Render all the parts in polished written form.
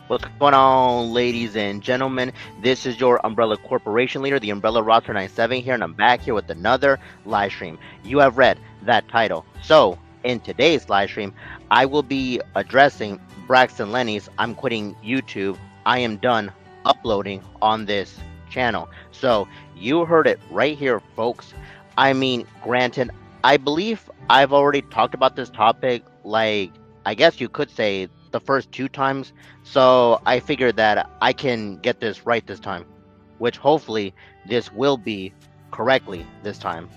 What's going on, ladies and gentlemen? This is your Umbrella Corporation leader, the Umbrella Roster 97 here, and I'm back here with another live stream. You have read that title. So, in today's live stream, I will be addressing Braxton Lenny's I'm quitting YouTube. I am done uploading on this channel. So, you heard it right here, folks. I mean, granted, I believe I've already talked about this topic, like, I guess you could say the first two times, so I figured that I can get this right this time, which hopefully this will be correctly this time.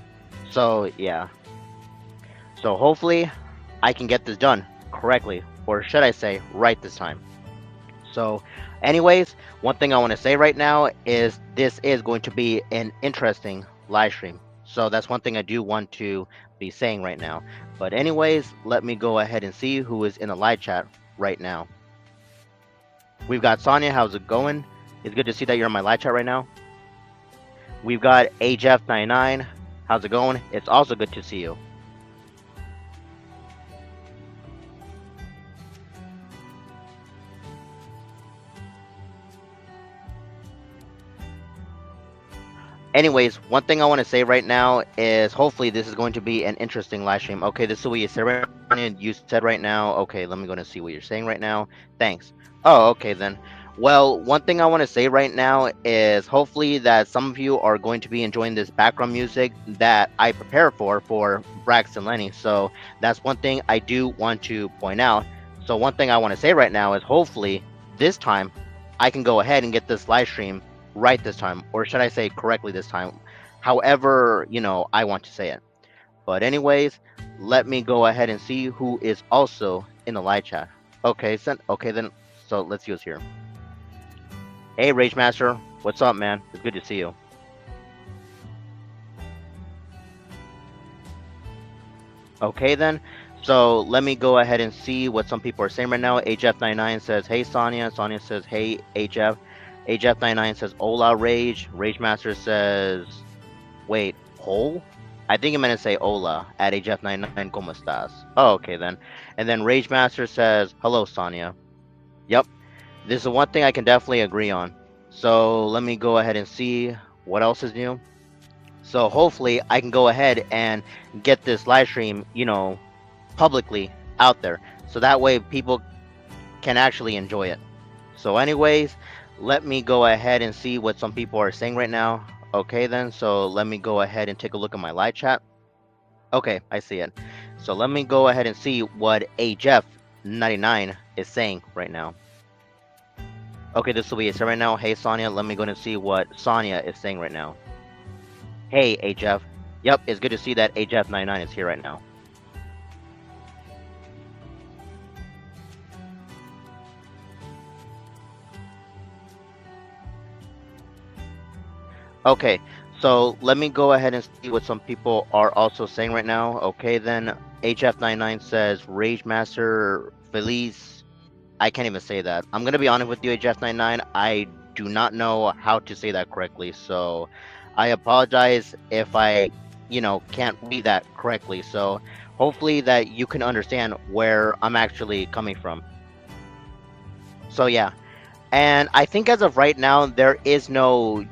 So yeah, so hopefully I can get this done correctly, or should I say right this time. So anyways, one thing I want to say right now is this is going to be an interesting live stream. So that's one thing I do want to be saying right now. But anyways, let me go ahead and see who is in the live chat right now. We've got Sonia. How's it going? It's good to see that you're in my live chat right now. We've got HF99. How's it going? It's also good to see you. Anyways, one thing I want to say right now is hopefully this is going to be an interesting live stream. Okay, this is what you said right now. You said right now. Okay, let me go and see what you're saying right now. Thanks. Oh, okay then. Well, one thing I want to say right now is hopefully that some of you are going to be enjoying this background music that I prepare for Braxton Lenny. So that's one thing I do want to point out. So one thing I want to say right now is hopefully this time I can go ahead and get this live stream right this time, or should I say correctly this time, however I want to say it. But anyways, let me go ahead and see who is also in the live chat. Okay, okay then, so let's see who's here. Hey Rage Master, what's up, man? It's good to see you. Okay then, so let me go ahead and see what some people are saying right now. HF99 says hey Sonia. Sonia says hey HF. HF99 says hola Rage. Rage Master says wait, hole? I think I'm gonna say hola at HF99 como estás. Oh, okay then. And then Rage Master says hello Sonia. Yep, this is one thing I can definitely agree on. So let me go ahead and see what else is new. So hopefully I can go ahead and get this live stream, publicly out there. So that way people can actually enjoy it. So anyways, let me go ahead and see what some people are saying right now. Okay then, so let me go ahead and take a look at my live chat. Okay, I see it. So let me go ahead and see what HF99 is saying right now. Okay, this will be it. So right now, hey Sonia, let me go and see what Sonia is saying right now. Hey HF. Yep, it's good to see that HF99 is here right now. Okay, so let me go ahead and see what some people are also saying right now. Okay, then HF99 says Rage Master Feliz. I can't even say that. I'm gonna be honest with you, HF99. I do not know how to say that correctly, so I apologize if I, can't read that correctly. So hopefully that you can understand where I'm actually coming from. So yeah, and I think as of right now, there is no,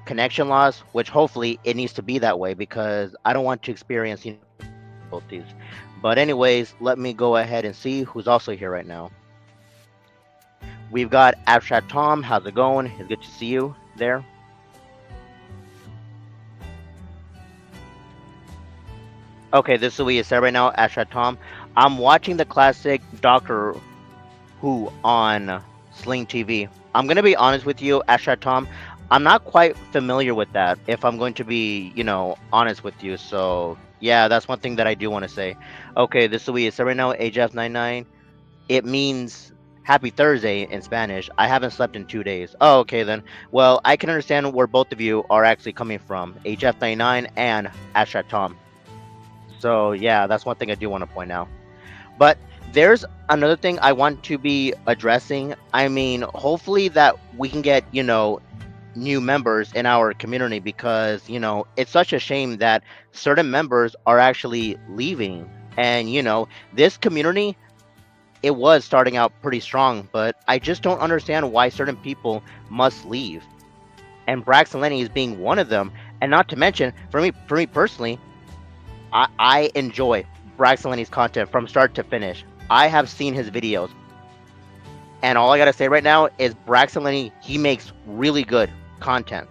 connection loss, which hopefully it needs to be that way because I don't want to experience difficulties. But anyways, let me go ahead and see who's also here right now. We've got Abstract Tom. How's it going? It's good to see you there. Okay, this is what you said right now, Abstract Tom. I'm watching the classic Doctor Who on Sling TV. I'm gonna be honest with you, Abstract Tom. I'm not quite familiar with that, if I'm going to be, honest with you. So, yeah, that's one thing that I do want to say. Okay, this is what you said right now, HF99. It means Happy Thursday in Spanish. I haven't slept in 2 days. Oh, okay then. Well, I can understand where both of you are actually coming from, HF99 and Abstract Tom. So, yeah, that's one thing I do want to point out. But there's another thing I want to be addressing. I mean, hopefully that we can get, new members in our community because, it's such a shame that certain members are actually leaving. And, this community, it was starting out pretty strong, but I just don't understand why certain people must leave. And Braxton Lenny is being one of them. And not to mention, for me personally, I enjoy Braxton Lenny's content from start to finish. I have seen his videos, and all I gotta say right now is Braxton Lenny, he makes really good content.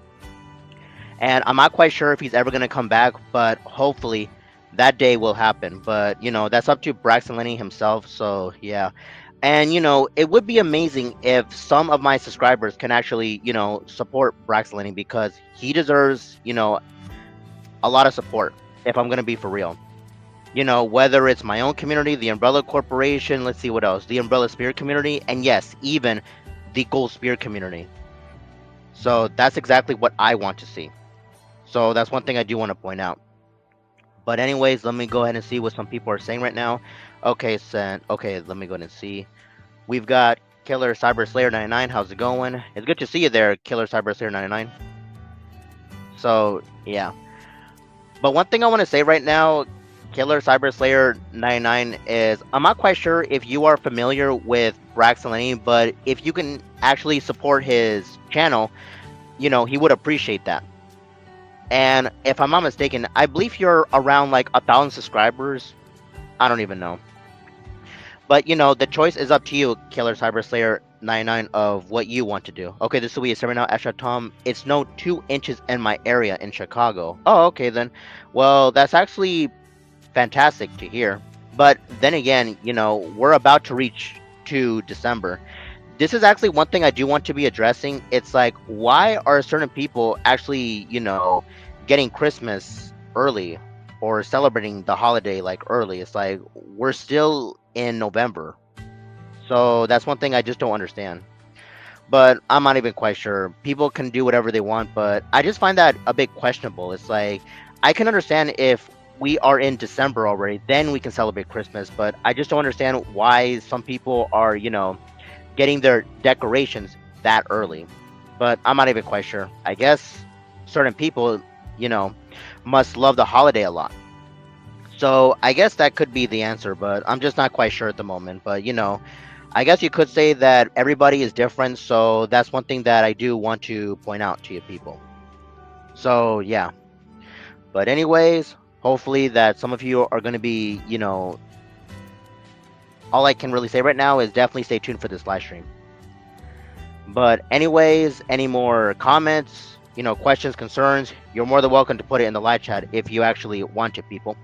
And I'm not quite sure if he's ever gonna come back, but hopefully that day will happen. But that's up to Braxton Lenny himself. So yeah. And it would be amazing if some of my subscribers can actually, support Braxton Lenny, because he deserves, a lot of support, if I'm gonna be for real. Whether it's my own community, the Umbrella Corporation, let's see what else, the Umbrella Spirit community, and yes, even the Gold Spear community. So that's exactly what I want to see. So that's one thing I do want to point out. But anyways, let me go ahead and see what some people are saying right now. Okay, okay, let me go ahead and see. We've got Killer Cyber Slayer 99. How's it going? It's good to see you there, Killer Cyber Slayer 99. So yeah. But one thing I want to say right now, Killer Cyber Slayer 99, is I'm not quite sure if you are familiar with Braxton Lenny, but if you can actually support his channel, he would appreciate that. And if I'm not mistaken, I believe you're around like 1,000 subscribers. I don't even know. But the choice is up to you, Killer Cyber Slayer 99, of what you want to do. Okay, this is we server now, Asha Tom. It's no 2 inches in my area in Chicago. Oh, okay then. Well, that's actually fantastic to hear. But then again, we're about to reach to December. This is actually one thing I do want to be addressing. It's like, why are certain people actually, getting Christmas early or celebrating the holiday like early? It's like we're still in November. So that's one thing I just don't understand. But I'm not even quite sure. People can do whatever they want, but I just find that a bit questionable. It's like, I can understand if we are in December already, then we can celebrate Christmas, but I just don't understand why some people are, getting their decorations that early. But I'm not even quite sure. I guess certain people, must love the holiday a lot. So I guess that could be the answer, but I'm just not quite sure at the moment. But I guess you could say that everybody is different, so that's one thing that I do want to point out to you people. So yeah. But anyways, hopefully that some of you are going to be, all I can really say right now is definitely stay tuned for this live stream. But anyways, any more comments, questions, concerns, you're more than welcome to put it in the live chat if you actually want to, people.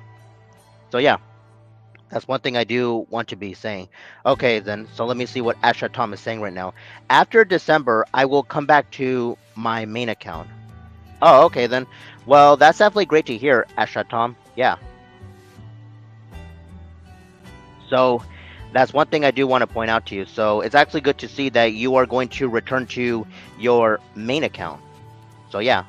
So yeah, that's one thing I do want to be saying. Okay, then, so let me see what Asha Tom is saying right now. After December, I will come back to my main account. Oh, okay then. Well, that's definitely great to hear, Asha Tom. Yeah. So that's one thing I do want to point out to you. So it's actually good to see that you are going to return to your main account. So yeah.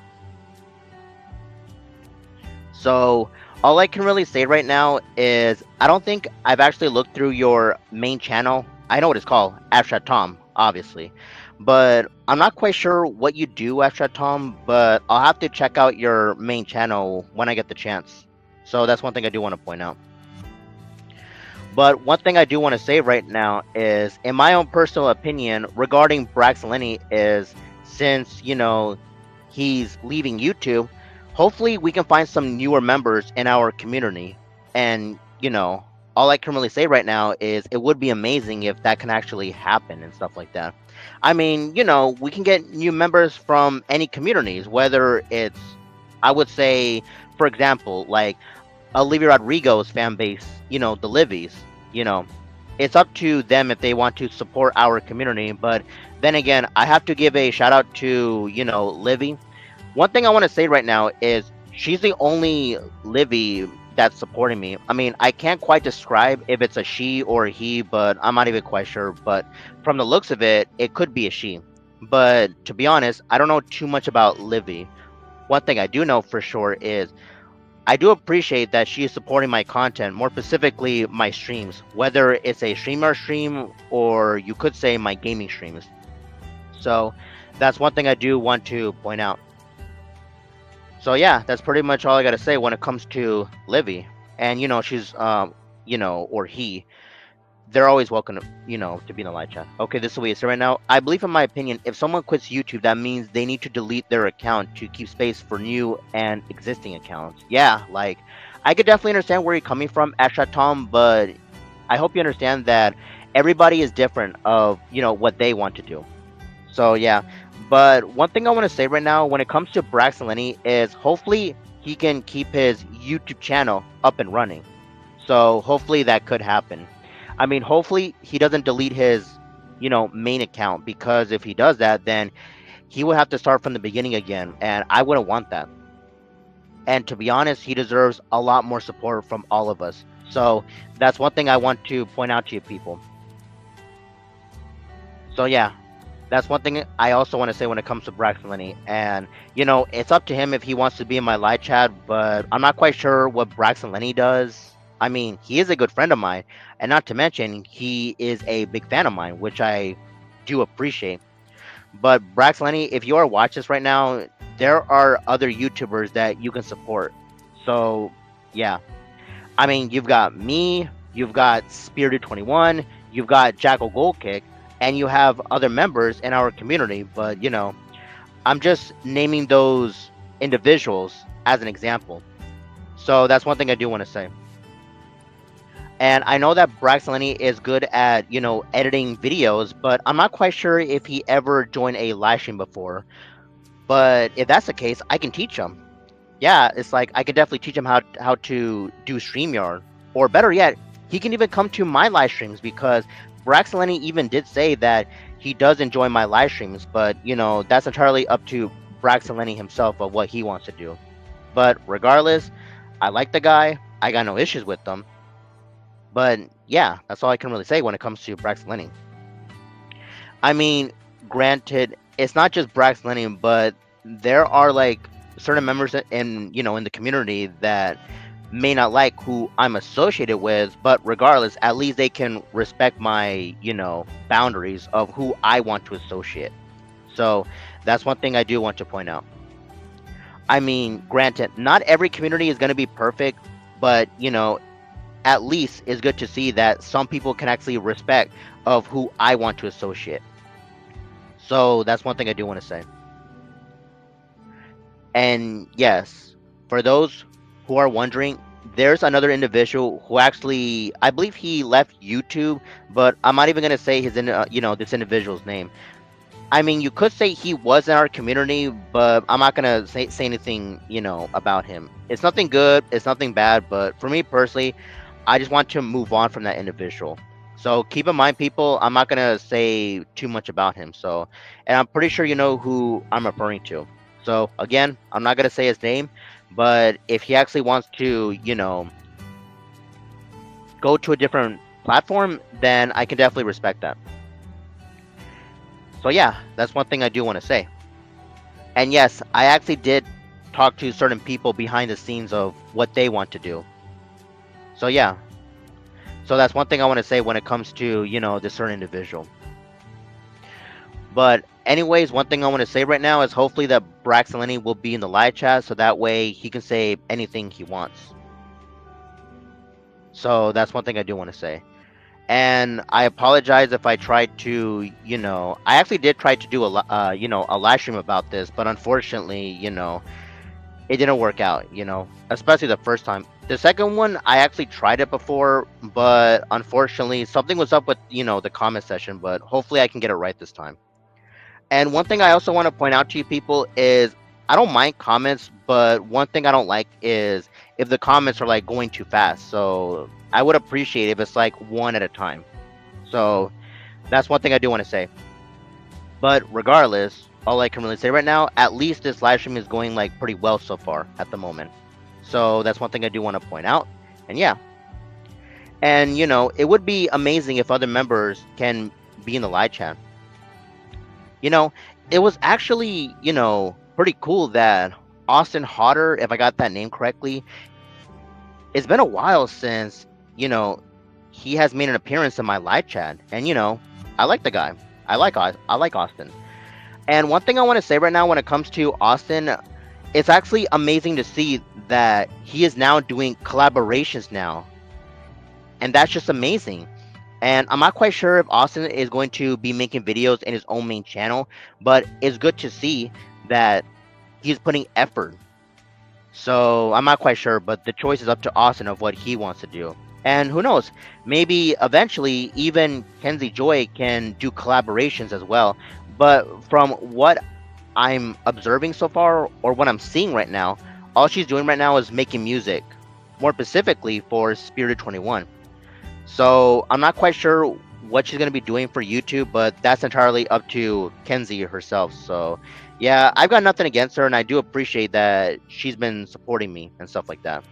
So all I can really say right now is I don't think I've actually looked through your main channel. I know what it's called, Asha Tom, obviously. But I'm not quite sure what you do, Asha Tom, but I'll have to check out your main channel when I get the chance. So that's one thing I do want to point out. But one thing I do want to say right now is, in my own personal opinion, regarding Braxton Lenny, is since, he's leaving YouTube, hopefully we can find some newer members in our community. And, all I can really say right now is it would be amazing if that can actually happen and stuff like that. I mean, we can get new members from any communities, whether it's, I would say, for example, like Olivia Rodrigo's fan base, the Livies, it's up to them if they want to support our community. But then again, I have to give a shout out to, Livy. One thing I want to say right now is she's the only Livy that's supporting me. I mean, I can't quite describe if it's a she or a he, but I'm not even quite sure. But from the looks of it, it could be a she. But to be honest, I don't know too much about Livy. One thing I do know for sure is I do appreciate that she is supporting my content, more specifically my streams, whether it's a streamer stream or you could say my gaming streams. So that's one thing I do want to point out. So yeah, that's pretty much all I gotta say when it comes to Livy. And she's or he. they're always welcome to, to be in the live chat. Okay, this is what we say right now. I believe, in my opinion, if someone quits YouTube, that means they need to delete their account to keep space for new and existing accounts. Yeah, like, I could definitely understand where you're coming from, Ashrat Tom, but I hope you understand that everybody is different of, what they want to do. So yeah, but one thing I want to say right now when it comes to Braxton Lenny is hopefully he can keep his YouTube channel up and running. So hopefully that could happen. I mean, hopefully he doesn't delete his, main account, because if he does that, then he would have to start from the beginning again, and I wouldn't want that. And to be honest, he deserves a lot more support from all of us. So that's one thing I want to point out to you people. So yeah, that's one thing I also want to say when it comes to Braxton Lenny. And it's up to him if he wants to be in my live chat, but I'm not quite sure what Braxton Lenny does. I mean, he is a good friend of mine, and not to mention, he is a big fan of mine, which I do appreciate. But Braxton Lenny, if you are watching this right now, there are other YouTubers that you can support. So yeah, I mean, you've got me, you've got Spirited21, you've got Jackal Gold Kick, and you have other members in our community. But I'm just naming those individuals as an example. So that's one thing I do want to say. And I know that Braxton Lenny is good at, editing videos, but I'm not quite sure if he ever joined a live stream before. But if that's the case, I can teach him. Yeah, it's like I could definitely teach him how to do StreamYard, or better yet, he can even come to my live streams, because Braxton Lenny even did say that he does enjoy my live streams, but that's entirely up to Braxton Lenny himself of what he wants to do. But regardless, I like the guy. I got no issues with him. But yeah, that's all I can really say when it comes to Braxton Lenny. I mean, granted, it's not just Braxton Lenny, but there are like certain members in the community that may not like who I'm associated with, but regardless, at least they can respect my, boundaries of who I want to associate. So that's one thing I do want to point out. I mean, granted, not every community is going to be perfect, but at least it's good to see that some people can actually respect of who I want to associate. So that's one thing I do want to say. And yes, for those who are wondering, there's another individual who actually, I believe he left YouTube, but I'm not even gonna say this individual's name. I mean, you could say he was in our community, but I'm not gonna say anything, about him. It's nothing good, it's nothing bad, but for me personally, I just want to move on from that individual. So keep in mind, people, I'm not gonna say too much about him. So, and I'm pretty sure you know who I'm referring to. So again, I'm not gonna say his name, but if he actually wants to, go to a different platform, then I can definitely respect that. So yeah, that's one thing I do want to say. And yes, I actually did talk to certain people behind the scenes of what they want to do. So yeah, so that's one thing I want to say when it comes to, this certain individual. But anyways, one thing I want to say right now is hopefully that Braxton Lenny will be in the live chat, so that way he can say anything he wants. So that's one thing I do want to say. And I apologize if I tried to, I actually did try to do a live stream about this, but unfortunately, it didn't work out, especially the first time. The second one, I actually tried it before, but unfortunately, something was up with, the comment section, but hopefully I can get it right this time. And one thing I also want to point out to you people is I don't mind comments, but one thing I don't like is if the comments are like going too fast. So I would appreciate if it's like one at a time. So that's one thing I do want to say. But regardless, all I can really say right now, at least this live stream is going like pretty well so far at the moment. So that's one thing I do want to point out. And yeah. And it would be amazing if other members can be in the live chat. It was actually, pretty cool that Austin Hodder, if I got that name correctly, it's been a while since, he has made an appearance in my live chat. And, I like the guy. I like Austin. And one thing I want to say right now when it comes to Austin, it's actually amazing to see that he is now doing collaborations now. And that's just amazing. And I'm not quite sure if Austin is going to be making videos in his own main channel, but it's good to see that he's putting effort. So I'm not quite sure, but the choice is up to Austin of what he wants to do. And who knows, maybe eventually even Kenzie Joy can do collaborations as well. But from what I'm observing so far, or what I'm seeing right now, all she's doing right now is making music, more specifically for Spirited 21. So I'm not quite sure what she's gonna be doing for YouTube, but that's entirely up to Kenzie herself. So yeah, I've got nothing against her, and I do appreciate that she's been supporting me and stuff like that.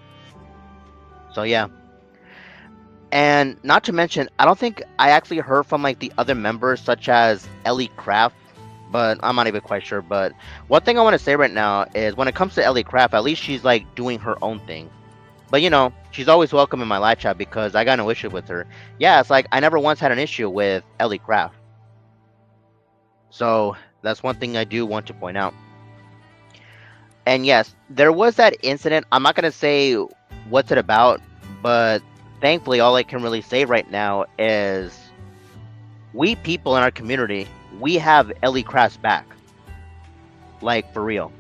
So yeah, and not to mention, I don't think I actually heard from like the other members, such as Ellie Craft, but I'm not even quite sure. But one thing I want to say right now is when it comes to Ellie Craft, at least she's like doing her own thing. But you know, she's always welcome in my live chat because I got no issue with her. Yeah, it's like I never once had an issue with Ellie Craft. So that's one thing I do want to point out. And yes, there was that incident. I'm not gonna say what's it about, but thankfully all I can really say right now is we people in our community, we have Ellie Craft's back. Like for real.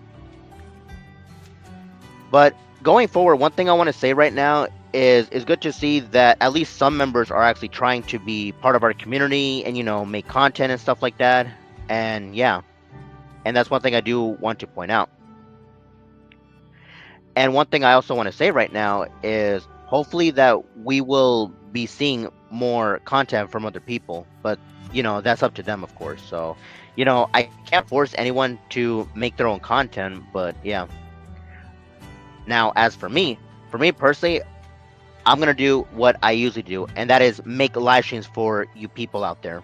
But going forward, one thing I want to say right now is it's good to see that at least some members are actually trying to be part of our community and make content and stuff like that. And yeah, and that's one thing I do want to point out. And one thing I also want to say right now is hopefully that we will be seeing more content from other people, but that's up to them, of course. So I can't force anyone to make their own content, but yeah. Now, as for me personally, I'm going to do what I usually do, and that is make live streams for you people out there.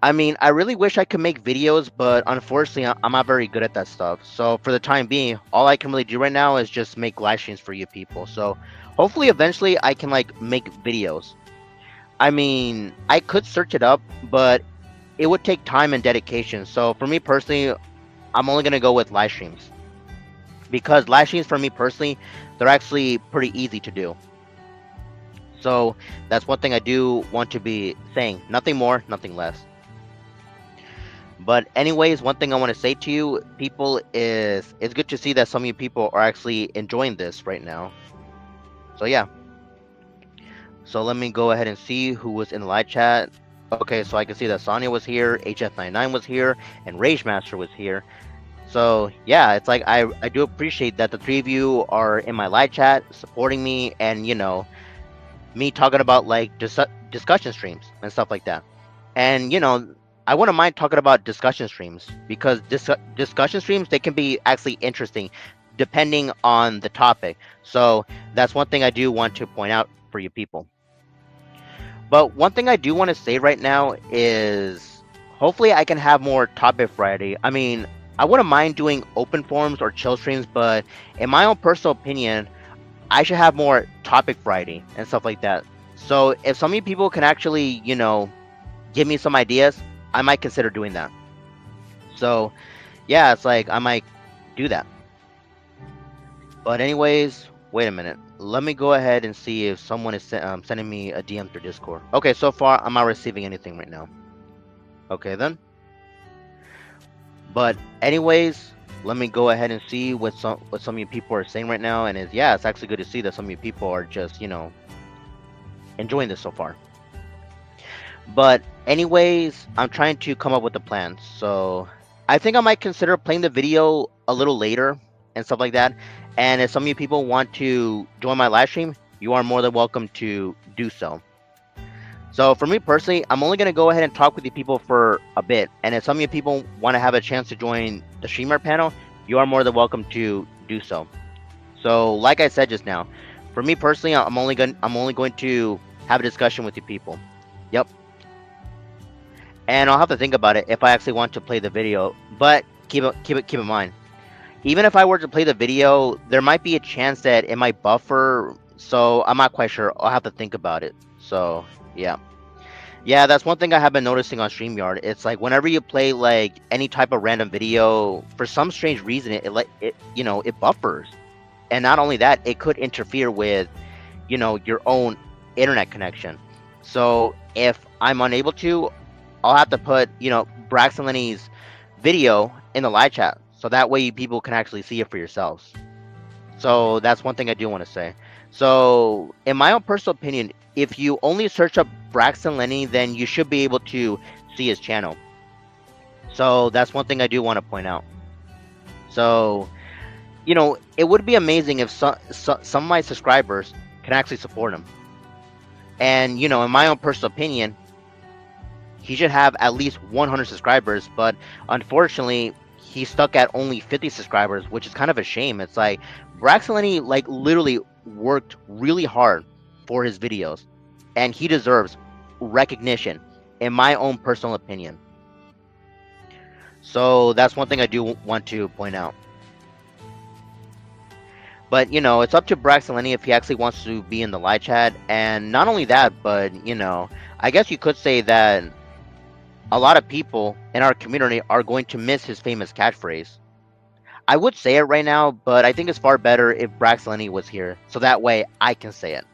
I mean, I really wish I could make videos, but unfortunately, I'm not very good at that stuff. So for the time being, all I can really do right now is just make live streams for you people. So hopefully, eventually, I can like make videos. I mean, I could search it up, but it would take time and dedication. So for me personally, I'm only going to go with live streams. Because live streams for me personally, they're actually pretty easy to do. So that's one thing I do want to be saying. Nothing more, nothing less. But anyways, one thing I want to say to you people is it's good to see that some of you people are actually enjoying this right now. So yeah. So let me go ahead and see who was in the live chat. Okay, so I can see that Sonya was here, HF99 was here, and Rage Master was here. So yeah, it's like I do appreciate that the three of you are in my live chat supporting me, and me talking about like discussion streams and stuff like that. And I wouldn't mind talking about discussion streams because discussion streams, they can be actually interesting depending on the topic. So that's one thing I do want to point out for you people. But one thing I do want to say right now is hopefully I can have more topic variety. I mean, I wouldn't mind doing open forums or chill streams, but in my own personal opinion, I should have more topic variety and stuff like that. So if some of you people can actually, give me some ideas, I might consider doing that. So yeah, it's like I might do that. But anyways, wait a minute. Let me go ahead and see if someone is sending me a DM through Discord. Okay, so far I'm not receiving anything right now. Okay then. But anyways, let me go ahead and see what some of you people are saying right now. And it's actually good to see that some of you people are just enjoying this so far. But anyways, I'm trying to come up with a plan. So I think I might consider playing the video a little later and stuff like that. And if some of you people want to join my live stream, you are more than welcome to do so. So for me personally, I'm only going to go ahead and talk with you people for a bit. And if some of you people want to have a chance to join the streamer panel, you are more than welcome to do so. So like I said just now, for me personally, I'm only going to have a discussion with you people. Yep. And I'll have to think about it if I actually want to play the video. But keep in mind, even if I were to play the video, there might be a chance that it might buffer. So I'm not quite sure. I'll have to think about it. So yeah, that's one thing I have been noticing on StreamYard. It's like whenever you play like any type of random video, for some strange reason, it buffers. And not only that, it could interfere with your own internet connection. So if I'm unable to, I'll have to put, Braxton Lenny's video in the live chat. So that way people can actually see it for yourselves. So that's one thing I do want to say. So in my own personal opinion, if you only search up Braxton Lenny, then you should be able to see his channel. So that's one thing I do want to point out. So, it would be amazing if some of my subscribers can actually support him. And, in my own personal opinion, he should have at least 100 subscribers, but unfortunately, he's stuck at only 50 subscribers, which is kind of a shame. It's like Braxton Lenny, like, literally worked really hard for his videos, and he deserves recognition, in my own personal opinion. So that's one thing I do want to point out. But it's up to Braxton Lenny if he actually wants to be in the live chat. And not only that, but I guess you could say that a lot of people in our community are going to miss his famous catchphrase. I would say it right now, but I think it's far better if Braxton Lenny was here, so that way I can say it.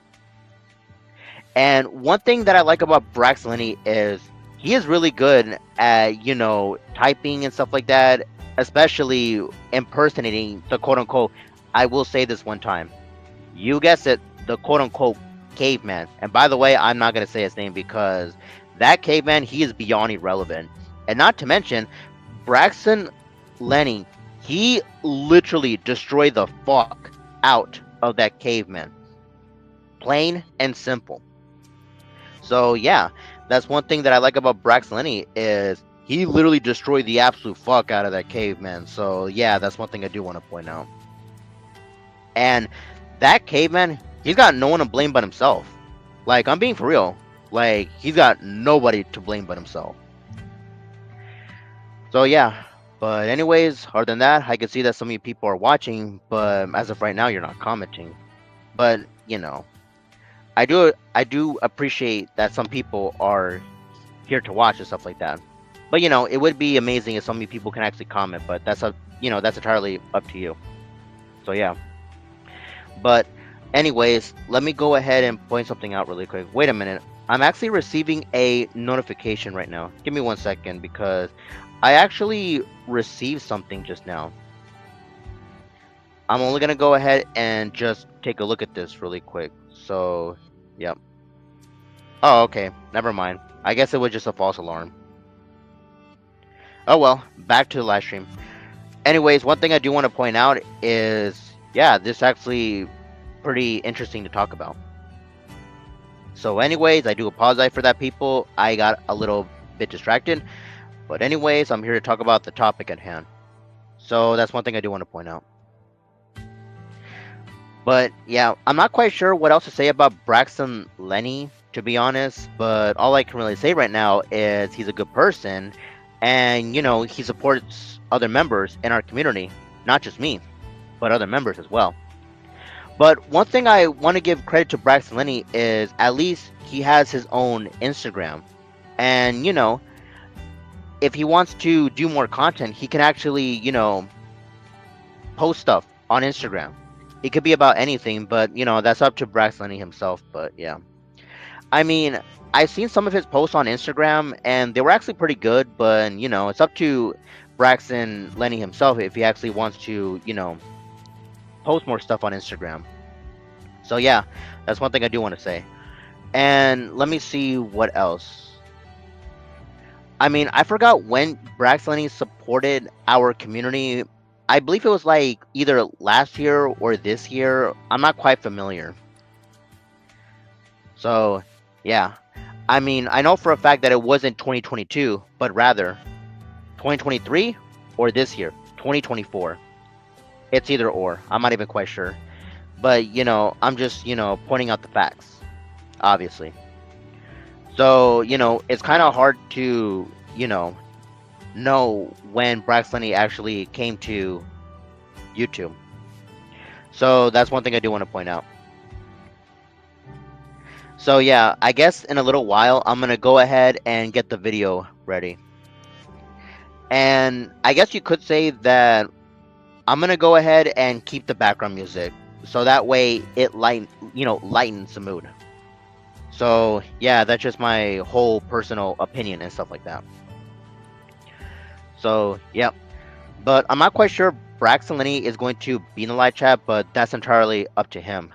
And one thing that I like about Braxton Lenny is he is really good at, typing and stuff like that, especially impersonating the quote unquote, I will say this one time. You guessed it, the quote unquote caveman. And by the way, I'm not going to say his name because that caveman, he is beyond irrelevant. And not to mention, Braxton Lenny, he literally destroyed the fuck out of that caveman. Plain and simple. So yeah, that's one thing that I like about Braxton Lenny is he literally destroyed the absolute fuck out of that caveman. So yeah, that's one thing I do want to point out. And that caveman, he's got no one to blame but himself. Like, I'm being for real. Like, he's got nobody to blame but himself. So yeah, but anyways, other than that, I can see that some of you people are watching, but as of right now, you're not commenting. But I do appreciate that some people are here to watch and stuff like that. But it would be amazing if some of you people can actually comment, but that's that's entirely up to you. So yeah. But anyways, let me go ahead and point something out really quick. Wait a minute. I'm actually receiving a notification right now. Give me 1 second because I actually received something just now. I'm only going to go ahead and just take a look at this really quick. So, yep. Oh, okay. Never mind. I guess it was just a false alarm. Oh well, back to the live stream. Anyways, one thing I do want to point out is, yeah, this is actually pretty interesting to talk about. So anyways, I do apologize for that, people. I got a little bit distracted. But anyways, I'm here to talk about the topic at hand. So that's one thing I do want to point out. But yeah, I'm not quite sure what else to say about Braxton Lenny, to be honest. But all I can really say right now is he's a good person. And, he supports other members in our community. Not just me, but other members as well. But one thing I want to give credit to Braxton Lenny is at least he has his own Instagram. And, if he wants to do more content, he can actually, post stuff on Instagram. It could be about anything, but, that's up to Braxton Lenny himself. But, yeah. I mean, I've seen some of his posts on Instagram, and they were actually pretty good. But, it's up to Braxton Lenny himself if he actually wants to, post more stuff on Instagram. So yeah, that's one thing I do want to say. And let me see what else. I mean, I forgot when Braxton Lenny supported our community. I believe it was like either last year or this year. I'm not quite familiar. So yeah, I mean, I know for a fact that it wasn't 2022, but rather 2023 or this year, 2024. It's either or. I'm not even quite sure. But, I'm just, pointing out the facts, obviously. So, it's kind of hard to, know when Braxton Lenny actually came to YouTube. So, that's one thing I do want to point out. So, yeah, I guess in a little while, I'm going to go ahead and get the video ready. And I guess you could say that I'm gonna go ahead and keep the background music, so that way it lightens the mood. So yeah, that's just my whole personal opinion and stuff like that. So yeah, but I'm not quite sure Braxton Lenny is going to be in the live chat, but that's entirely up to him.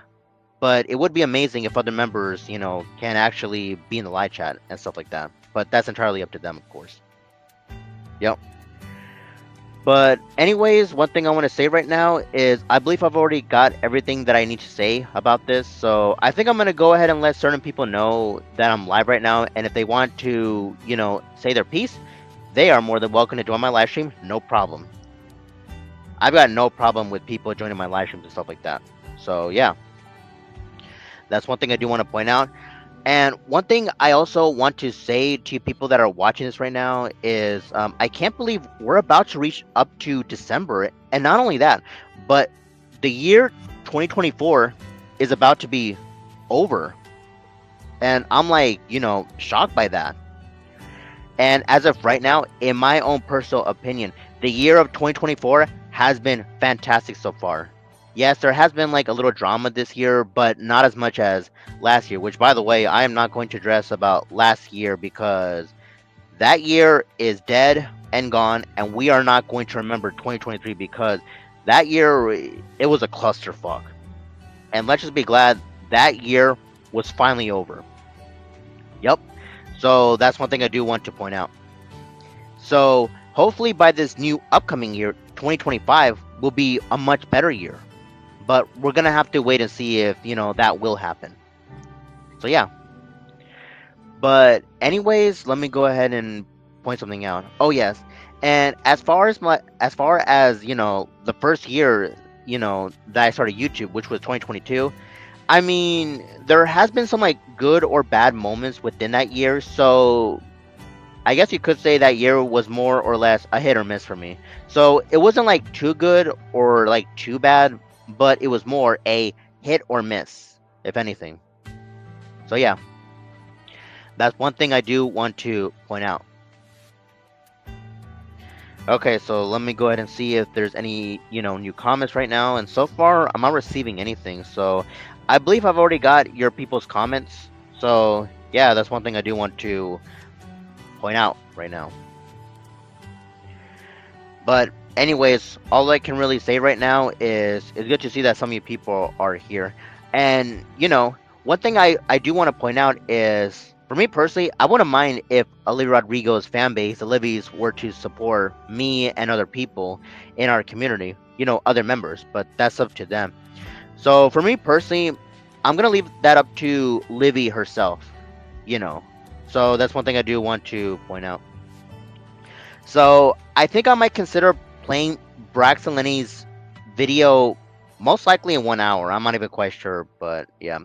But it would be amazing if other members, can actually be in the live chat and stuff like that. But that's entirely up to them, of course. Yep. But anyways, one thing I want to say right now is I believe I've already got everything that I need to say about this. So I think I'm going to go ahead and let certain people know that I'm live right now. And if they want to, say their piece, they are more than welcome to join my live stream. No problem. I've got no problem with people joining my live streams and stuff like that. So yeah, that's one thing I do want to point out. And one thing I also want to say to people that are watching this right now is I can't believe we're about to reach up to December. And not only that, but the year 2024 is about to be over. And I'm like, shocked by that. And as of right now, in my own personal opinion, the year of 2024 has been fantastic so far. Yes, there has been like a little drama this year, but not as much as last year, which by the way, I am not going to address about last year because that year is dead and gone, and we are not going to remember 2023 because that year it was a clusterfuck. And let's just be glad that year was finally over. Yep. So that's one thing I do want to point out. So hopefully by this new upcoming year, 2025 will be a much better year. But we're gonna have to wait and see if that will happen. So yeah. But anyways, let me go ahead and point something out. Oh yes, and as far as the first year that I started YouTube, which was 2022. I mean, there has been some like good or bad moments within that year. So I guess you could say that year was more or less a hit or miss for me. So it wasn't like too good or like too bad, but it was more a hit or miss, if anything. So yeah, that's one thing I do want to point out. Okay, so let me go ahead and see if there's any, new comments right now. And so far, I'm not receiving anything. So I believe I've already got your people's comments. So yeah, that's one thing I do want to point out right now. But anyways, all I can really say right now is it's good to see that some of you people are here. And one thing I do want to point out is for me personally, I wouldn't mind if Olivia Rodrigo's fan base, the Livies, were to support me and other people in our community, other members, but that's up to them. So for me personally, I'm gonna leave that up to Livy herself, you know. So that's one thing I do want to point out. So I think I might consider playing Braxton Lenny's video most likely in 1 hour. I'm not even quite sure, but yeah.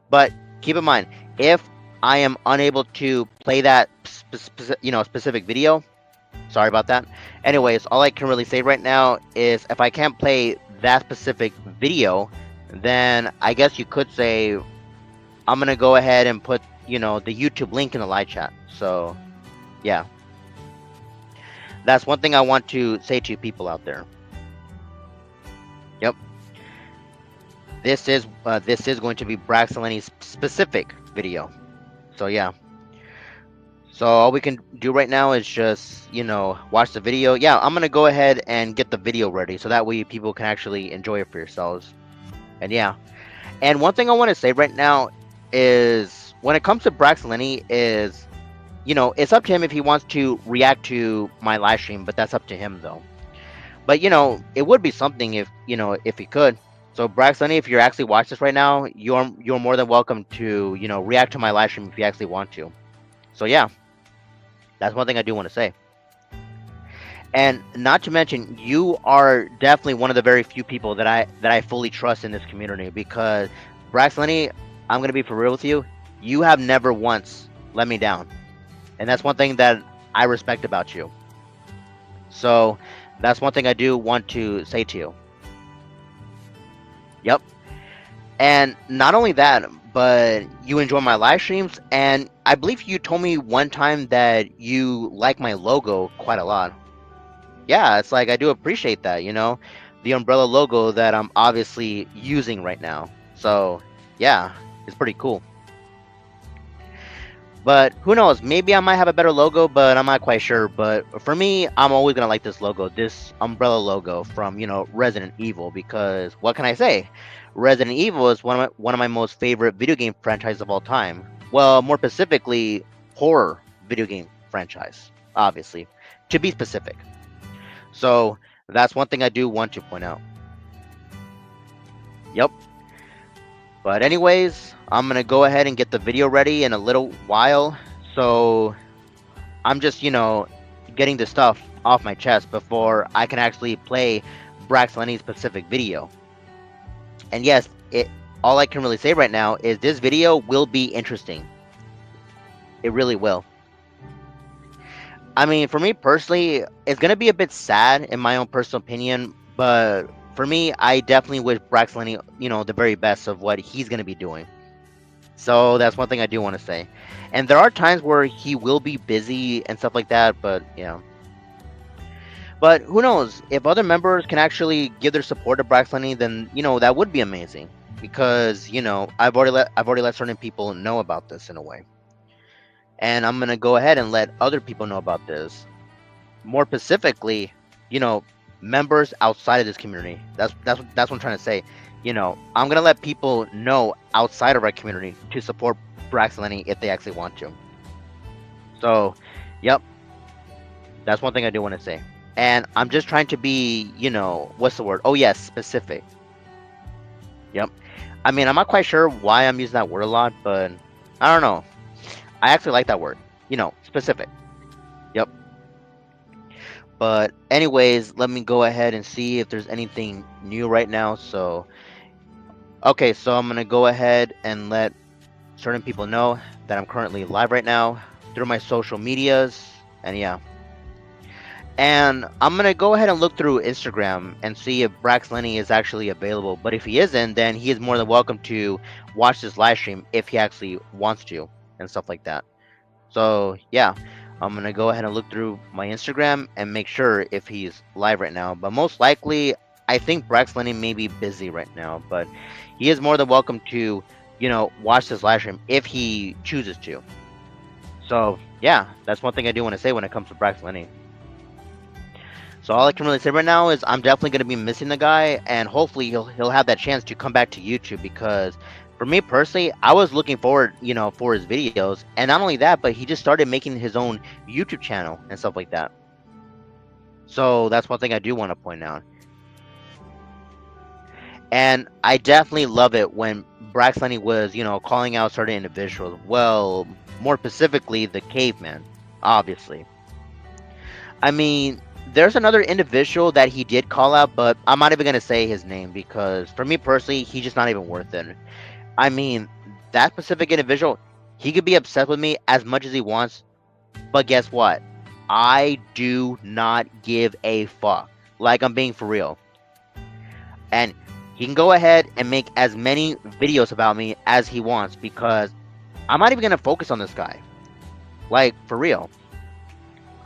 But keep in mind, if I am unable to play that specific video, sorry about that. Anyways, all I can really say right now is if I can't play that specific video, then I guess you could say I'm gonna go ahead and put the YouTube link in the live chat. So yeah, that's one thing I want to say to people out there. Yep, this is going to be Braxton Lenny's specific video. So yeah. So all we can do right now is just, watch the video. Yeah, I'm gonna go ahead and get the video ready so that way people can actually enjoy it for yourselves. And yeah. And one thing I want to say right now is when it comes to Braxton Lenny is, it's up to him if he wants to react to my live stream, but that's up to him though. But it would be something if he could. So Braxton Lenny, if you're actually watching this right now, you're more than welcome to, react to my live stream if you actually want to. So yeah. That's one thing I do want to say. And not to mention, you are definitely one of the very few people that I fully trust in this community because Braxton Lenny, I'm gonna be for real with you. You have never once let me down, and that's one thing that I respect about you. So that's one thing I do want to say to you. Yep. And not only that, but you enjoy my live streams, and I believe you told me one time that you like my logo quite a lot. Yeah, it's like I do appreciate that, the umbrella logo that I'm obviously using right now. So, yeah, it's pretty cool. But who knows? Maybe I might have a better logo, but I'm not quite sure. But for me, I'm always gonna like this logo, this umbrella logo from Resident Evil, because what can I say? Resident Evil is one of my most favorite video game franchises of all time. Well, more specifically, horror video game franchise, obviously, to be specific. So that's one thing I do want to point out. Yep. But anyways, I'm gonna go ahead and get the video ready in a little while. So I'm just, getting the stuff off my chest before I can actually play Lenny's specific video. And yes, all I can really say right now is this video will be interesting. It really will. I mean, for me personally, it's gonna be a bit sad in my own personal opinion, but for me, I definitely wish Lenny, the very best of what he's gonna be doing. So that's one thing I do want to say. And there are times where he will be busy and stuff like that, but yeah. But who knows? If other members can actually give their support to Braxton, then that would be amazing. Because I've already let certain people know about this in a way, and I'm gonna go ahead and let other people know about this. More specifically, you know, members outside of this community. That's what I'm trying to say. I'm gonna let people know outside of our community to support Braxton if they actually want to. So, yep, that's one thing I do want to say. And I'm just trying to be, what's the word? Oh, yes, specific. Yep. I mean, I'm not quite sure why I'm using that word a lot, but I don't know. I actually like that word. Specific. Yep. But anyways, let me go ahead and see if there's anything new right now. So, okay, so I'm going to go ahead and let certain people know that I'm currently live right now through my social medias. And yeah. And I'm going to go ahead and look through Instagram and see if Lenny is actually available. But if he isn't, then he is more than welcome to watch this live stream if he actually wants to and stuff like that. So, yeah, I'm going to go ahead and look through my Instagram and make sure if he's live right now. But most likely, I think Lenny may be busy right now. But he is more than welcome to, watch this live stream if he chooses to. So, yeah, that's one thing I do want to say when it comes to Lenny. So all I can really say right now is I'm definitely going to be missing the guy, and hopefully he'll have that chance to come back to YouTube, because for me personally, I was looking forward, for his videos, and not only that, but he just started making his own YouTube channel and stuff like that. So that's one thing I do want to point out. And I definitely love it when Lenny was, calling out certain individuals. Well, more specifically, the caveman, obviously. I mean, there's another individual that he did call out, but I'm not even going to say his name because for me personally, he's just not even worth it. I mean, that specific individual, he could be upset with me as much as he wants, but guess what? I do not give a fuck. Like, I'm being for real. And he can go ahead and make as many videos about me as he wants, because I'm not even going to focus on this guy. Like, for real.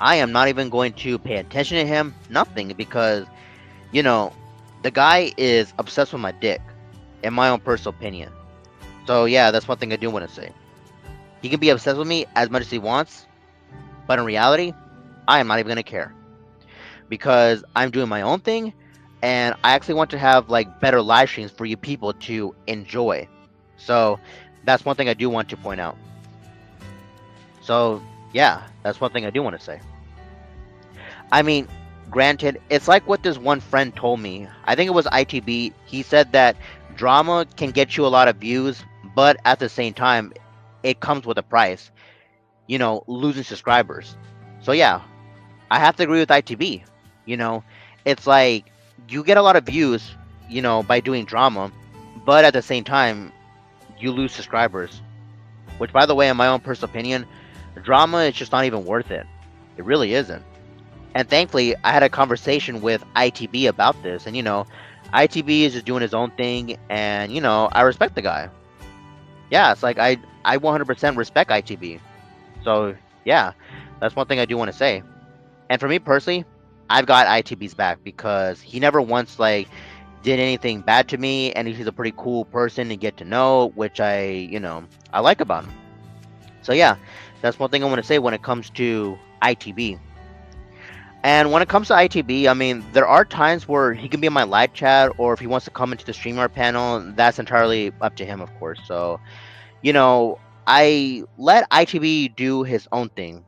I am not even going to pay attention to him, nothing, because, the guy is obsessed with my dick, in my own personal opinion. So yeah, that's one thing I do want to say. He can be obsessed with me as much as he wants, but in reality, I am not even going to care. Because I'm doing my own thing, and I actually want to have, better live streams for you people to enjoy. So, that's one thing I do want to point out. So, yeah, that's one thing I do want to say. I mean, granted, it's like what this one friend told me. I think it was ITB. He said that drama can get you a lot of views, but at the same time, it comes with a price. Losing subscribers. So yeah, I have to agree with ITB. It's like you get a lot of views, by doing drama, but at the same time, you lose subscribers. Which, by the way, in my own personal opinion, drama is just not even worth it. It really isn't. And thankfully, I had a conversation with ITB about this, and ITB is just doing his own thing, and I respect the guy. Yeah, it's like I 100% respect ITB. So yeah, that's one thing I do want to say. And for me personally, I've got ITB's back because he never once did anything bad to me, and he's a pretty cool person to get to know, which I like about him. So yeah, That's one thing I want to say when it comes to ITB. And when it comes to ITB, I mean, there are times where he can be in my live chat, or if he wants to come into the StreamYard panel, that's entirely up to him, of course. So, you know, I let ITB do his own thing.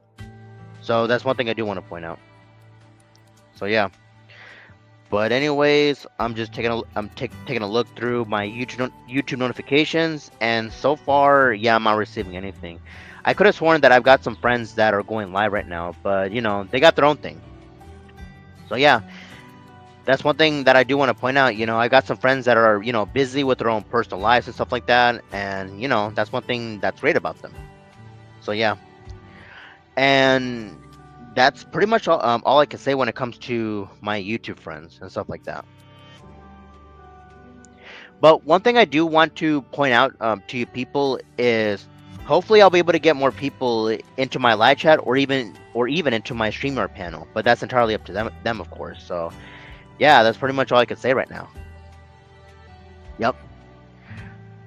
So that's one thing I do want to point out. So yeah. But anyways, I'm just taking a look through my YouTube notifications, and so far, yeah, I'm not receiving anything. I could have sworn that I've got some friends that are going live right now, but they got their own thing. So yeah, that's one thing that I do want to point out. I got some friends that are busy with their own personal lives and stuff like that, and that's one thing that's great about them. So yeah, and that's pretty much all I can say when it comes to my YouTube friends and stuff like that. But one thing I do want to point out to you people is hopefully I'll be able to get more people into my live chat, or even into my StreamYard panel. But that's entirely up to them, of course. So yeah, that's pretty much all I can say right now. Yep.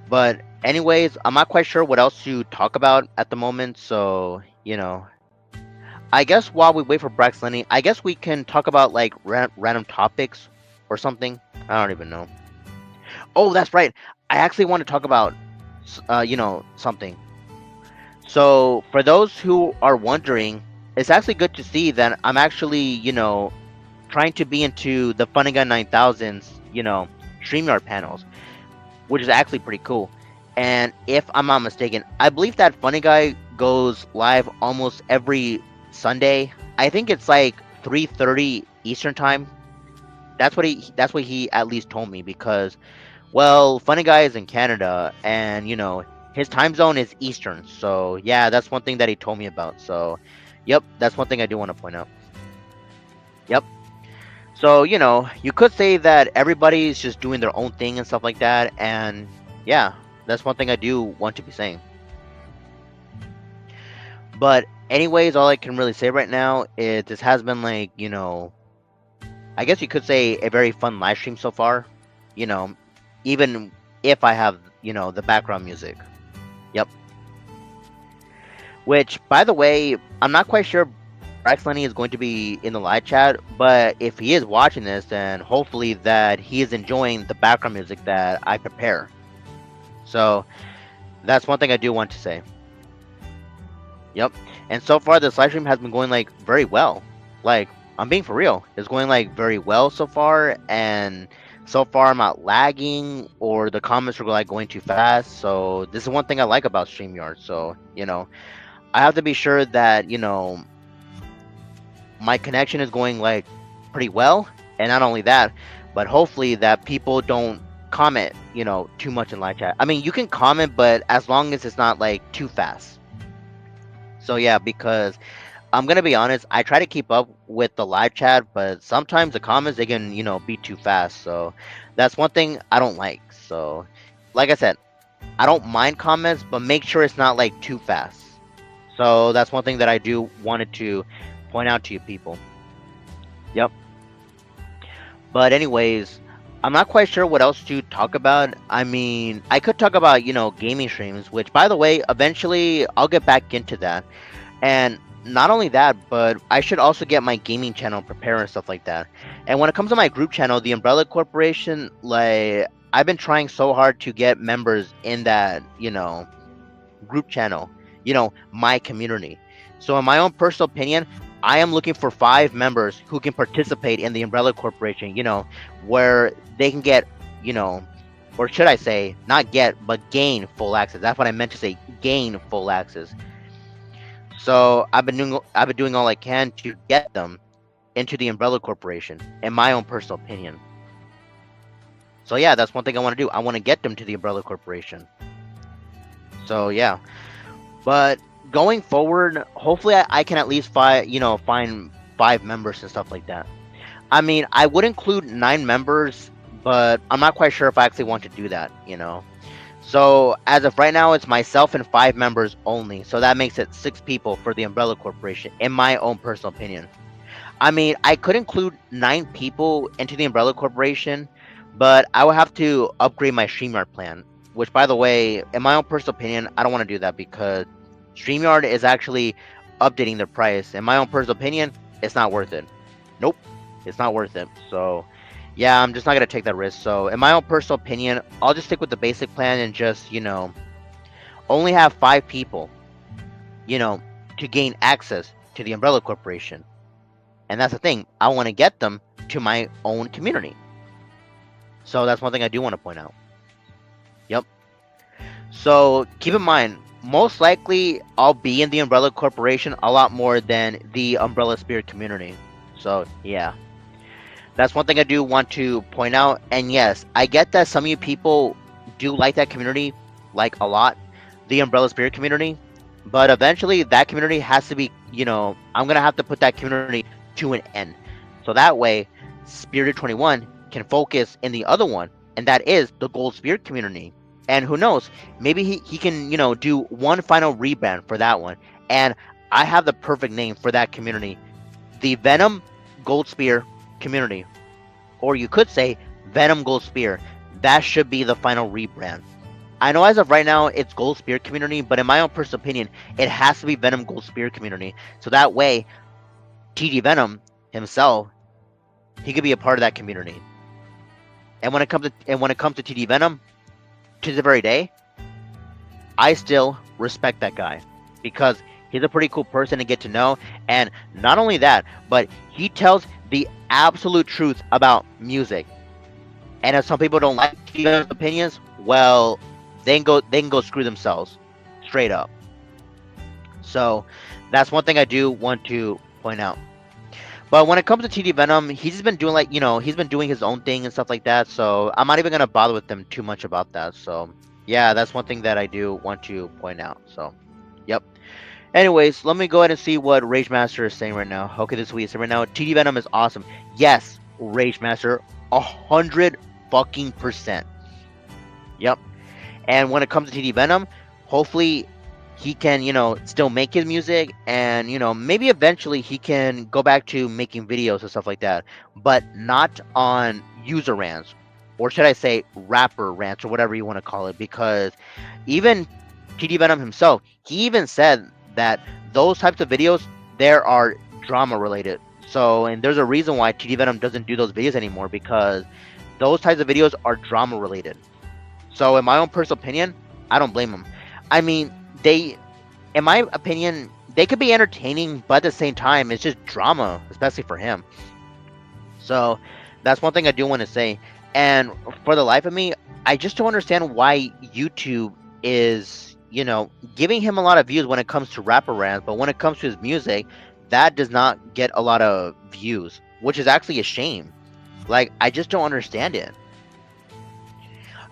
But anyways, I'm not quite sure what else to talk about at the moment. So I guess while we wait for Braxton, Lenny, I guess we can talk about like random topics or something. I don't even know. Oh, that's right. I actually want to talk about something. So for those who are wondering, it's actually good to see that I'm actually trying to be into the Funny Guy 9000's StreamYard panels, which is actually pretty cool. And if I'm not mistaken, I believe that Funny Guy goes live almost every Sunday. I think it's like 3:30 Eastern time. That's what he at least told me, because well, Funny Guy is in Canada, and his time zone is Eastern. So yeah, that's one thing that he told me about. So yep, that's one thing I do want to point out. Yep. So you could say that everybody's just doing their own thing and stuff like that, and yeah, that's one thing I do want to be saying. But anyways, all I can really say right now is this has been like I guess you could say a very fun live stream so far. You know, even if I have the background music. Yep. Which, by the way, I'm not quite sure Brax Lenny is going to be in the live chat, but if he is watching this, then hopefully that he is enjoying the background music that I prepare. So that's one thing I do want to say. Yep. And so far, this live stream has been going like very well. Like, I'm being for real. It's going like very well so far, and so far I'm not lagging or the comments are like going too fast. So this is one thing I like about StreamYard. So I have to be sure that my connection is going like pretty well, and not only that, but hopefully that people don't comment too much in live chat. I mean, you can comment, but as long as it's not like too fast. So yeah, because I'm gonna be honest, I try to keep up with the live chat, but sometimes the comments they can be too fast. So that's one thing I don't like. So like I said, I don't mind comments, but make sure it's not like too fast. So that's one thing that I do wanted to point out to you people. Yep. But anyways, I'm not quite sure what else to talk about. I mean, I could talk about gaming streams, which by the way, eventually I'll get back into that. And not only that, but I should also get my gaming channel prepared and stuff like that. And when it comes to my group channel, the Umbrella Corporation, like I've been trying so hard to get members in that group channel, my community. So in my own personal opinion, I am looking for 5 members who can participate in the Umbrella Corporation, where they can get, or should I say, not get, but gain full access. That's what I meant to say, gain full access. So I've been doing all I can to get them into the Umbrella Corporation, in my own personal opinion. So yeah, that's one thing I want to do. I want to get them to the Umbrella Corporation. So yeah, but going forward, hopefully I can at least find 5 members and stuff like that. I mean, I would include 9 members, but I'm not quite sure if I actually want to do that. So as of right now, it's myself and 5 members only. So that makes it 6 people for the Umbrella Corporation, in my own personal opinion. I mean, I could include 9 people into the Umbrella Corporation, but I would have to upgrade my StreamYard plan. Which, by the way, in my own personal opinion, I don't want to do that, because StreamYard is actually updating their price. In my own personal opinion, it's not worth it. Nope, it's not worth it. So, yeah, I'm just not gonna take that risk. So, in my own personal opinion, I'll just stick with the basic plan and just, only have 5 people, you know, to gain access to the Umbrella Corporation. And that's the thing. I want to get them to my own community. So that's one thing I do want to point out. Yep. So keep in mind, most likely I'll be in the Umbrella Corporation a lot more than the Umbrella Spirit community. So yeah, that's one thing I do want to point out. And yes, I get that some of you people do like that community, like a lot, the Umbrella Spirit community. But eventually, that community has to be, I'm gonna have to put that community to an end. So that way, Spirited 21 can focus in the other one, and that is the Gold Spirit community. And who knows, maybe he can, do one final rebrand for that one. And I have the perfect name for that community, the Venom Gold Spear community. Or you could say Venom Gold Spear. That should be the final rebrand. I know as of right now it's Gold Spear community, but in my own personal opinion, it has to be Venom Gold Spear community. So that way, TG Venom himself, he could be a part of that community. And when it comes to TG Venom, to the very day, I still respect that guy because he's a pretty cool person to get to know. And not only that, but he tells the absolute truth about music. And if some people don't like TG Venom's opinions, well, they can go screw themselves, straight up. So that's one thing I do want to point out. But when it comes to TD Venom, he's been doing he's been doing his own thing and stuff like that. So I'm not even gonna bother with him too much about that. So yeah, that's one thing that I do want to point out. So, yep. Anyways, let me go ahead and see what Rage Master is saying right now. Okay, this week. So right now, TD Venom is awesome. Yes, Rage Master, 100%. Yep. And when it comes to TD Venom, hopefully he can, still make his music and, maybe eventually he can go back to making videos and stuff like that, but not on user rants, or should I say rapper rants or whatever you want to call it, because even TD Venom himself, he even said that those types of videos, there are drama related. So, and there's a reason why TD Venom doesn't do those videos anymore, because those types of videos are drama related. So in my own personal opinion, I don't blame them. I mean, in my opinion, they could be entertaining, but at the same time, it's just drama, especially for him. So that's one thing I do want to say. And for the life of me, I just don't understand why YouTube is, giving him a lot of views when it comes to rapper rants, but when it comes to his music, that does not get a lot of views, which is actually a shame. Like, I just don't understand it.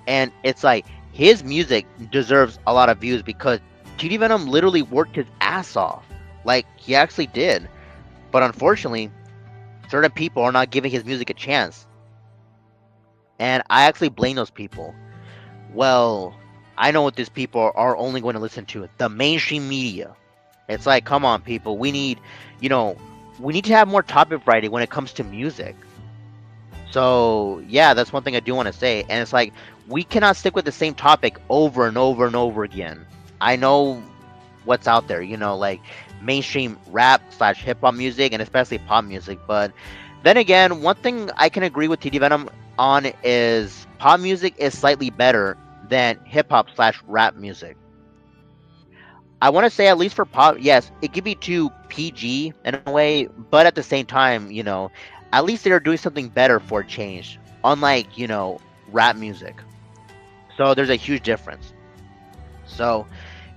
And it's like, his music deserves a lot of views because TD Venom literally worked his ass off. Like, he actually did. But unfortunately, certain people are not giving his music a chance. And I actually blame those people. Well, I know what these people are only going to listen to. The mainstream media. It's like, come on, people. We need to have more topic variety when it comes to music. So, yeah, that's one thing I do want to say. And it's like, we cannot stick with the same topic over and over and over again. I know what's out there, like mainstream rap / hip hop music and especially pop music. But then again, one thing I can agree with TD Venom on is pop music is slightly better than hip hop / rap music. I want to say at least for pop, yes, it could be too PG in a way, but at the same time, at least they're doing something better for a change, unlike, rap music. So there's a huge difference. So,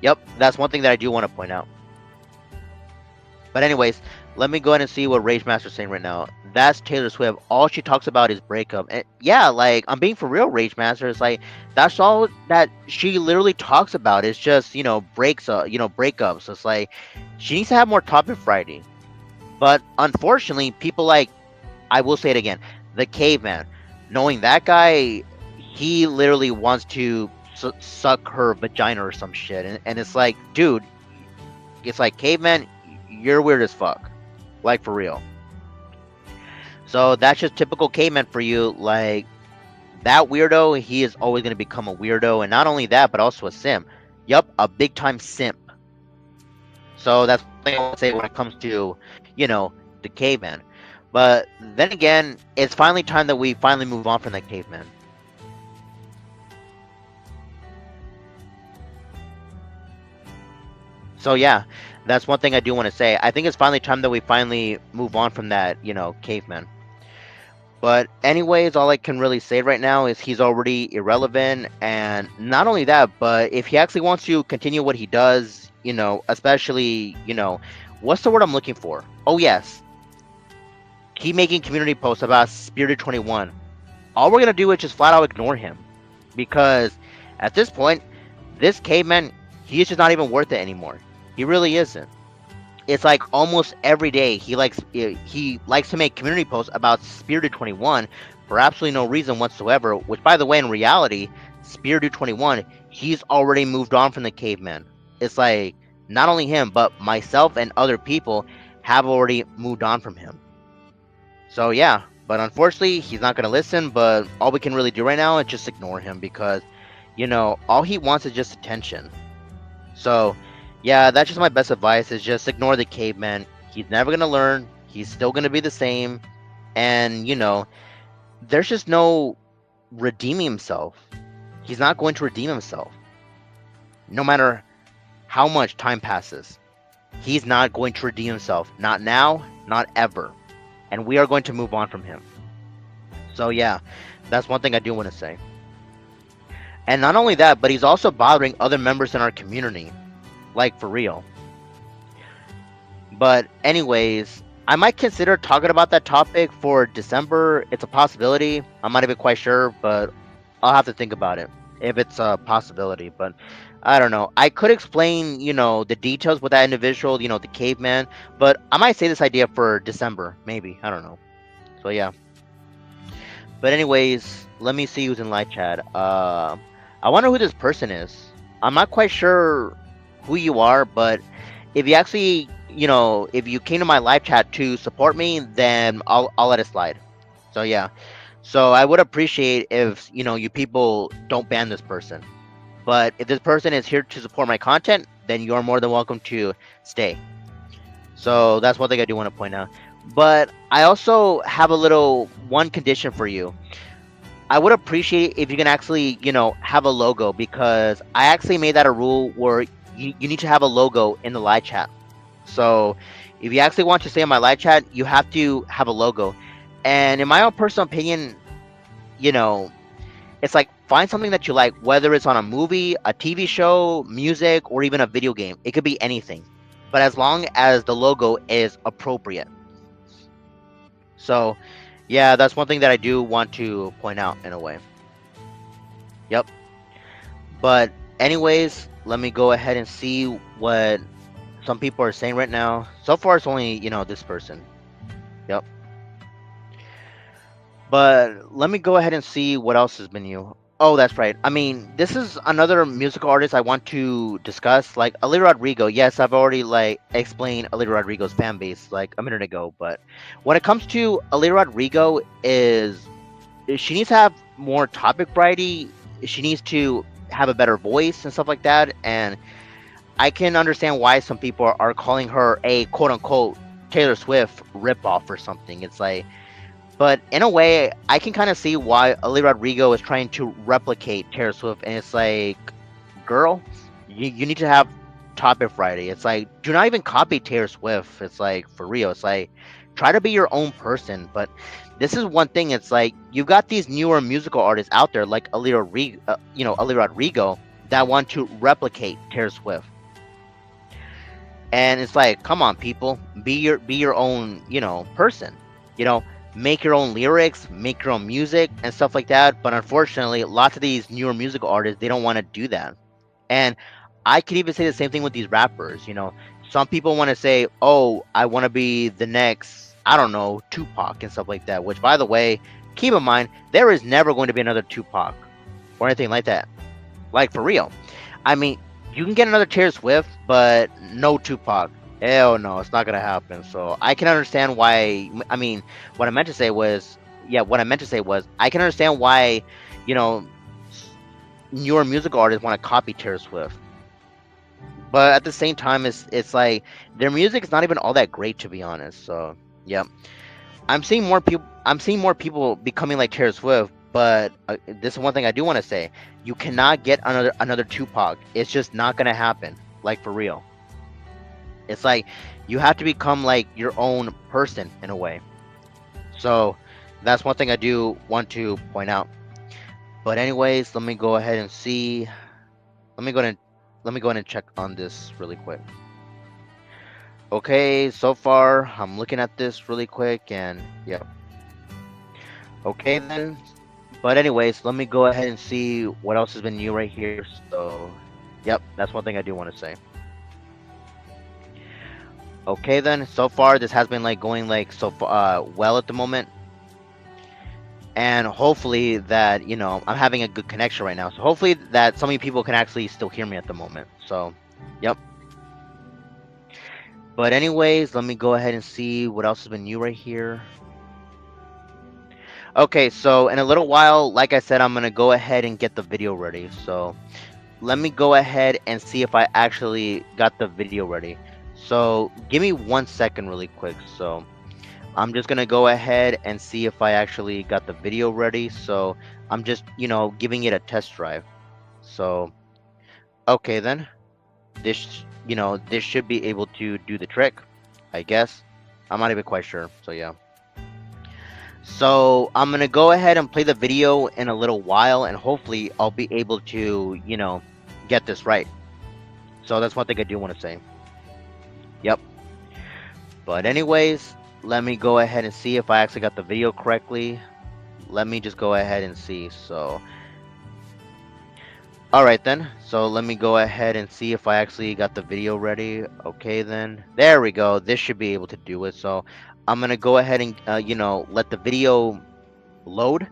yep, that's one thing that I do want to point out. But anyways, let me go ahead and see what Rage Master's saying right now. That's Taylor Swift. All she talks about is breakup. And yeah, like, I'm being for real, Rage Master. It's like, that's all that she literally talks about. It's just, breakups. It's like, she needs to have more topic variety. But unfortunately, people like, I will say it again, the caveman, knowing that guy, he literally wants to suck her vagina or some shit. And it's like, dude, it's like, caveman, you're weird as fuck. Like, for real. So that's just typical caveman for you. Like, that weirdo, he is always going to become a weirdo. And not only that, but also a simp. Yup, a big time simp. So that's one thing I would say when it comes to, you know, the caveman. But then again, it's finally time that we finally move on from that caveman. So yeah, that's one thing I do want to say. I think it's finally time that we finally move on from that, caveman. But anyways, all I can really say right now is he's already irrelevant, and not only that, but if he actually wants to continue what he does, especially, what's the word I'm looking for? Oh yes, keep making community posts about Spirited 21. All we're gonna do is just flat out ignore him, because at this point, this caveman, he is just not even worth it anymore. He really isn't. It's like almost every day he likes to make community posts about Spirited 21 for absolutely no reason whatsoever. Which, by the way, in reality, Spirited 21, he's already moved on from the caveman. It's like not only him, but myself and other people have already moved on from him. So yeah, but unfortunately, he's not gonna listen. But all we can really do right now is just ignore him, because all he wants is just attention. So, yeah, that's just my best advice is just ignore the caveman. He's never going to learn. He's still going to be the same. And, there's just no redeeming himself. He's not going to redeem himself. No matter how much time passes, he's not going to redeem himself. Not now, not ever. And we are going to move on from him. So, yeah, that's one thing I do want to say. And not only that, but he's also bothering other members in our community. Like, for real. But anyways, I might consider talking about that topic for December. It's a possibility. I'm not even quite sure, but I'll have to think about it if it's a possibility. But I don't know. I could explain, the details with that individual, the caveman. But I might say this idea for December, maybe. I don't know. So yeah. But anyways, let me see who's in live chat. I wonder who this person is. I'm not quite sure who you are, but if you actually, if you came to my live chat to support me, then I'll let it slide. So yeah. So I would appreciate if, you people don't ban this person. But if this person is here to support my content, then you're more than welcome to stay. So that's one thing I do want to point out. But I also have a little one condition for you. I would appreciate if you can actually, have a logo, because I actually made that a rule where you need to have a logo in the live chat. So if you actually want to stay in my live chat, you have to have a logo. And in my own personal opinion, you know, it's like find something that you like, whether it's on a movie, a TV show, music, or even a video game. It could be anything. But as long as the logo is appropriate. So yeah, that's one thing that I do want to point out in a way. Yep. But anyways, let me go ahead and see what some people are saying right now. So far, it's only, this person. Yep. But let me go ahead and see what else has been new. Oh, that's right. I mean, this is another musical artist I want to discuss, like Ali Rodrigo. Yes, I've already explained Ali Rodrigo's fan base like a minute ago, but when it comes to Ali Rodrigo, is she needs to have more topic variety. She needs to have a better voice and stuff like that. And I can understand why some people are calling her a quote unquote Taylor Swift ripoff or something. It's like, but in a way, I can kind of see why Ali Rodrigo is trying to replicate Taylor Swift. And it's like, girl, you need to have topic variety. It's like, do not even copy Taylor Swift. It's like, for real. It's like, try to be your own person. But this is one thing. It's like, you've got these newer musical artists out there like Ali Rodrigo that want to replicate Taylor Swift. And it's like, come on, people, be your own, person. Make your own lyrics, make your own music and stuff like that. But unfortunately, lots of these newer musical artists, they don't want to do that. And I could even say the same thing with these rappers. Some people want to say, oh, I want to be the next, I don't know, Tupac and stuff like that. Which, by the way, keep in mind, there is never going to be another Tupac or anything like that. Like, for real. I mean, you can get another Taylor Swift, but no Tupac. Hell no, it's not gonna happen. So I can understand why. I mean, what I meant to say was, I can understand why, newer musical artists want to copy Taylor Swift. but at the same time, it's like their music is not even all that great, to be honest. So yeah, I'm seeing more people becoming like Taylor Swift. But this is one thing I do want to say: you cannot get another Tupac. It's just not gonna happen. Like for real. It's like you have to become like your own person in a way. So that's one thing I do want to point out. But anyways, let me go ahead and see. Let me go ahead and check on this really quick. Okay, so far I'm looking at this really quick, and yeah. Okay then. But anyways, let me go ahead and see what else has been new right here. So, yep, that's one thing I do want to say. Okay then. So far this has been like going like so far well at the moment. And hopefully that, I'm having a good connection right now. So hopefully that some of you people can actually still hear me at the moment. So, yep. But anyways, let me go ahead and see what else has been new right here. Okay, so in a little while, like I said, I'm gonna go ahead and get the video ready. So let me go ahead and see if I actually got the video ready. So give me 1 second really quick. So I'm just gonna go ahead and see if I actually got the video ready. So I'm just, giving it a test drive. So okay then, this should be able to do the trick, I guess. I'm not even quite sure. So yeah. So I'm gonna go ahead and play the video in a little while, and hopefully I'll be able to, get this right. So that's one thing I do want to say. Yep. But anyways, let me go ahead and see if I actually got the video correctly. Let me just go ahead and see. So alright then. So let me go ahead and see if I actually got the video ready. Okay then. There we go. This should be able to do it. So I'm gonna go ahead and let the video load,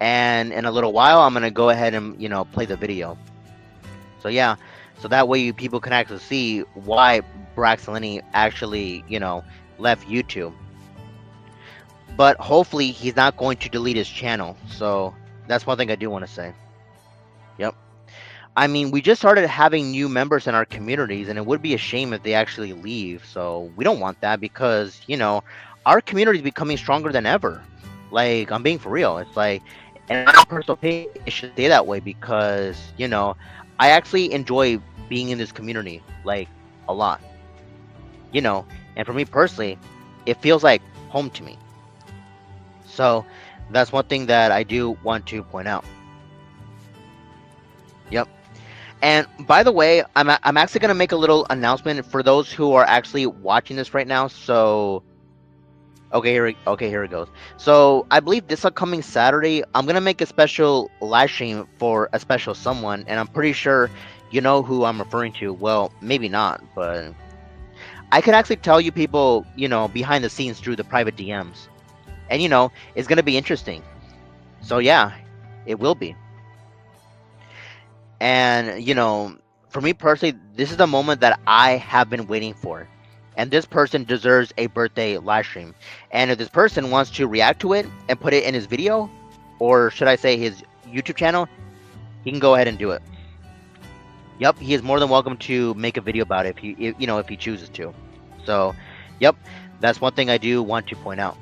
and in a little while I'm gonna go ahead and play the video. So yeah, so that way you people can actually see why Braxton Lenny actually left YouTube. But hopefully he's not going to delete his channel. So that's one thing I do want to say. Yep. I mean, we just started having new members in our communities, and it would be a shame if they actually leave. So we don't want that, because our community is becoming stronger than ever. Like, I'm being for real. It's like, and my personal opinion, it should stay that way, because I actually enjoy being in this community like a lot. And for me personally, it feels like home to me. So that's one thing that I do want to point out. Yep. And by the way, I'm actually gonna make a little announcement for those who are actually watching this right now. So okay, here it goes. So I believe this upcoming Saturday, I'm gonna make a special live stream for a special someone, and I'm pretty sure you know who I'm referring to. Well, maybe not, but I can actually tell you people, behind the scenes through the private DMs, and it's gonna be interesting. So yeah, it will be. And for me personally, this is the moment that I have been waiting for. And this person deserves a birthday live stream. And if this person wants to react to it and put it in his video, or should I say his YouTube channel, he can go ahead and do it. Yep, he is more than welcome to make a video about it if he chooses to. So, yep, that's one thing I do want to point out,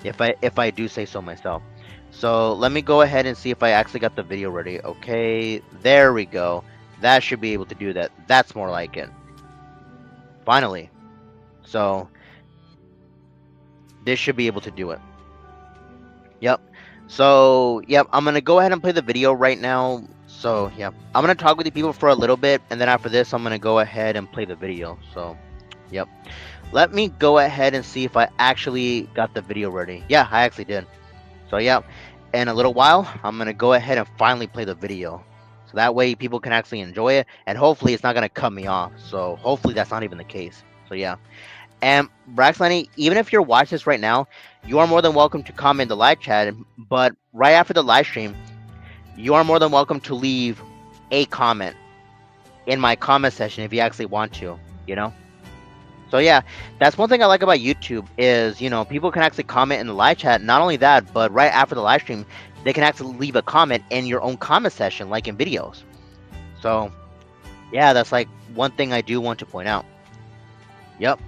if I do say so myself. So let me go ahead and see if I actually got the video ready. Okay, there we go. That should be able to do that. That's more like it. Finally. So this should be able to do it. Yep. So yep, I'm gonna go ahead and play the video right now. So yeah, I'm gonna talk with you people for a little bit, and then after this I'm gonna go ahead and play the video. So yep, let me go ahead and see if I actually got the video ready. Yeah, I actually did. So yeah, in a little while I'm gonna go ahead and finally play the video, so that way people can actually enjoy it, and hopefully it's not gonna cut me off. So hopefully that's not even the case. So yeah. And Braxton, even if you're watching this right now, you are more than welcome to comment in the live chat. But right after the live stream, you are more than welcome to leave a comment in my comment section if you actually want to, So yeah, that's one thing I like about YouTube is, people can actually comment in the live chat. Not only that, but right after the live stream, they can actually leave a comment in your own comment section, like in videos. So Yeah, that's like one thing I do want to point out. Yep.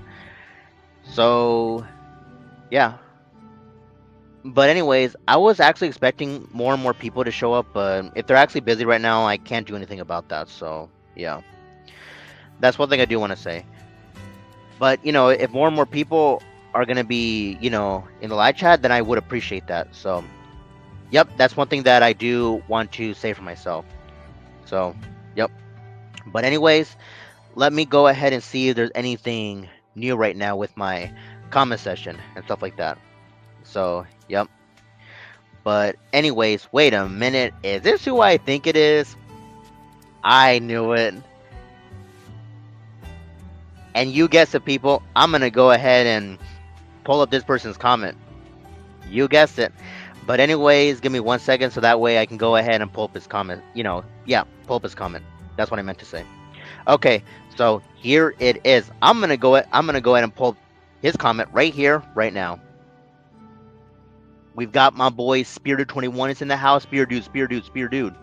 So yeah. But anyways, I was actually expecting more and more people to show up, but if they're actually busy right now, I can't do anything about that. So yeah, that's one thing I do want to say. But if more and more people are gonna be, in the live chat, then I would appreciate that. So yep, that's one thing that I do want to say for myself. So yep. But anyways, let me go ahead and see if there's anything new right now with my comment session and stuff like that. So yep. But anyways, wait a minute. Is this who I think it is? I knew it. And you guessed it, people. I'm gonna go ahead and pull up this person's comment. You guessed it. But anyways, give me 1 second so that way I can go ahead and pull up his comment. Yeah, pull up his comment. That's what I meant to say. Okay, so here it is. I'm gonna go ahead and pull his comment right here, right now. We've got my boy Spear 21 is in the house. Spear dude, Spear dude, Spear dude.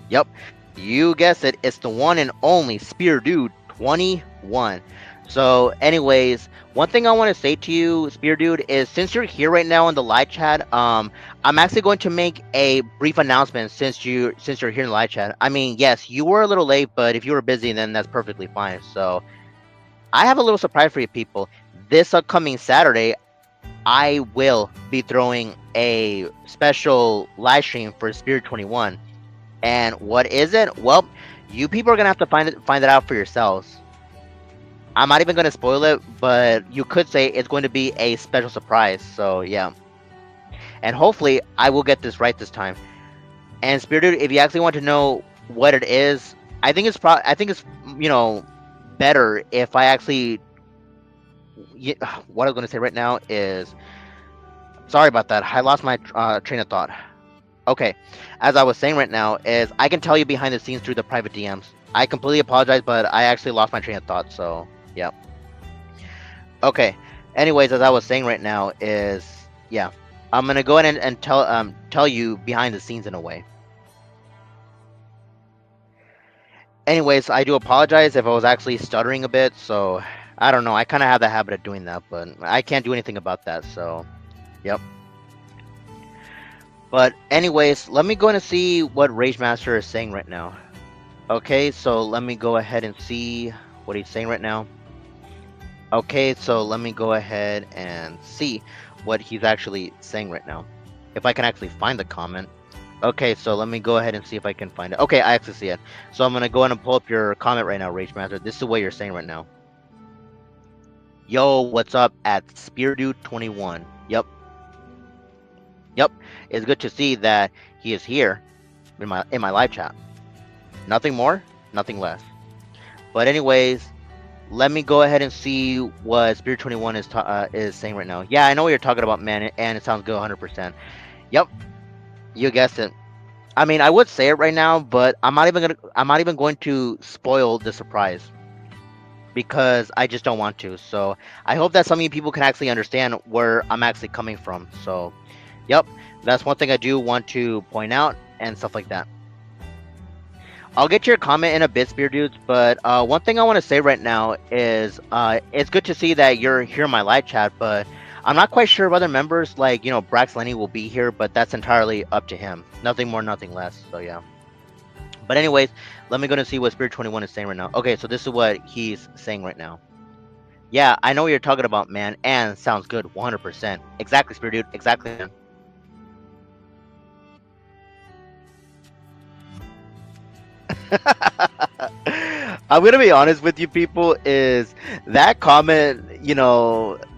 Yep, you guessed it. It's the one and only Spear Dude 21. So, anyways, one thing I want to say to you, Spear Dude, is since you're here right now in the live chat, I'm actually going to make a brief announcement since you're here in the live chat. I mean, yes, you were a little late, but if you were busy, then that's perfectly fine. So, I have a little surprise for you people. This upcoming Saturday, I will be throwing a special live stream for Spirit 21. And what is it? Well, you people are gonna have to find it out for yourselves. I'm not even gonna spoil it, but you could say it's going to be a special surprise. So yeah, and hopefully I will get this right this time. And Spirited, if you actually want to know what it is, I think it's better if I actually. What I'm gonna say right now is sorry about that. I lost my train of thought. Okay, as I was saying right now, is I can tell you behind the scenes through the private DMs. I completely apologize, but I actually lost my train of thought. So, yeah. Okay. Anyways, as I was saying right now, is yeah, I'm gonna go ahead and tell you behind the scenes in a way. Anyways, I do apologize if I was actually stuttering a bit. So, I don't know. I kind of have the habit of doing that, but I can't do anything about that. So, yep. But anyways, let me go and see what Rage Master is saying right now. Okay, so let me go ahead and see what he's saying right now. Okay, so let me go ahead and see what he's actually saying right now. If I can actually find the comment. Okay, so let me go ahead and see if I can find it. Okay, I actually see it. So I'm gonna go ahead and pull up your comment right now, Rage Master. This is what you're saying right now. Yo, what's up at SpearDude21? Yep. Yep. It's good to see that he is here in my live chat. Nothing more, nothing less. But anyways, let me go ahead and see what Spirit 21 is saying right now. Yeah, I know what you're talking about, man, and it sounds good 100%. Yep, you guessed it. I mean, I would say it right now, but I'm not even going to spoil the surprise because I just don't want to. So I hope that some of you people can actually understand where I'm actually coming from. So, yep, that's one thing I do want to point out and stuff like that. I'll get your comment in a bit, Spear Dudes, but one thing I want to say right now is it's good to see that you're here in my live chat, but I'm not quite sure if other members like, Braxton, Lenny will be here, but that's entirely up to him. Nothing more, nothing less, so yeah. But anyways, let me go and see what Spirit 21 is saying right now. Okay, so this is what he's saying right now. Yeah, I know what you're talking about, man, and sounds good, 100%. Exactly, Spirit Dude, exactly, man. I'm gonna be honest with you people, is that comment,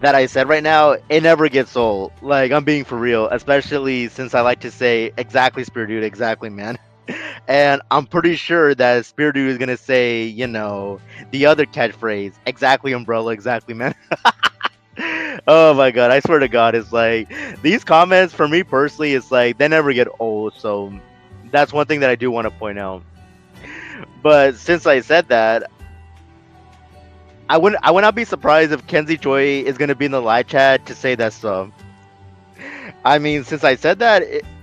that I said right now, it never gets old. Like, I'm being for real, especially since I like to say exactly, Spirit Dude, exactly, man. And I'm pretty sure that Spirit Dude is gonna say, the other catchphrase, exactly, Umbrella, exactly, man. Oh my god, I swear to god, it's like these comments for me personally, it's like they never get old. So that's one thing that I do want to point out. But since I said that, I would not be surprised if Kenzie Joy is gonna be in the live chat to say that stuff. I mean, since I said that,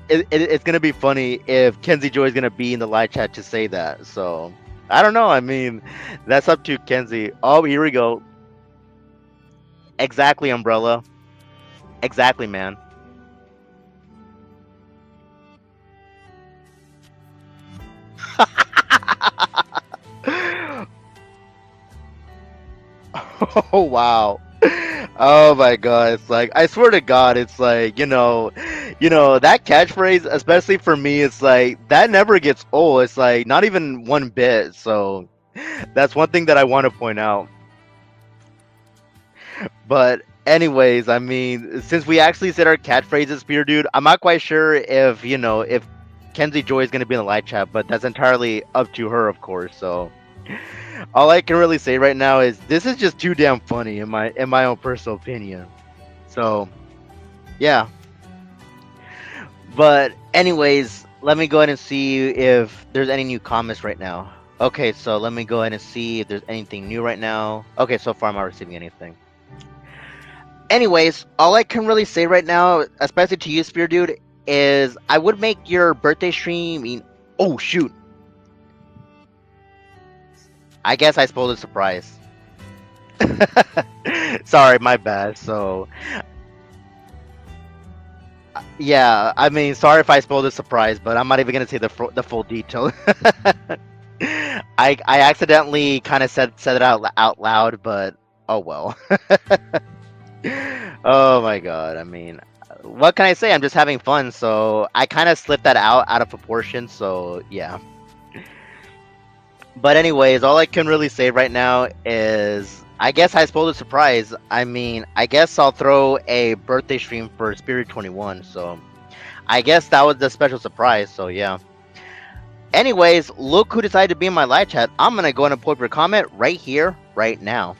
it's gonna be funny if Kenzie Joy is gonna be in the live chat to say that. So I don't know. I mean, that's up to Kenzie. Oh, here we go. Exactly, Umbrella. Exactly, man. Oh wow. Oh my god, it's like I swear to God, it's like, that catchphrase, especially for me, it's like that never gets old. It's like not even one bit. So that's one thing that I want to point out. But anyways, I mean, since we actually said our catchphrases, Spear Dude, I'm not quite sure if Kenzie Joy is gonna be in the live chat, but that's entirely up to her, of course. So all I can really say right now is this is just too damn funny in my own personal opinion. So yeah. But anyways, let me go ahead and see if there's any new comments right now. Okay, so let me go ahead and see if there's anything new right now. Okay, so far I'm not receiving anything. Anyways, all I can really say right now, especially to you, Spear Dude, is I would make your birthday stream. Oh shoot! I guess I spoiled the surprise. Sorry, my bad. So yeah, I mean, sorry if I spoiled the surprise, but I'm not even gonna say the full detail. I accidentally kind of said it out loud, but oh well. Oh my god! I mean, what can I say? I'm just having fun, so I kind of slipped that out of proportion. So yeah. But anyways, all I can really say right now is I guess I spoiled the surprise. I mean, I guess I'll throw a birthday stream for Spirit 21. So I guess that was the special surprise. So yeah. Anyways, look who decided to be in my live chat. I'm gonna go ahead and pull up your comment right here, right now.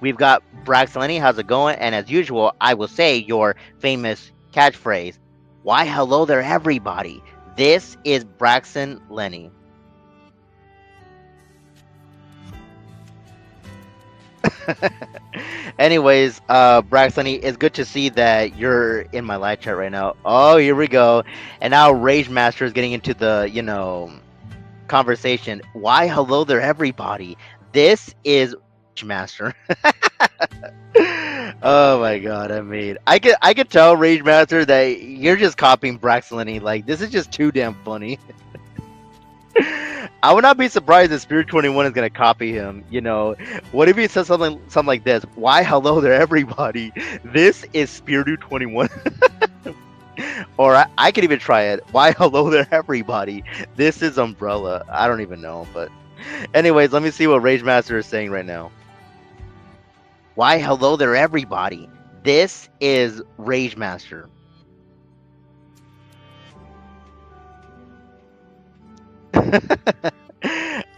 We've got Braxton Lenny. How's it going? And as usual, I will say your famous catchphrase. Why hello there, everybody. This is Braxton Lenny. Anyways, Braxton, it's good to see that you're in my live chat right now. Oh, here we go. And now Rage Master is getting into the, conversation. Why hello there, everybody. This is Rage Master. Oh my god, I mean, I could tell Rage Master that you're just copying Braxton Lenny. Like, this is just too damn funny. I would not be surprised if Spirit 21 is gonna copy him. What if he says something like this? Why hello there, everybody. This is Spirit 21. Or I could even try it. Why hello there, everybody. This is Umbrella. I don't even know, but anyways, let me see what Rage Master is saying right now. Why hello there, everybody. This is Rage Master.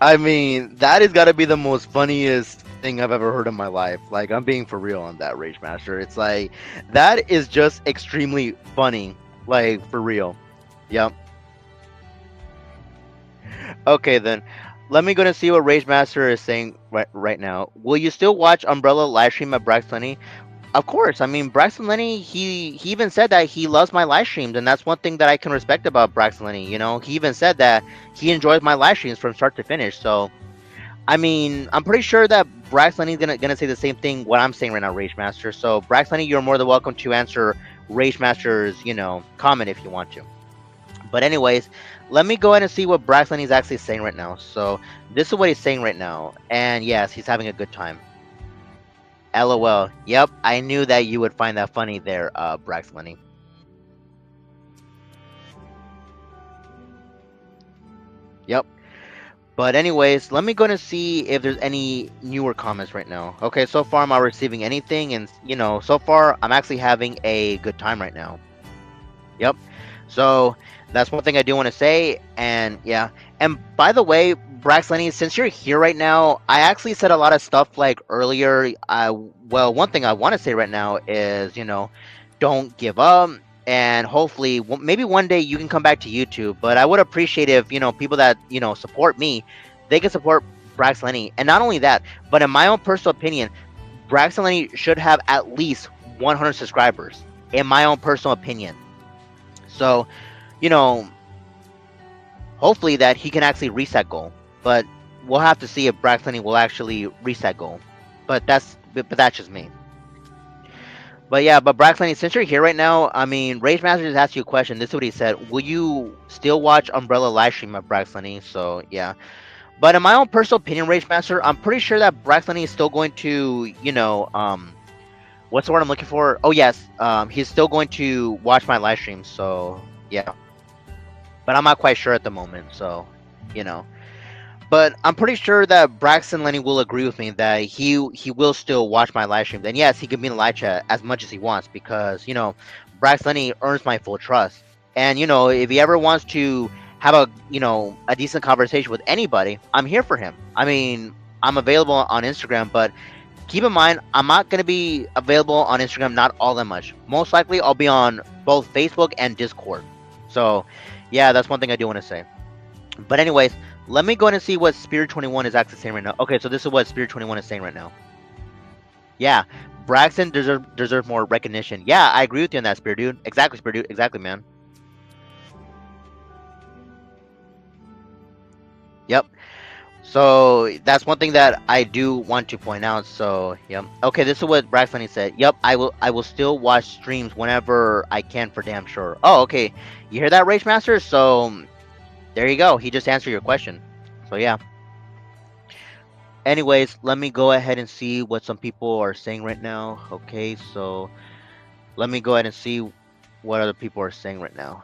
I mean, that has got to be the most funniest thing I've ever heard in my life. Like, I'm being for real on that, Rage Master. It's like, that is just extremely funny. Like, for real. Yep. Okay, then. Let me go and see what Rage Master is saying right now. Will you still watch Umbrella live stream at Braxton? Of course. I mean, Braxton Lenny, he even said that he loves my live streams, and that's one thing that I can respect about Braxton Lenny. He even said that he enjoys my live streams from start to finish. So, I mean, I'm pretty sure that Braxton Lenny's gonna say the same thing what I'm saying right now, Rage Master. So, Braxton Lenny, you're more than welcome to answer Rage Master's, comment if you want to. But anyways, let me go ahead and see what Braxton Lenny's actually saying right now. So, this is what he's saying right now, and yes, he's having a good time. LOL. Yep, I knew that you would find that funny there, Braxton Lenny. Yep. But anyways, let me go and see if there's any newer comments right now. Okay, so far I'm not receiving anything, and so far I'm actually having a good time right now. Yep. So that's one thing I do want to say, and yeah. And by the way, Braxton Lenny, since you're here right now, I actually said a lot of stuff like earlier. Well, one thing I want to say right now is, don't give up, and hopefully, maybe one day you can come back to YouTube. But I would appreciate if people that support me, they can support Braxton Lenny, and not only that, but in my own personal opinion, Braxton Lenny should have at least 100 subscribers. In my own personal opinion. So, you know, hopefully that he can actually reset goal. But we'll have to see if Braxton will actually reset goal. But that's just me. But yeah, but Braxton, since you're here right now, I mean, Rage Master just asked you a question. This is what he said. Will you still watch Umbrella live stream of Braxton? So yeah. But in my own personal opinion, Rage Master, I'm pretty sure that Braxton is still going to, what's the word I'm looking for? Oh yes, he's still going to watch my live stream. So yeah, but I'm not quite sure at the moment. So, you know. But I'm pretty sure that Braxton Lenny will agree with me that he will still watch my live streams. And yes, he can be in the live chat as much as he wants because, Braxton Lenny earns my full trust. And, if he ever wants to have a decent conversation with anybody, I'm here for him. I mean, I'm available on Instagram, but keep in mind, I'm not going to be available on Instagram not all that much. Most likely, I'll be on both Facebook and Discord. So, yeah, that's one thing I do want to say. But anyways, let me go ahead and see what Spirit 21 is actually saying right now. Okay, so this is what Spirit 21 is saying right now. Yeah, Braxton deserves more recognition. Yeah, I agree with you on that, Spirit Dude. Exactly, Spirit Dude. Exactly, man. Yep. So that's one thing that I do want to point out. So yep. Okay, this is what Braxton said. Yep, I will still watch streams whenever I can for damn sure. Oh, okay. You hear that, Rage Master? So there you go. He just answered your question. So yeah. Anyways, let me go ahead and see what some people are saying right now. Okay, so let me go ahead and see what other people are saying right now.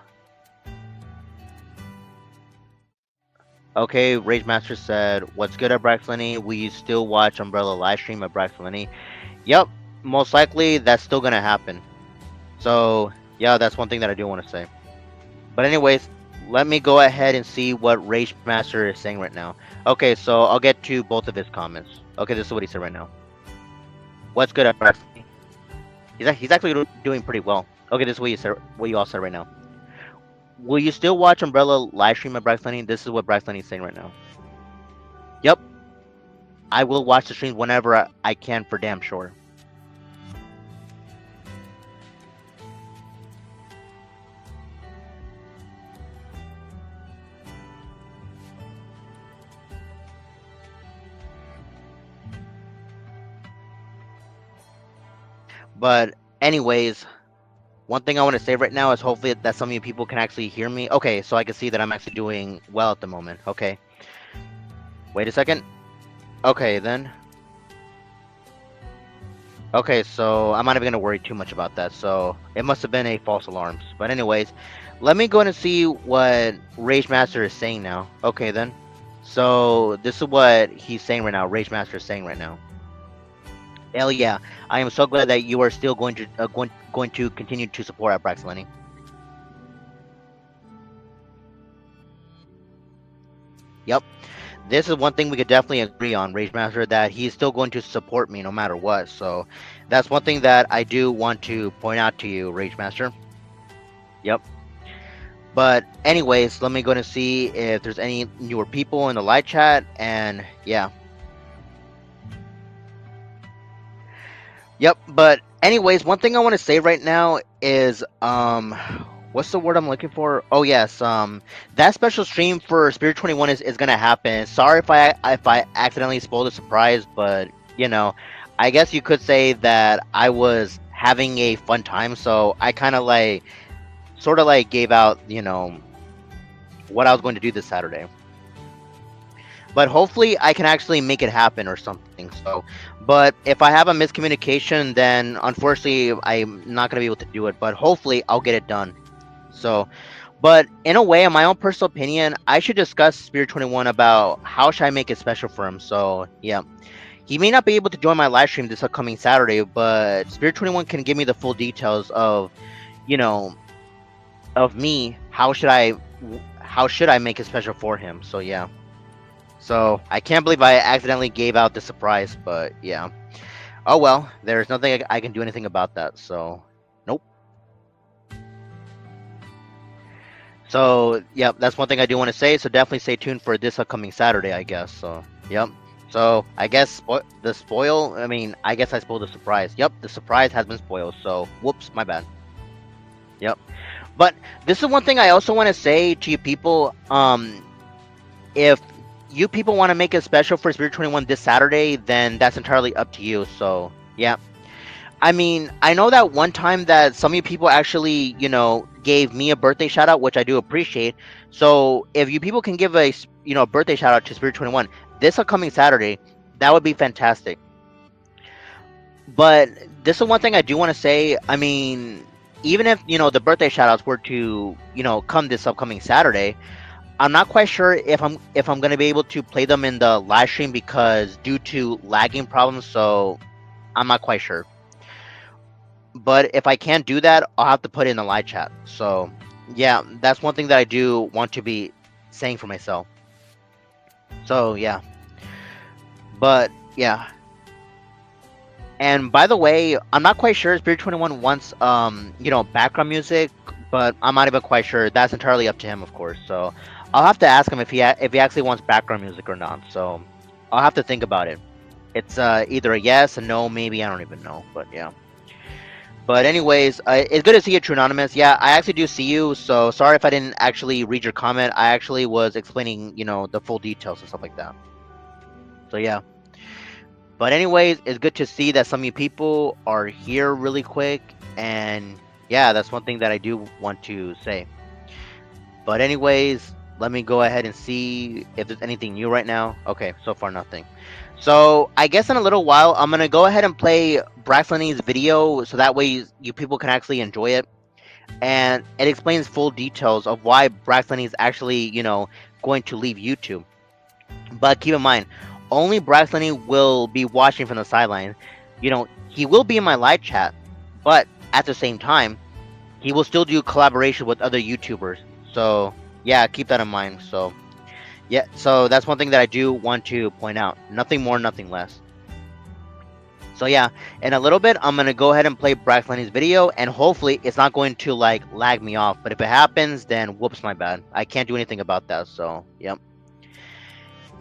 Okay, Rage Master said, "What's good at Braxton? We still watch Umbrella live stream at Braxton." Yep, most likely that's still gonna happen. So yeah, that's one thing that I do want to say. But anyways, let me go ahead and see what Rage Master is saying right now. Okay, so I'll get to both of his comments. Okay, this is what he said right now. What's good at Braxton? He's actually doing pretty well. Okay, this is what you said. What you all said right now. Will you still watch Umbrella live stream at Braxton? This is what Braxton is saying right now. Yep, I will watch the stream whenever I can for damn sure. But anyways, one thing I want to say right now is hopefully that some of you people can actually hear me. Okay, so I can see that I'm actually doing well at the moment. Okay. Wait a second. Okay, then. Okay, so I'm not even going to worry too much about that. So it must have been a false alarm. But anyways, let me go in and see what Rage Master is saying now. Okay, then. So this is what he's saying right now. Rage Master is saying right now. Hell yeah! I am so glad that you are still going to continue to support at Braxton. Yep. This is one thing we could definitely agree on, Rage Master, that he's still going to support me no matter what. So that's one thing that I do want to point out to you, Rage Master. Yep. But anyways, let me go and see if there's any newer people in the live chat, and yeah. Yep. But anyways, one thing I want to say right now is what's the word I'm looking for? Oh yes, that special stream for Spirit 21 is gonna happen. Sorry if I accidentally spoiled the surprise, but I guess you could say that I was having a fun time, so I kind of sort of gave out what I was going to do this Saturday. But hopefully I can actually make it happen or something. So, but if I have a miscommunication, then unfortunately I'm not gonna be able to do it. But hopefully I'll get it done. So, but in a way, in my own personal opinion, I should discuss Spirit 21 about how should I make it special for him. So yeah, he may not be able to join my live stream this upcoming Saturday, but Spirit 21 can give me the full details of, you know, of me. How should I make it special for him? So yeah. So I can't believe I accidentally gave out the surprise, but yeah. Oh well, there's nothing I can do anything about that. So nope. So yep, that's one thing I do want to say. So definitely stay tuned for this upcoming Saturday, I guess. So yep. So I guess the spoil. I mean, I guess I spoiled the surprise. Yep, the surprise has been spoiled. So whoops, my bad. Yep. But this is one thing I also want to say to you people. If you people want to make it special for Spirit 21 this Saturday, then that's entirely up to you. So yeah. I mean, I know that one time that some of you people actually, gave me a birthday shout out, which I do appreciate. So if you people can give a birthday shout out to Spirit 21 this upcoming Saturday, that would be fantastic. But this is one thing I do want to say. I mean, even if, the birthday shout outs were to, come this upcoming Saturday, I'm not quite sure if I'm gonna be able to play them in the live stream because due to lagging problems, so I'm not quite sure. But if I can't do that, I'll have to put it in the live chat. So yeah, that's one thing that I do want to be saying for myself. So yeah, but yeah. And by the way, I'm not quite sure Spirit 21 wants background music, but I'm not even quite sure. That's entirely up to him, of course. So I'll have to ask him if he actually wants background music or not. So I'll have to think about it. It's either a yes, a no, maybe, I don't even know. But yeah. But anyways, it's good to see you, True Anonymous. Yeah, I actually do see you. So sorry if I didn't actually read your comment. I actually was explaining, the full details and stuff like that. So yeah. But anyways, it's good to see that some of you people are here really quick. And yeah, that's one thing that I do want to say. But anyways, let me go ahead and see if there's anything new right now. Okay, so far nothing. So I guess in a little while, I'm gonna go ahead and play Braxton's video, so that way you people can actually enjoy it, and it explains full details of why Braxton is actually, going to leave YouTube. But keep in mind, only Braxton will be watching from the sideline. He will be in my live chat, but at the same time, he will still do collaboration with other YouTubers. So yeah, keep that in mind. So yeah, so that's one thing that I do want to point out. Nothing more, nothing less. So yeah, in a little bit, I'm gonna go ahead and play Braxton's video, and hopefully it's not going to like lag me off. But if it happens, then whoops, my bad. I can't do anything about that. So yep.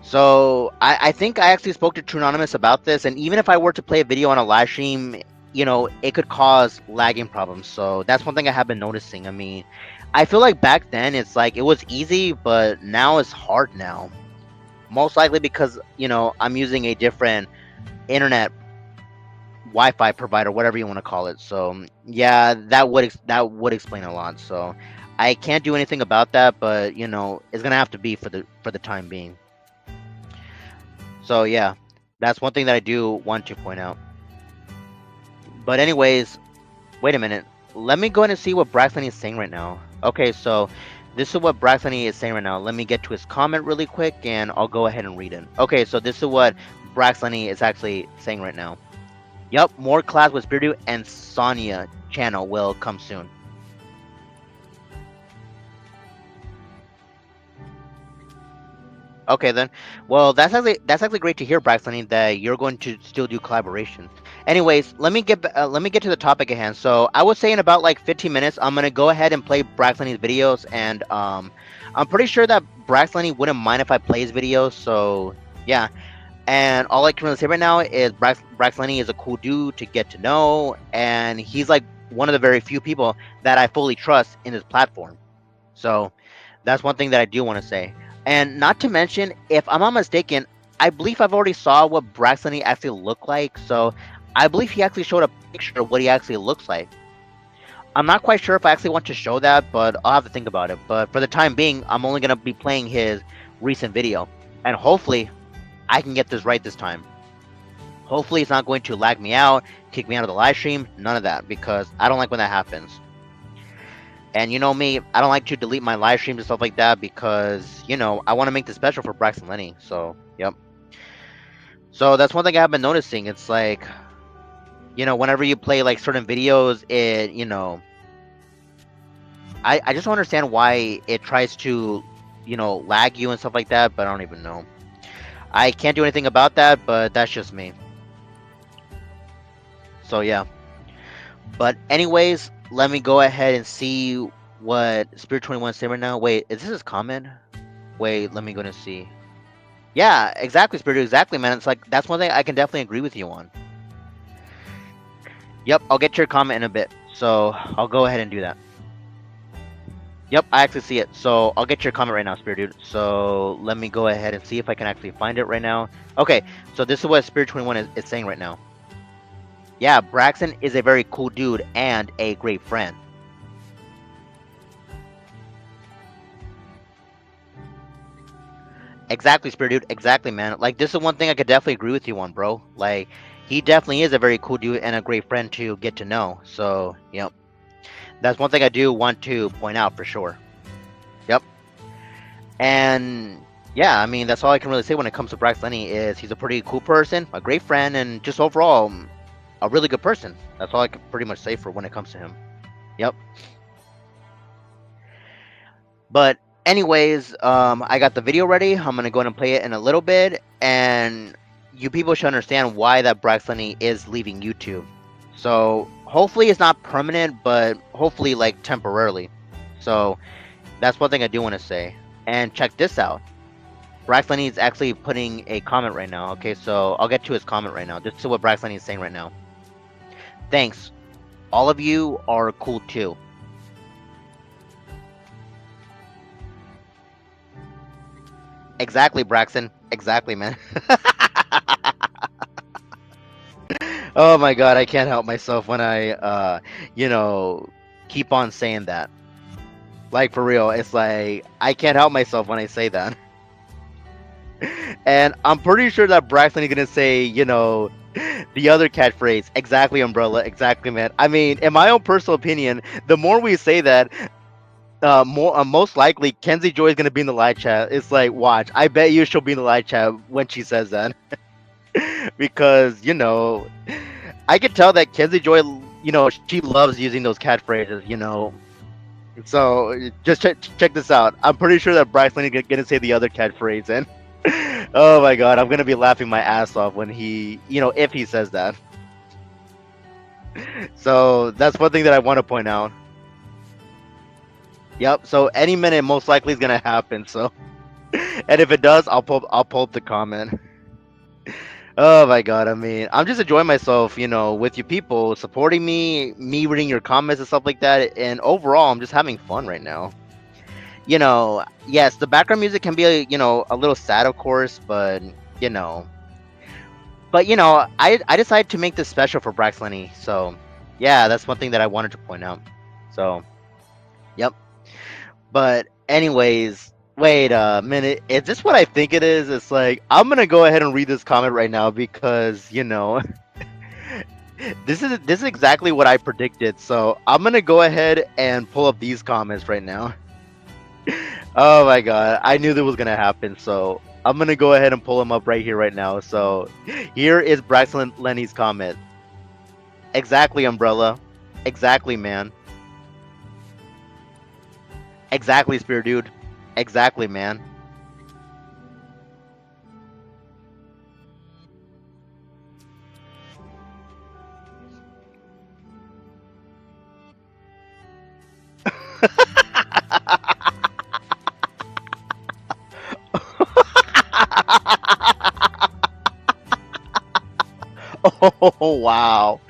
So I think I actually spoke to True Anonymous about this, and even if I were to play a video on a live stream, it could cause lagging problems. So that's one thing I have been noticing. I mean, I feel like back then it's like it was easy, but now it's hard now. Most likely because, I'm using a different internet Wi-Fi provider, whatever you want to call it. So yeah, that would explain a lot. So I can't do anything about that, but it's gonna have to be for the time being. So yeah, that's one thing that I do want to point out. But anyways, wait a minute. Let me go ahead and see what Braxton is saying right now. Okay, so this is what Braxton is saying right now. Let me get to his comment really quick, and I'll go ahead and read it. Okay, so this is what Braxton is actually saying right now. Yup, more class with Spiritu and Sonya channel will come soon. Okay then. Well, that's actually great to hear, Braxton, that you're going to still do collaboration. Anyways, let me get to the topic at hand. So I was saying about like 15 minutes. I'm gonna go ahead and play Braxton's videos, and I'm pretty sure that Braxton wouldn't mind if I play his videos. So yeah, and all I can really say right now is Braxton is a cool dude to get to know, and he's like one of the very few people that I fully trust in this platform. So that's one thing that I do want to say. And not to mention, if I'm not mistaken, I believe I've already saw what Braxton actually looked like. So I believe he actually showed a picture of what he actually looks like. I'm not quite sure if I actually want to show that, but I'll have to think about it. But for the time being, I'm only going to be playing his recent video. And hopefully, I can get this right this time. Hopefully, it's not going to lag me out, kick me out of the live stream, none of that, because I don't like when that happens. And you know me, I don't like to delete my live streams and stuff like that because, I want to make this special for Braxton Lenny. So, yep. So that's one thing I have been noticing. It's like, whenever you play like certain videos, I just don't understand why it tries to, lag you and stuff like that, but I don't even know. I can't do anything about that, but that's just me. So, yeah. But anyways, let me go ahead and see what Spirit 21 said right now. Wait, is this his comment? Wait, let me go and see. Yeah, exactly, Spirit. Exactly, man. It's like, that's one thing I can definitely agree with you on. Yep, I'll get your comment in a bit. So, I'll go ahead and do that. Yep, I actually see it. So I'll get your comment right now, Spirit Dude. So let me go ahead and see if I can actually find it right now. Okay, so this is what Spirit 21 is saying right now. Yeah, Braxton is a very cool dude and a great friend. Exactly, Spirit Dude. Exactly, man. Like, this is one thing I could definitely agree with you on, bro. Like, he definitely is a very cool dude and a great friend to get to know. So, yep. That's one thing I do want to point out for sure. Yep. And yeah, I mean, that's all I can really say when it comes to Brax Lenny is he's a pretty cool person, a great friend, and just overall a really good person. That's all I can pretty much say for when it comes to him. Yep. But anyways, I got the video ready. I'm gonna go ahead and play it in a little bit, and you people should understand why that Brax Lenny is leaving YouTube. So hopefully it's not permanent, but hopefully like temporarily. So that's one thing I do want to say. And check this out. Brax Lenny is actually putting a comment right now. Okay, so I'll get to his comment right now. This is what Brax Lenny is saying right now. Thanks. All of you are cool too. Exactly, Braxton. Exactly, man. Oh my god, I can't help myself when I you know, keep on saying that. Like for real, it's like I can't help myself when I say that. And I'm pretty sure that Braxton is gonna say, the other catchphrase, exactly, umbrella, exactly, man. I mean, in my own personal opinion, the more we say that, most likely Kenzie Joy is gonna be in the live chat. It's like, watch, I bet you she'll be in the live chat when she says that, because I could tell that Kenzie Joy, she loves using those catchphrases. So just check this out. I'm pretty sure that Braxton is gonna say the other catchphrase, and oh my god, I'm gonna be laughing my ass off when if he says that. So that's one thing that I want to point out. Yep. So any minute, most likely is gonna happen. So, and if it does, I'll pull up the comment. Oh my god, I mean, I'm just enjoying myself, with you people supporting me reading your comments and stuff like that, and overall, I'm just having fun right now. Yes, the background music can be, a little sad, of course, but you know, I decided to make this special for Brax Lenny, so yeah, that's one thing that I wanted to point out. So, yep. But anyways, wait a minute. Is this what I think it is? It's like I'm gonna go ahead and read this comment right now because this is exactly what I predicted. So I'm gonna go ahead and pull up these comments right now. Oh my god, I knew that was gonna happen. So I'm gonna go ahead and pull them up right here right now. So here is Braxton Lenny's comment. Exactly, umbrella. Exactly, man. Exactly, Spirit Dude. Exactly, man. Oh wow.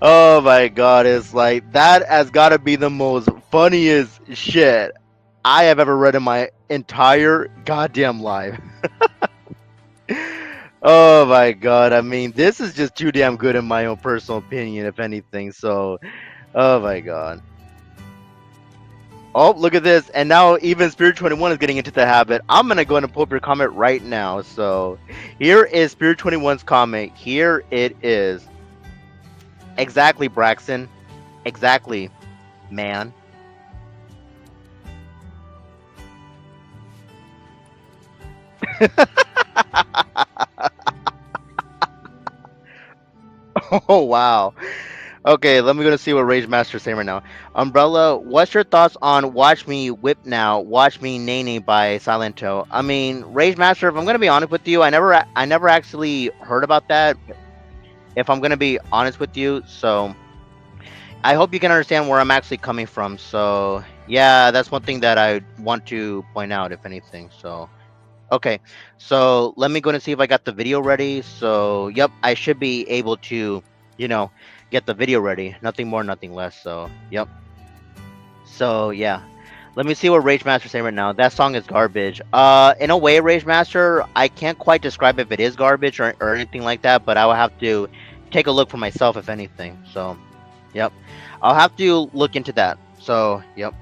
Oh my god, it's like that has gotta be the most funniest shit I have ever read in my entire goddamn life. Oh my god, I mean this is just too damn good in my own personal opinion, if anything. So oh my god. Oh, look at this. And now even Spirit 21 is getting into the habit. I'm going to go ahead and pull up your comment right now. So here is Spirit 21's comment. Here it is. Exactly, Braxton. Exactly, man. Oh, wow. Okay, let me go to see what Rage Master is saying right now. Umbrella, what's your thoughts on Watch Me Whip Now, Watch Me Nay by Silento? I mean, Rage Master, if I'm gonna be honest with you, I never actually heard about that. If I'm gonna be honest with you, so I hope you can understand where I'm actually coming from. So yeah, that's one thing that I want to point out, if anything. So okay, so let me go and see if I got the video ready. So yep, I should be able to, you know, get the video ready. Nothing more, nothing less. So yep. So yeah, Let me see what Rage Master's saying right now. That song is garbage. In a way, Rage Master, I can't quite describe if it is garbage or anything like that, but I will have to take a look for myself if anything. So, yep. I'll have to look into that. So, yep.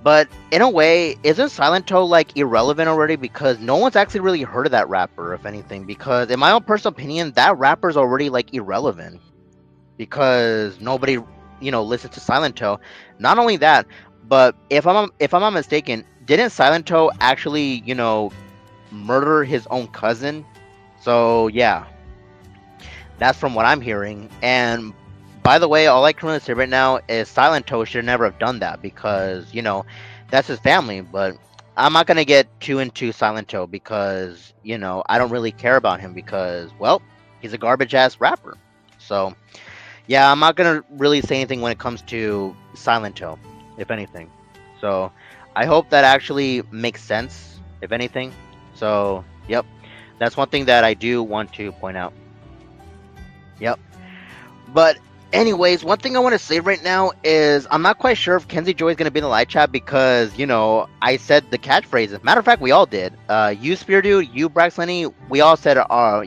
But in a way, isn't Silento like irrelevant already? Because no one's actually really heard of that rapper, if anything. Because in my own personal opinion, that rapper's already like irrelevant. Because nobody, listens to Silento. Not only that, but if I'm not mistaken, didn't Silento actually, murder his own cousin? So yeah, that's from what I'm hearing. And by the way, all I can really say right now is Silento should never have done that because, that's his family. But I'm not gonna get too into Silento because, I don't really care about him because, well, he's a garbage ass rapper. So yeah, I'm not gonna really say anything when it comes to Silento, if anything. So I hope that actually makes sense, if anything. So yep, that's one thing that I do want to point out. Yep. But anyways, one thing I want to say right now is I'm not quite sure if Kenzie Joy is gonna be in the live chat because I said the catchphrases. Matter of fact, we all did. You Spear Dude, you Brax Lenny, we all said our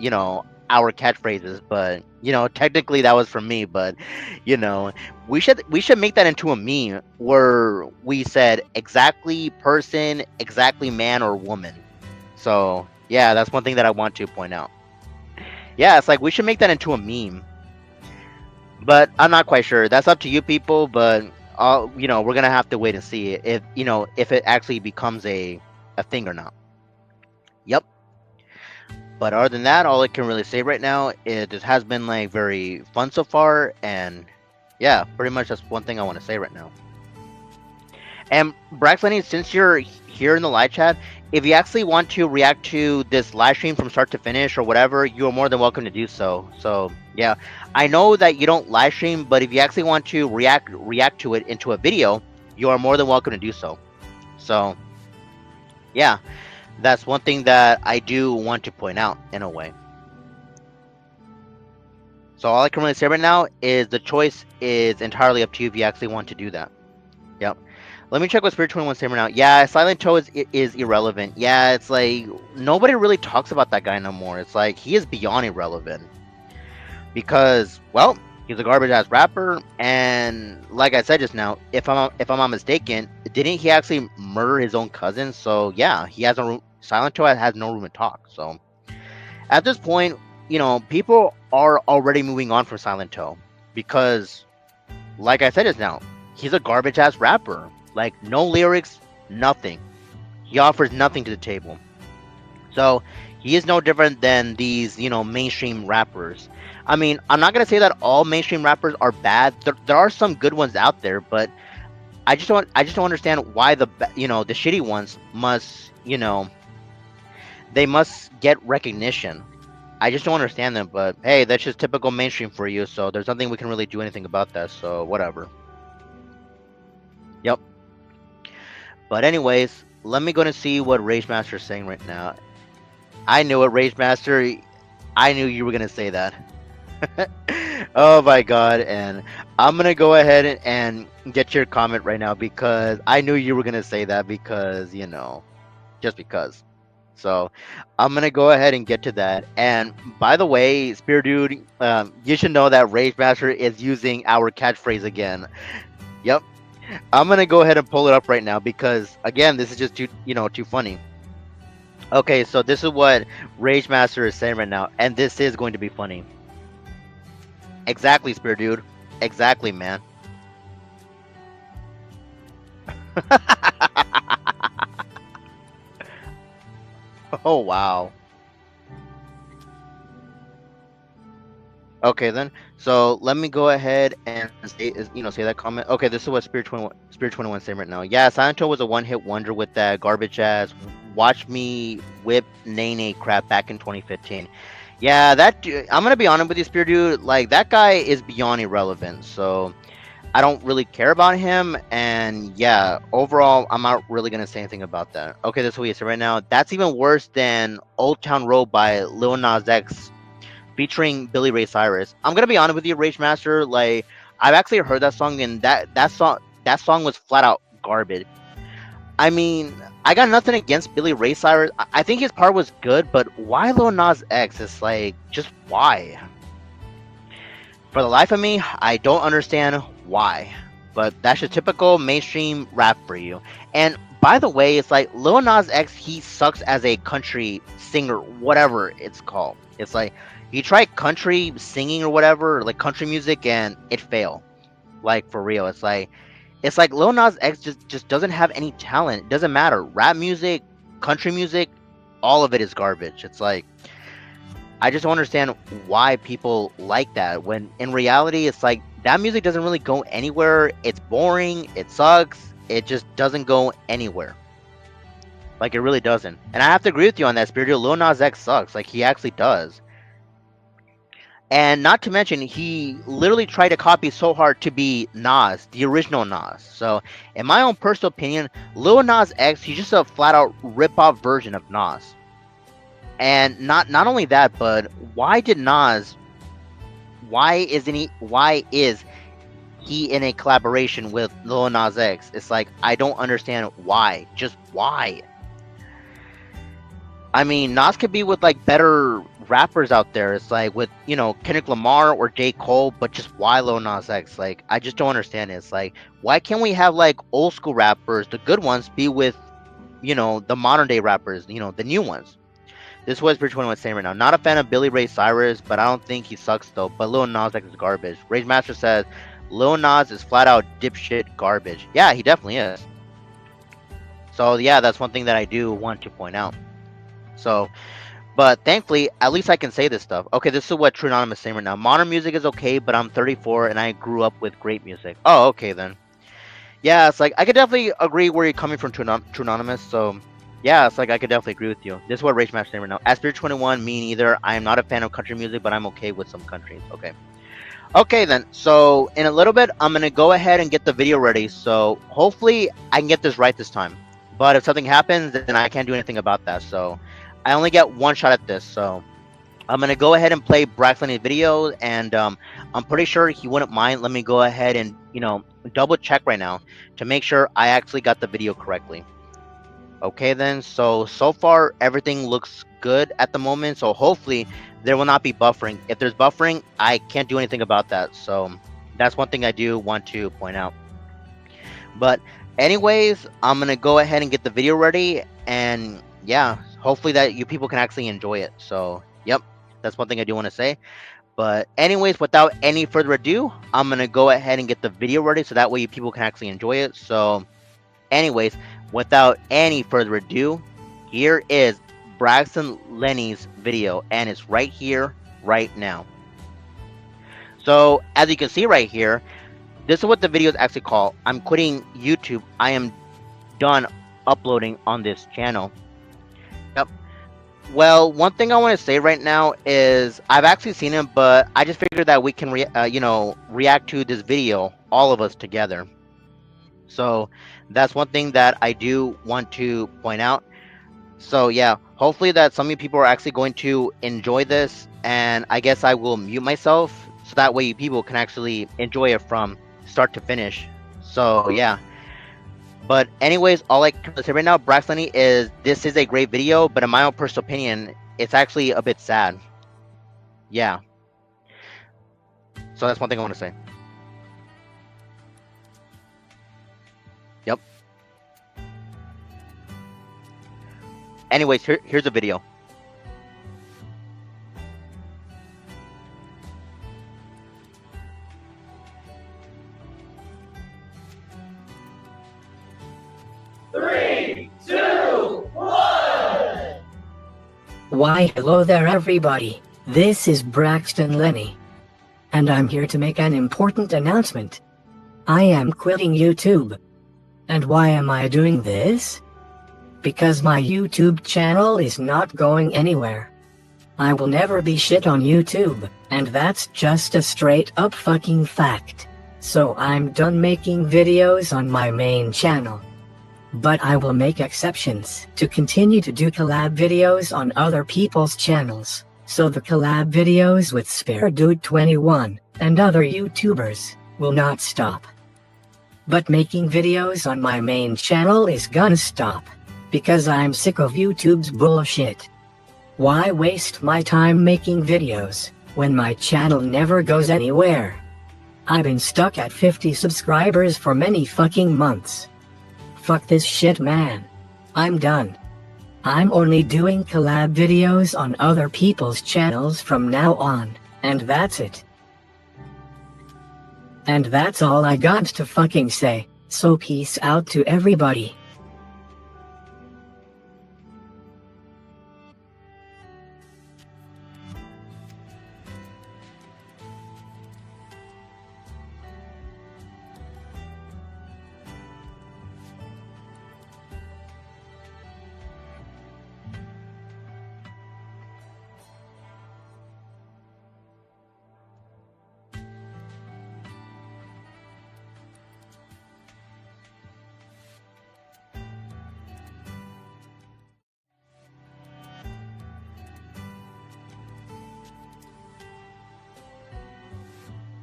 catchphrases. But technically that was from me. But you know, we should make that into a meme where we said exactly person, exactly man or woman. So yeah, that's one thing that I want to point out. Yeah, it's like we should make that into a meme, but I'm not quite sure. That's up to you people, but we're gonna have to wait and see if it actually becomes a thing or not. Yep. But other than that, all I can really say right now is this has been like very fun so far, and yeah, pretty much that's one thing I want to say right now. And Braxton, since you're here in the live chat, if you actually want to react to this live stream from start to finish or whatever, you are more than welcome to do so. So yeah, I know that you don't live stream, but if you actually want to react to it into a video, you are more than welcome to do so. So yeah, that's one thing that I do want to point out in a way. So all I can really say right now is the choice is entirely up to you if you actually want to do that. Yep. Let me check what Spirit 21 saying right now. Yeah, Silent Toe is irrelevant. Yeah, it's like nobody really talks about that guy no more. It's like he is beyond irrelevant because, well, he's a garbage ass rapper, and like I said just now, if I'm not mistaken, didn't he actually murder his own cousin? So yeah, he has no room. Silent Toe has no room to talk. So at this point, people are already moving on from Silent Toe because, like I said just now, he's a garbage ass rapper. Like no lyrics, nothing. He offers nothing to the table. So he is no different than these, mainstream rappers. I mean, I'm not gonna say that all mainstream rappers are bad. There are some good ones out there, but I just don't understand why the shitty ones must, they must get recognition. I just don't understand them, but hey, that's just typical mainstream for you. So there's nothing we can really do anything about that. So whatever. Yep. But anyways, let me go and see what Rage Master is saying right now. I knew it, Rage Master. I knew you were gonna say that. Oh my god, and I'm gonna go ahead and get your comment right now because I knew you were gonna say that because, just because. So I'm gonna go ahead and get to that. And by the way, Spear Dude, you should know that Rage Master is using our catchphrase again. Yep. I'm gonna go ahead and pull it up right now because again, this is just too funny. Okay, so this is what Rage Master is saying right now, and this is going to be funny. Exactly, Spear Dude. Exactly, man. Oh wow. Okay then. So let me go ahead and say that comment. Okay, this is what Spirit 21 saying right now. Yeah, Silent Hill was a one-hit wonder with that garbage ass "Watch Me Whip Nene" crap back in 2015. Yeah, I'm gonna be honest with you, Spirit Dude. Like that guy is beyond irrelevant. So I don't really care about him. And yeah, overall, I'm not really gonna say anything about that. Okay, this is what he said right now. That's even worse than "Old Town Road" by Lil Nas X featuring Billy Ray Cyrus. I'm gonna be honest with you, Rage Master. Like I've actually heard that song, and that song was flat out garbage. I mean, I got nothing against Billy Ray Cyrus. I think his part was good, but why Lil Nas X? It's like, just why? For the life of me, I don't understand why. But that's your typical mainstream rap for you. And by the way, it's like Lil Nas X, he sucks as a country singer, whatever it's called. It's like he tried country singing or whatever, like country music, and it failed. Like for real, it's like Lil Nas X just doesn't have any talent. It doesn't matter. Rap music, country music, all of it is garbage. It's like I just don't understand why people like that when in reality it's like that music doesn't really go anywhere. It's boring, it sucks, it just doesn't go anywhere. Like it really doesn't. And I have to agree with you on that, Spiritual. Lil Nas X sucks. Like he actually does. And not to mention, he literally tried to copy so hard to be Nas, the original Nas. So, in my own personal opinion, Lil Nas X, he's just a flat-out rip-off version of Nas. And not only that, but why is he in a collaboration with Lil Nas X? It's like, I don't understand why. Just why? I mean, Nas could be with like better rappers out there. It's like with, Kendrick Lamar or J. Cole, but just why Lil Nas X? Like, I just don't understand it. It's like, why can't we have like old school rappers, the good ones, be with, the modern day rappers, the new ones? This is what Bridge 21 is saying right now. Not a fan of Billy Ray Cyrus, but I don't think he sucks though. But Lil Nas X is garbage. Rage Master says, Lil Nas is flat out dipshit garbage. Yeah, he definitely is. So yeah, that's one thing that I do want to point out. So, but thankfully, at least I can say this stuff. Okay, this is what True Anonymous is saying right now. Modern music is okay, but I'm 34 and I grew up with great music. Oh, okay then. Yeah, it's like, I could definitely agree where you're coming from, True Anonymous. So, yeah, it's like, I could definitely agree with you. This is what Rage Match is saying right now. As Spirit 21, me neither. I am not a fan of country music, but I'm okay with some countries. Okay. Okay then, so in a little bit, I'm going to go ahead and get the video ready. So, hopefully, I can get this right this time. But if something happens, then I can't do anything about that. So, I only get one shot at this, so I'm gonna go ahead and play Braxton's video, and I'm pretty sure he wouldn't mind. Let me go ahead and double check right now to make sure I actually got the video correctly. Okay then, so far everything looks good at the moment, so hopefully there will not be buffering. If there's buffering, I can't do anything about that, so that's one thing I do want to point out. But anyways, I'm gonna go ahead and get the video ready, and yeah, hopefully that you people can actually enjoy it. So yep, that's one thing I do want to say. But anyways, without any further ado, I'm gonna go ahead and get the video ready so that way you people can actually enjoy it. So anyways, without any further ado, here is Braxton Lenny's video, and it's right here right now. So as you can see right here, this is what the video is actually called. I'm quitting YouTube. I am done uploading on this channel. Yep. Well, one thing I want to say right now is I've actually seen him, but I just figured that we can react to this video, all of us together. So that's one thing that I do want to point out. So yeah, hopefully that some of you people are actually going to enjoy this, and I guess I will mute myself so that way you people can actually enjoy it from start to finish. So yeah. But anyways, all I can say right now, Braxton, this is a great video, but in my own personal opinion, it's actually a bit sad. Yeah. So that's one thing I want to say. Yep. Anyways, here's the video. Why, hello there everybody, this is Braxton Lenny. And I'm here to make an important announcement. I am quitting YouTube. And why am I doing this? Because my YouTube channel is not going anywhere. I will never be shit on YouTube, and that's just a straight up fucking fact. So I'm done making videos on my main channel. But I will make exceptions to continue to do collab videos on other people's channels, so the collab videos with Spare Dude 21 and other YouTubers will not stop. But making videos on my main channel is gonna stop. Because I'm sick of YouTube's bullshit. Why waste my time making videos, when my channel never goes anywhere? I've been stuck at 50 subscribers for many fucking months. Fuck this shit, man. I'm done. I'm only doing collab videos on other people's channels from now on, and that's it. And that's all I got to fucking say, so peace out to everybody.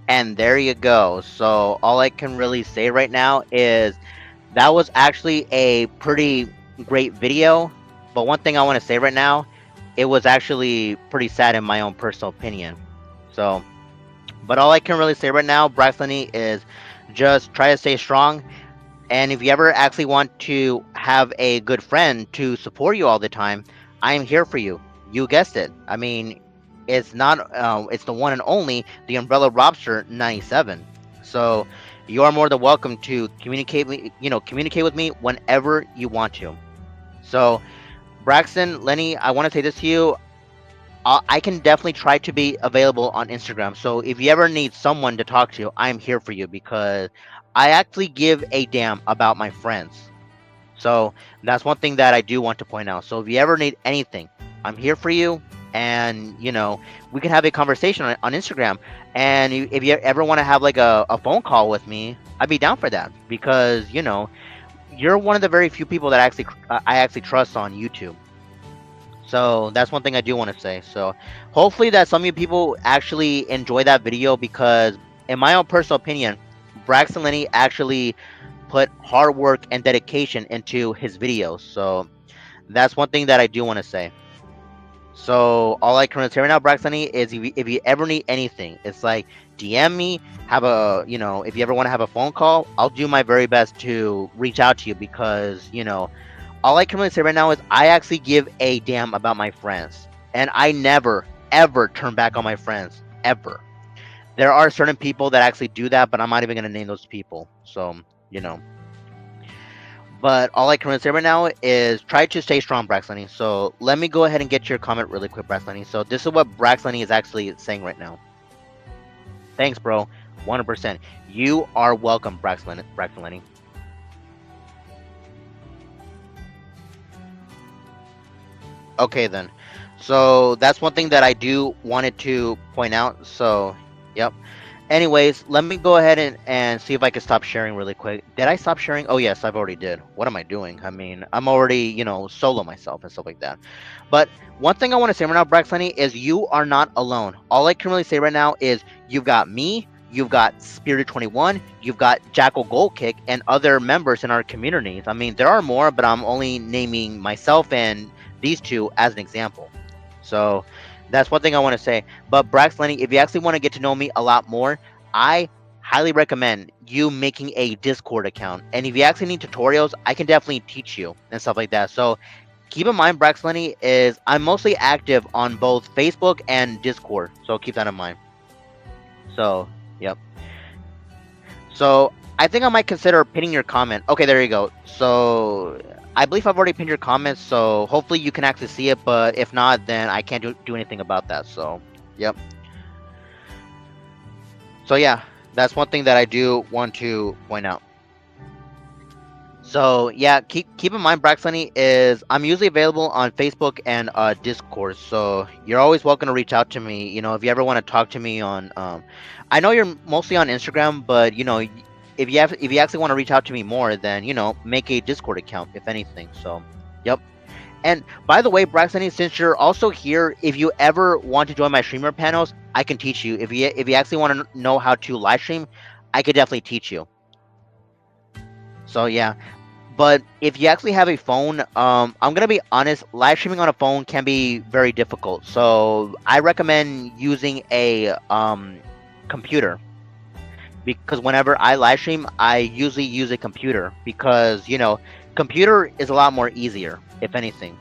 And there you go. So all I can really say right now is that was actually a pretty great video. But one thing I want to say right now, it was actually pretty sad in my own personal opinion. So, but all I can really say right now, Braxton, is just try to stay strong. And if you ever actually want to have a good friend to support you all the time, I am here for you. You guessed it. I mean, it's not. It's the one and only, the Umbrella Robster 97. So you are more than welcome to communicate with me whenever you want to. So Braxton, Lenny, I want to say this to you. I can definitely try to be available on Instagram. So if you ever need someone to talk to, I'm here for you because I actually give a damn about my friends. So that's one thing that I do want to point out. So if you ever need anything, I'm here for you. And, we can have a conversation on Instagram. And if you ever want to have like a phone call with me, I'd be down for that because, you're one of the very few people that I actually trust on YouTube. So that's one thing I do want to say. So hopefully that some of you people actually enjoy that video because in my own personal opinion, Braxton Lenny actually put hard work and dedication into his videos. So that's one thing that I do want to say. So all I can say right now, Braxton Lenny, is if you ever need anything, it's like DM me, if you ever want to have a phone call, I'll do my very best to reach out to you because, all I can really say right now is I actually give a damn about my friends. And I never, ever turn back on my friends. Ever. There are certain people that actually do that, but I'm not even going to name those people. So, you know. But all I can really say right now is try to stay strong, Braxley. So let me go ahead and get your comment really quick, Braxley. So this is what Braxley is actually saying right now. Thanks, bro. 100%. You are welcome, Braxley. Okay, then. So that's one thing that I do wanted to point out. So, yep. Anyways, let me go ahead and see if I can stop sharing really quick. Did I stop sharing? Oh, yes, I've already did. What am I doing? I mean, I'm already, solo myself and stuff like that. But one thing I want to say right now, Braxley, is you are not alone. All I can really say right now is you've got me, you've got Spirit21, you've got Jackal Gold Kick, and other members in our communities. I mean, there are more, but I'm only naming myself and these two as an example. So that's one thing I want to say. But Braxley, if you actually want to get to know me a lot more, I highly recommend you making a Discord account. And if you actually need tutorials, I can definitely teach you and stuff like that. So keep in mind, Braxley, is I'm mostly active on both Facebook and Discord. So keep that in mind. So, yep. So I think I might consider pinning your comment. Okay, there you go. So I believe I've already pinned your comments, so hopefully you can actually see it, but if not, then I can't do anything about that. So, yep. So yeah, that's one thing that I do want to point out. So yeah, keep in mind, Braxley, is I'm usually available on Facebook and Discord, so you're always welcome to reach out to me. If you ever want to talk to me on, I know you're mostly on Instagram, but if you actually want to reach out to me more, then make a Discord account if anything. So, yep. And by the way, Braxton, since you're also here, if you ever want to join my streamer panels, I can teach you. If you actually want to know how to live stream, I could definitely teach you. So yeah, but if you actually have a phone, I'm gonna be honest, live streaming on a phone can be very difficult. So I recommend using a computer, because whenever I live stream, I usually use a computer because computer is a lot more easier, if anything.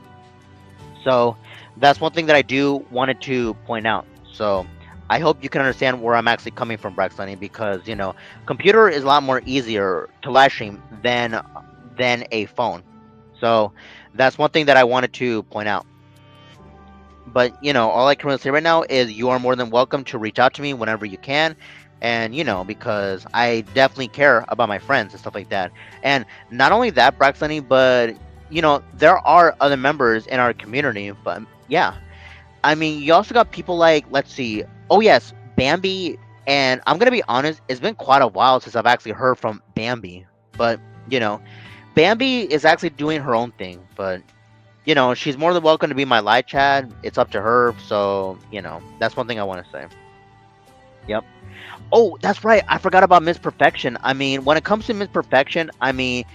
So that's one thing that I do wanted to point out. So I hope you can understand where I'm actually coming from, Braxton, because computer is a lot more easier to live stream than a phone. So that's one thing that I wanted to point out. But all I can really say right now is you are more than welcome to reach out to me whenever you can. And because I definitely care about my friends and stuff like that. And not only that, Braxton, but there are other members in our community. But yeah, I mean, you also got people like, let's see, oh yes, Bambi. And I'm gonna be honest, it's been quite a while since I've actually heard from Bambi. But you know, Bambi is actually doing her own thing. But she's more than welcome to be my live chat. It's up to her. So that's one thing I want to say. Yep. Oh, that's right. I forgot about Miss Perfection. I mean, when it comes to Miss Perfection, I mean,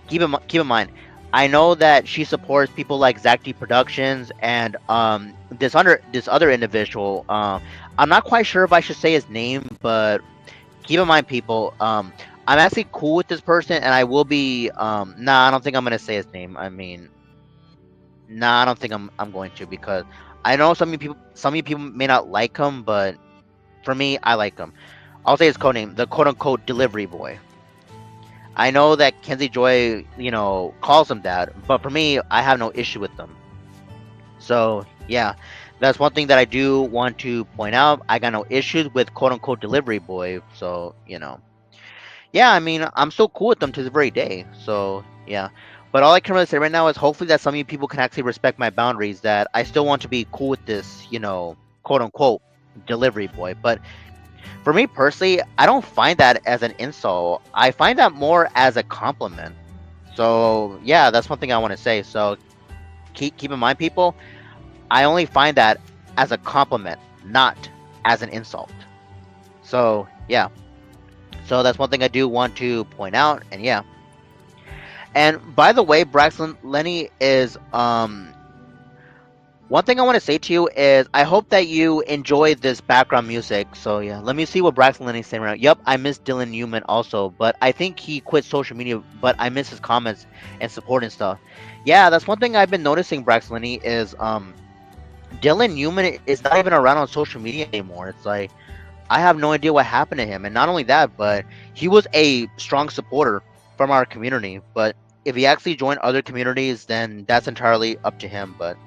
keep in mind, I know that she supports people like Zach D Productions and this other individual. I'm not quite sure if I should say his name, but keep in mind, people. I'm actually cool with this person, and I will be. Nah, I don't think I'm gonna say his name. I mean, nah, I don't think I'm going to, because I know some of you people may not like him, but for me, I like him. I'll say his code name, the quote unquote delivery boy. I know that Kenzie Joy, calls him that, but for me, I have no issue with them. So yeah, that's one thing that I do want to point out. I got no issues with quote unquote delivery boy. So yeah, I mean, I'm still cool with them to this very day. So yeah, but all I can really say right now is hopefully that some of you people can actually respect my boundaries. That I still want to be cool with this, quote unquote delivery boy. But for me personally, I don't find that as an insult. I find that more as a compliment. So yeah, that's one thing I want to say. So keep in mind, people. I only find that as a compliment, not as an insult. So yeah. So that's one thing I do want to point out, and yeah. And by the way, Braxton, Lenny is one thing I want to say to you is I hope that you enjoy this background music. So yeah, let me see what Braxton Lenny's saying right now. Yep, I miss Dylan Newman also, but I think he quit social media. But I miss his comments and support and stuff. Yeah, that's one thing I've been noticing, Braxton Lenny, is Dylan Newman is not even around on social media anymore. It's like I have no idea what happened to him. And not only that, but he was a strong supporter from our community. But if he actually joined other communities, then that's entirely up to him. But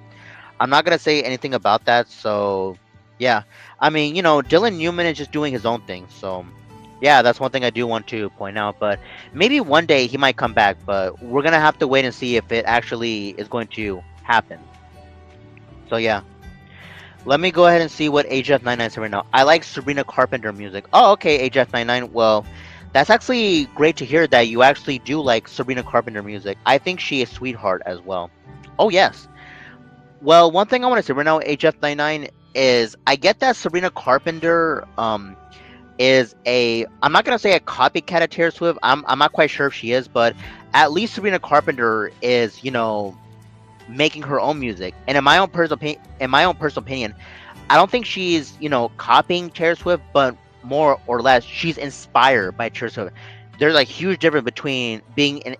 I'm not gonna say anything about that. So yeah, I mean, Dylan Newman is just doing his own thing. So yeah, that's one thing I do want to point out. But maybe one day he might come back. But we're gonna have to wait and see if it actually is going to happen. So yeah. Let me go ahead and see what HF99 said right now. I like Sabrina Carpenter music. Oh, okay, HF99. Well, that's actually great to hear that you actually do like Sabrina Carpenter music. I think she is sweetheart as well. Oh, yes. Well, one thing I want to say right now, HF99, is I get that Sabrina Carpenter is I'm not gonna say a copycat of Taylor Swift. I'm not quite sure if she is, but at least Sabrina Carpenter is making her own music. And in my own personal opinion, I don't think she's copying Taylor Swift, but more or less she's inspired by Taylor Swift. There's a huge difference between being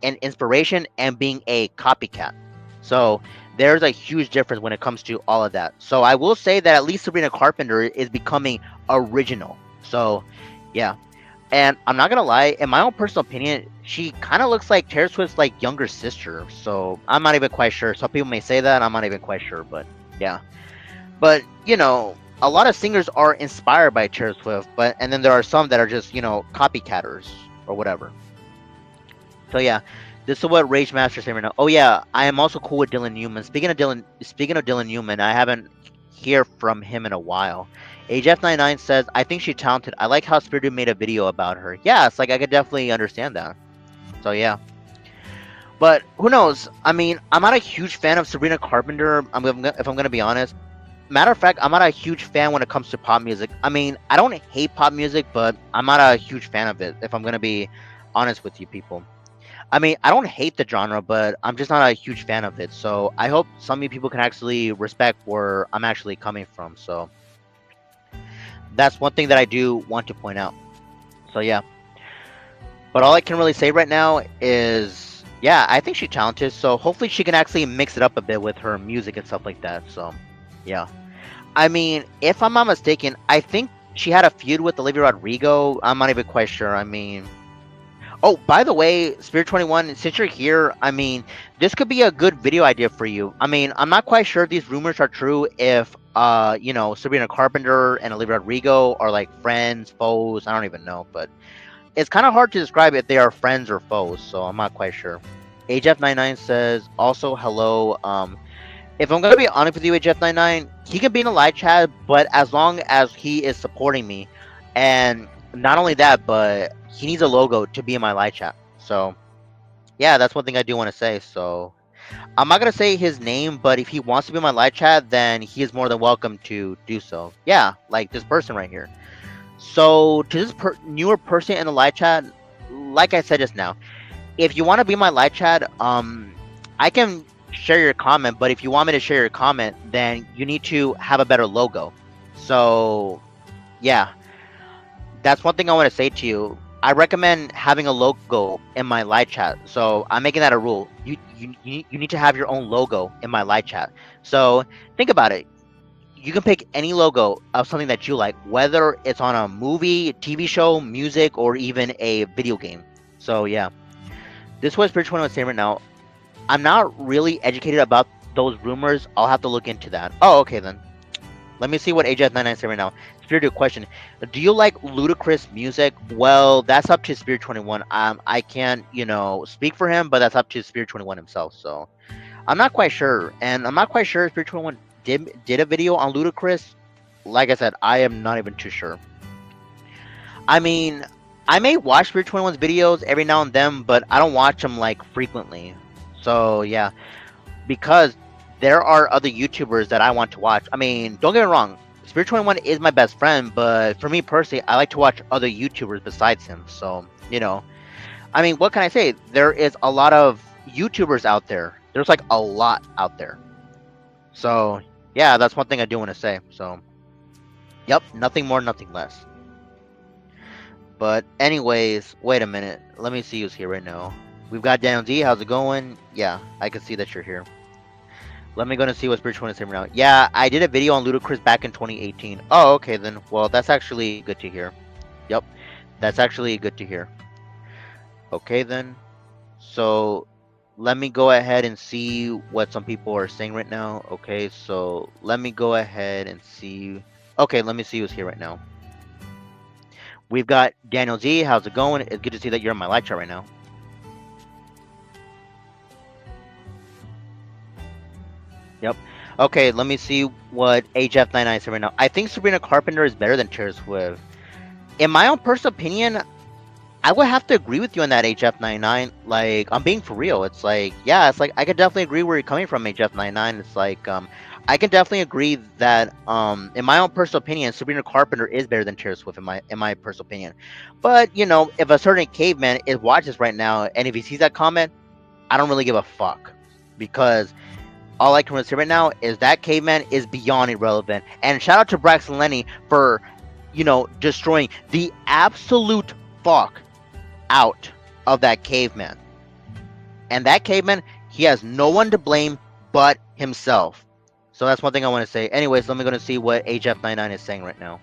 an inspiration and being a copycat. So there's a huge difference when it comes to all of that. So I will say that at least Sabrina Carpenter is becoming original. So yeah. And I'm not gonna lie, in my own personal opinion, she kind of looks like Taylor Swift's younger sister. So I'm not even quite sure. Some people may say that. I'm not even quite sure, but yeah. But a lot of singers are inspired by Taylor Swift, and then there are some that are just copycatters or whatever. So yeah, this is what Rage Master saying right now. Oh yeah, I am also cool with Dylan Newman. Speaking of Dylan Newman, I haven't hear from him in a while. AgeF99 says, I think she's talented. I like how Spirited made a video about her. Yeah, it's I could definitely understand that. So yeah. But who knows? I mean, I'm not a huge fan of Sabrina Carpenter. If I'm gonna be honest. Matter of fact, I'm not a huge fan when it comes to pop music. I mean, I don't hate pop music, but I'm not a huge fan of it. If I'm gonna be honest with you people. I mean, I don't hate the genre, but I'm just not a huge fan of it. So I hope some of you people can actually respect where I'm actually coming from. So that's one thing that I do want to point out. So yeah, but all I can really say right now is, yeah, I think she's talented. So hopefully she can actually mix it up a bit with her music and stuff like that. So yeah, I mean, if I'm not mistaken, I think she had a feud with Olivia Rodrigo. I'm not even quite sure. I mean, oh, by the way, Spirit 21, since you're here, I mean, this could be a good video idea for you. I mean, I'm not quite sure if these rumors are true, if Sabrina Carpenter and Olivia Rodrigo are like friends, foes, I don't even know, but it's kind of hard to describe if they are friends or foes, so I'm not quite sure. HF99 says also hello. If I'm gonna be honest with you, HF99, he can be in a live chat, but as long as he is supporting me, and not only that, but he needs a logo to be in my live chat. So yeah, that's one thing I do want to say. So I'm not gonna say his name, but if he wants to be in my live chat, then he is more than welcome to do so. Yeah, like this person right here. So to this newer person in the live chat, like I said just now, if you want to be my live chat, I can share your comment, but if you want me to share your comment, then you need to have a better logo. So yeah, that's one thing I want to say to you. I recommend having a logo in my live chat. So I'm making that a rule. You need to have your own logo in my live chat. So think about it. You can pick any logo of something that you like, whether it's on a movie, TV show, music, or even a video game. So yeah, this was Bridge 1 was saying right now. I'm not really educated about those rumors. I'll have to look into that. Oh, okay then. Let me see what AJF99 said right now. Spirit question. Do you like ludicrous music? Well, that's up to Spirit 21. I can't, speak for him, but that's up to Spirit 21 himself. So I'm not quite sure. And I'm not quite sure if Spirit 21 did a video on ludicrous. Like I said, I am not even too sure. I mean, I may watch Spirit 21's videos every now and then, but I don't watch them like frequently. So yeah, because there are other YouTubers that I want to watch. I mean, don't get me wrong, Spirit 21 is my best friend, but for me personally, I like to watch other YouTubers besides him. So, I mean, what can I say? There is a lot of YouTubers out there. There's like a lot out there. So, yeah, that's one thing I do want to say. So, yep, nothing more, nothing less. But anyways, wait a minute. Let me see who's here right now. We've got Daniel D. How's it going? Yeah, I can see that you're here. Let me go and see what Spiritual is saying right now. Yeah, I did a video on Ludacris back in 2018. Oh, okay then. Well, that's actually good to hear. Yep, that's actually good to hear. Okay then. So let me go ahead and see what some people are saying right now. Okay, so let me go ahead and see. Okay, let me see who's here right now. We've got Daniel Z. How's it going? It's good to see that you're in my live chat right now. Yep. Okay, let me see what HF99 said right now. I think Sabrina Carpenter is better than Taylor Swift. In my own personal opinion, I would have to agree with you on that, HF99. Like, I'm being for real. It's like, yeah, it's like I could definitely agree where you're coming from, HF99. It's like, I can definitely agree that, in my own personal opinion, Sabrina Carpenter is better than Taylor Swift in my personal opinion. But if a certain caveman is watches right now, and if he sees that comment, I don't really give a fuck, because all I can say right now is that caveman is beyond irrelevant. And shout out to Braxton Lenny for, destroying the absolute fuck out of that caveman. And that caveman, he has no one to blame but himself. So that's one thing I want to say. Anyways, let me go and see what HF99 is saying right now.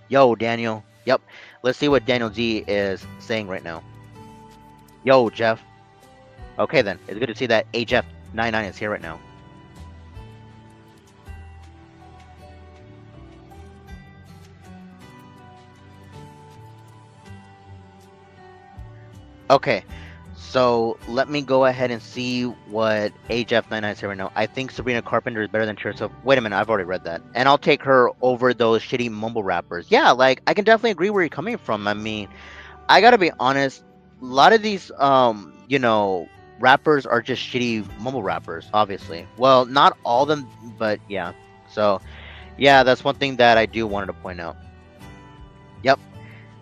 Yo, Daniel. Yep. Let's see what Daniel Z is saying right now. Yo, Jeff. Okay then. It's good to see that HF99 is here right now. Okay, so let me go ahead and see what HF99 is here right now. I think Sabrina Carpenter is better than Cher. So wait a minute, I've already read that. And I'll take her over those shitty mumble rappers. Yeah, like I can definitely agree where you're coming from. I mean, I gotta be honest, a lot of these rappers are just shitty mumble rappers, obviously. Well, not all of them, but yeah. So yeah, that's one thing that I do wanted to point out. Yep.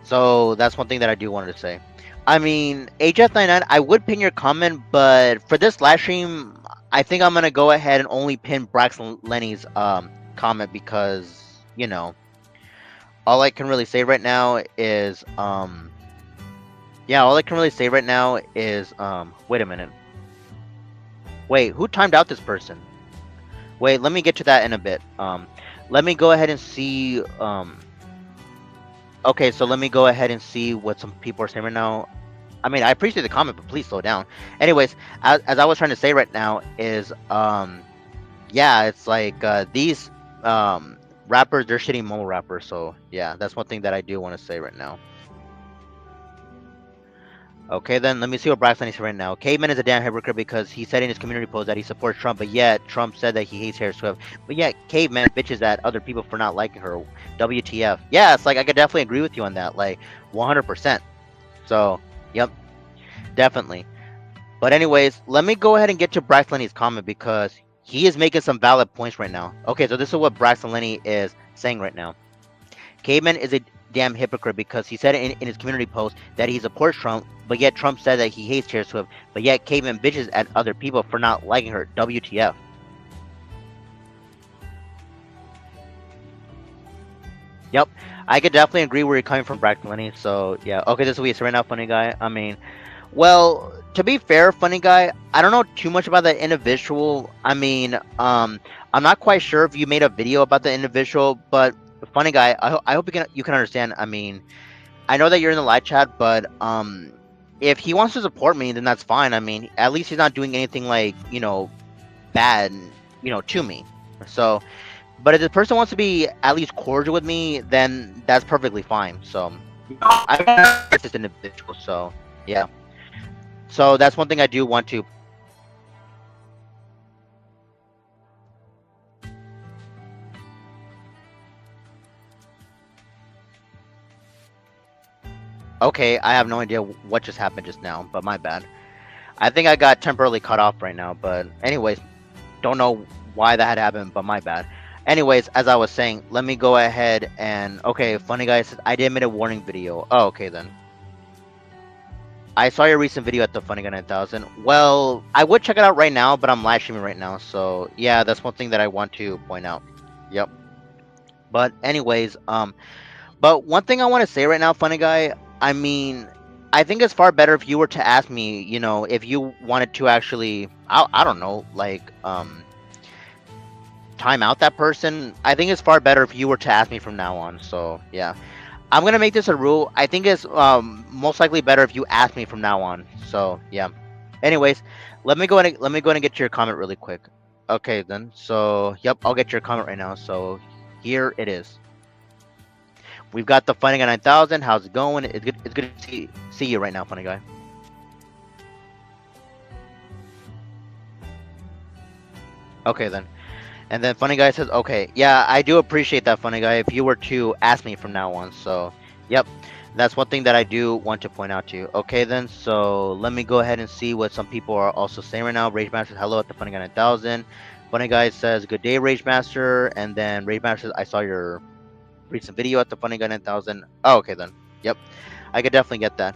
So that's one thing that I do wanted to say. I mean, HF99, I would pin your comment, but for this live stream, I think I'm gonna go ahead and only pin Braxton Lenny's comment because all I can really say right now is yeah, all I can really say right now is wait a minute. Wait, who timed out this person? Wait, let me get to that in a bit. Let me go ahead and see okay, so let me go ahead and see what some people are saying right now. I mean, I appreciate the comment, but please slow down. Anyways, as I was trying to say right now is yeah, it's like these rappers, they're shitty mobile rappers. So yeah, that's one thing that I do want to say right now. Okay, then let me see what Braxton is right now. Caveman is a damn hypocrite because he said in his community post that he supports Trump, but yet Trump said that he hates Taylor Swift. But yet Caveman bitches at other people for not liking her. WTF? Yeah, it's like I could definitely agree with you on that, like 100%. So, yep, definitely. But anyways, let me go ahead and get to Braxton Lenny's comment because he is making some valid points right now. Okay, so this is what Braxton Lenny is saying right now. Caveman is a damn hypocrite because he said in his community post that he supports Trump, but yet Trump said that he hates Taylor Swift, but yet Caveman bitches at other people for not liking her. WTF? Yep, I could definitely agree where you're coming from, Braxton Lenny. So yeah, okay, this is what he's right now, funny guy. I mean, well, to be fair, funny guy, I don't know too much about that individual. I mean, I'm not quite sure if you made a video about the individual, but funny guy, I hope you can understand. I mean, I know that you're in the live chat, but if he wants to support me, then that's fine. I mean, at least he's not doing anything like bad, to me. So, but if the person wants to be at least cordial with me, then that's perfectly fine. So, I don't this individual. So, yeah. So that's one thing I do want to. Okay, I have no idea what just happened just now, but my bad. I think I got temporarily cut off right now, but anyways, don't know why that had happened, but my bad. Anyways, as I was saying, let me go ahead and okay, funny guy says I did make a warning video. Oh, okay then. I saw your recent video at the Funny Guy 9000. Well, I would check it out right now, but I'm live streaming right now, so yeah, that's one thing that I want to point out. Yep. But anyways, but one thing I want to say right now, funny guy, I mean, I think it's far better if you were to ask me, if you wanted to actually, I don't know, like, time out that person. I think it's far better if you were to ask me from now on. So, yeah. I'm going to make this a rule. I think it's most likely better if you ask me from now on. So, yeah. Anyways, let me go and get your comment really quick. Okay, then. So, yep, I'll get your comment right now. So, here it is. We've got the Funny Guy 9000. How's it going? It's good. It's good to see you right now, funny guy. Okay then. And then funny guy says, "Okay, yeah, I do appreciate that, funny guy. If you were to ask me from now on, so yep, that's one thing that I do want to point out to you. Okay then. So let me go ahead and see what some people are also saying right now. Rage Master says hello at the Funny Guy 9000. Funny guy says good day, Rage Master. And then Rage Master says I saw your recent video at the Funny Guy 9000. Oh, okay then. Yep, I could definitely get that.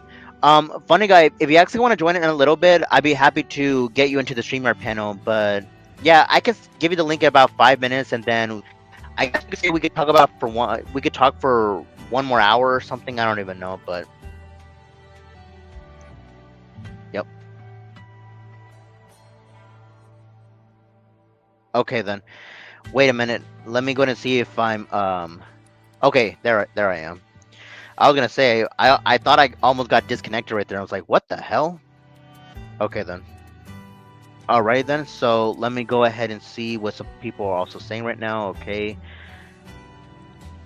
Funny guy, if you actually want to join it in a little bit, I'd be happy to get you into the StreamYard panel. But yeah, I could give you the link in about 5 minutes, and then I guess we could say we could talk about for one. We could talk for 1 more hour or something. I don't even know, but yep. Okay then. Wait a minute. Let me go and see if I'm Okay, there I am. I was gonna say I thought I almost got disconnected right there. I was like, what the hell? Okay then. Alright then. So let me go ahead and see what some people are also saying right now. Okay.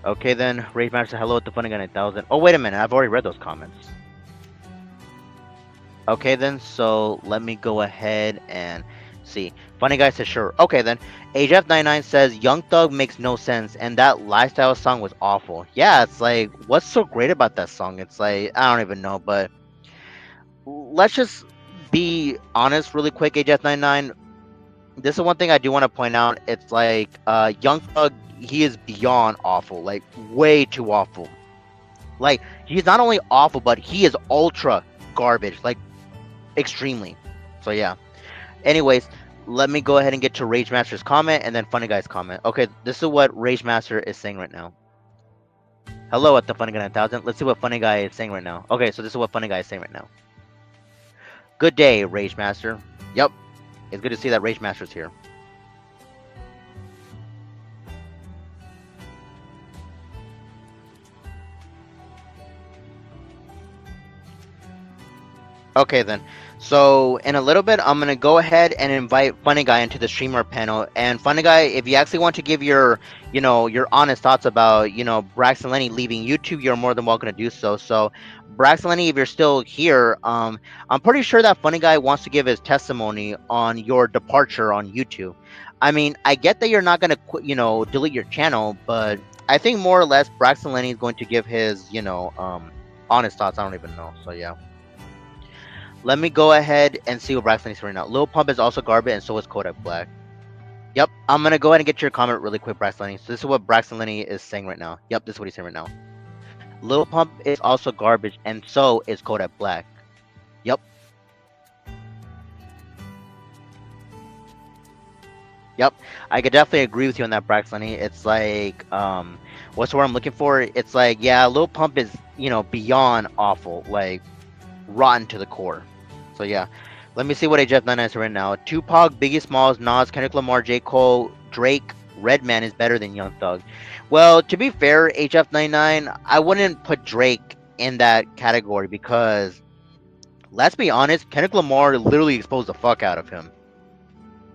Okay then. Rage Master, hello at the Funny Guy 9000. Oh wait a minute. I've already read those comments. Okay then. So let me go ahead and see. Funny guy says sure. Okay then. AJF99 says Young Thug makes no sense and that lifestyle song was awful. Yeah, it's like what's so great about that song? It's like I don't even know, but let's just be honest really quick, AJF99. This is one thing I do want to point out. It's like Young Thug, he is beyond awful, like way too awful. Like, he's not only awful, but he is ultra garbage, like extremely. So yeah. Anyways, let me go ahead and get to Rage Master's comment and then Funny Guy's comment. Okay, this is what Rage Master is saying right now. Hello at the Funny Guy 9000. Let's see what Funny Guy is saying right now. Okay, so this is what Funny Guy is saying right now. Good day, Rage Master. Yep, it's good to see that Rage Master's here. Okay then. So in a little bit, I'm gonna go ahead and invite Funny Guy into the streamer panel. And Funny Guy, if you actually want to give your, your honest thoughts about, Braxton Lenny leaving YouTube, you're more than welcome to do so. So, Braxton Lenny, if you're still here, I'm pretty sure that Funny Guy wants to give his testimony on your departure on YouTube. I mean, I get that you're not gonna quit, delete your channel, but I think more or less Braxton Lenny is going to give his, honest thoughts. I don't even know. So yeah. Let me go ahead and see what Braxton is right now. Lil Pump is also garbage, and so is Kodak Black. Yep, I'm gonna go ahead and get your comment really quick, Braxton Lenny. So this is what Braxton Lenny is saying right now. Yep, this is what he's saying right now. Lil Pump is also garbage, and so is Kodak Black. Yep. Yep, I could definitely agree with you on that, Braxton Lenny. It's like, what's the word I'm looking for? It's like, yeah, Lil Pump is, beyond awful, like, rotten to the core. So yeah, let me see what HF99 is right now. Tupac, Biggie Smalls, Nas, Kendrick Lamar, J. Cole, Drake, Redman is better than Young Thug. Well, to be fair, HF99, I wouldn't put Drake in that category because, let's be honest, Kendrick Lamar literally exposed the fuck out of him.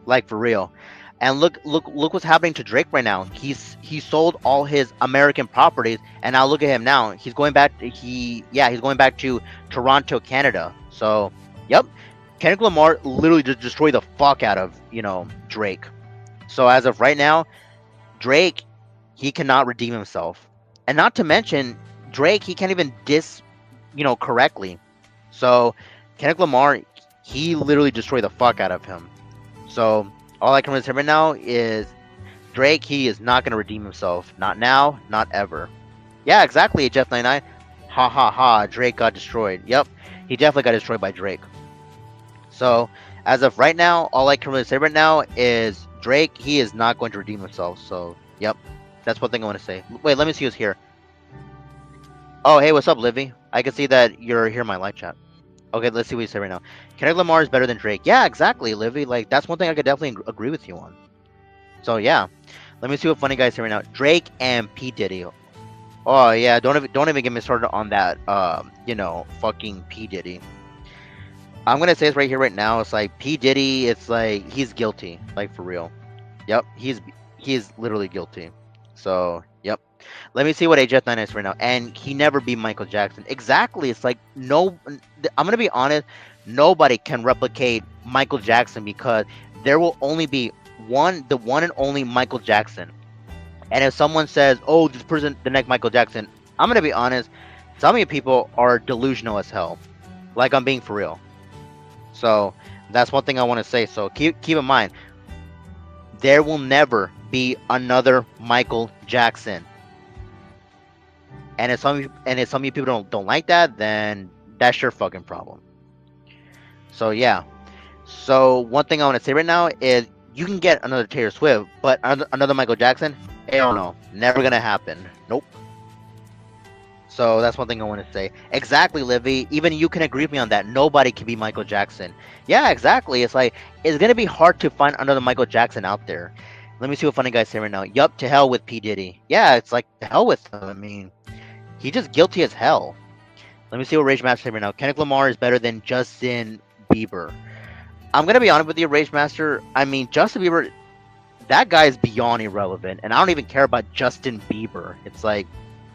Like, for real. And look what's happening to Drake right now. He sold all his American properties, and now look at him now. He's going back. He's going back to Toronto, Canada. So, yep, Kendrick Lamar literally just destroyed the fuck out of Drake. So as of right now, Drake, he cannot redeem himself, and not to mention Drake, he can't even diss correctly. So Kendrick Lamar, he literally destroyed the fuck out of him. So all I can really say right now is Drake, he is not going to redeem himself. Not now, not ever. Yeah, exactly, Jeff99. Ha ha ha, Drake got destroyed. Yep, he definitely got destroyed by Drake. So, as of right now, all I can really say right now is Drake, he is not going to redeem himself. So, yep, that's one thing I want to say. Wait, let me see who's here. Oh, hey, what's up, Livy? I can see that you're here in my live chat. Okay, let's see what you say right now. Kendrick Lamar is better than Drake. Yeah, exactly, Livy. Like, that's one thing I could definitely agree with you on. So, yeah. Let me see what Funny Guy's say right now. Drake and P. Diddy. Oh, yeah, don't even get me started on that, fucking P. Diddy. I'm gonna say this right here, right now. It's like, P. Diddy, it's like, he's guilty. Like, for real. Yep, he's literally guilty. So, yep. Let me see what HF9 is right now. And he never beat Michael Jackson. Exactly. It's like, no, I'm going to be honest. Nobody can replicate Michael Jackson because there will only be the one and only Michael Jackson. And if someone says, oh, this person, the next Michael Jackson, I'm going to be honest. Some of you people are delusional as hell. Like, I'm being for real. So, that's one thing I want to say. So, keep in mind, there will never be another Michael Jackson. And if some of you people don't like that, then that's your fucking problem. So yeah. So one thing I want to say right now is you can get another Taylor Swift, but another Michael Jackson, hell no, never gonna happen. Nope. So that's one thing I want to say. Exactly, Livy. Even you can agree with me on that. Nobody can be Michael Jackson. Yeah, exactly. It's like, it's gonna be hard to find another Michael Jackson out there. Let me see what Funny Guy's saying right now. Yup, to hell with P. Diddy. Yeah, it's like, to hell with him. I mean, he's just guilty as hell. Let me see what Rage Master saying right now. Kendrick Lamar is better than Justin Bieber. I'm going to be honest with you, Rage Master. I mean, Justin Bieber, that guy is beyond irrelevant. And I don't even care about Justin Bieber. It's like,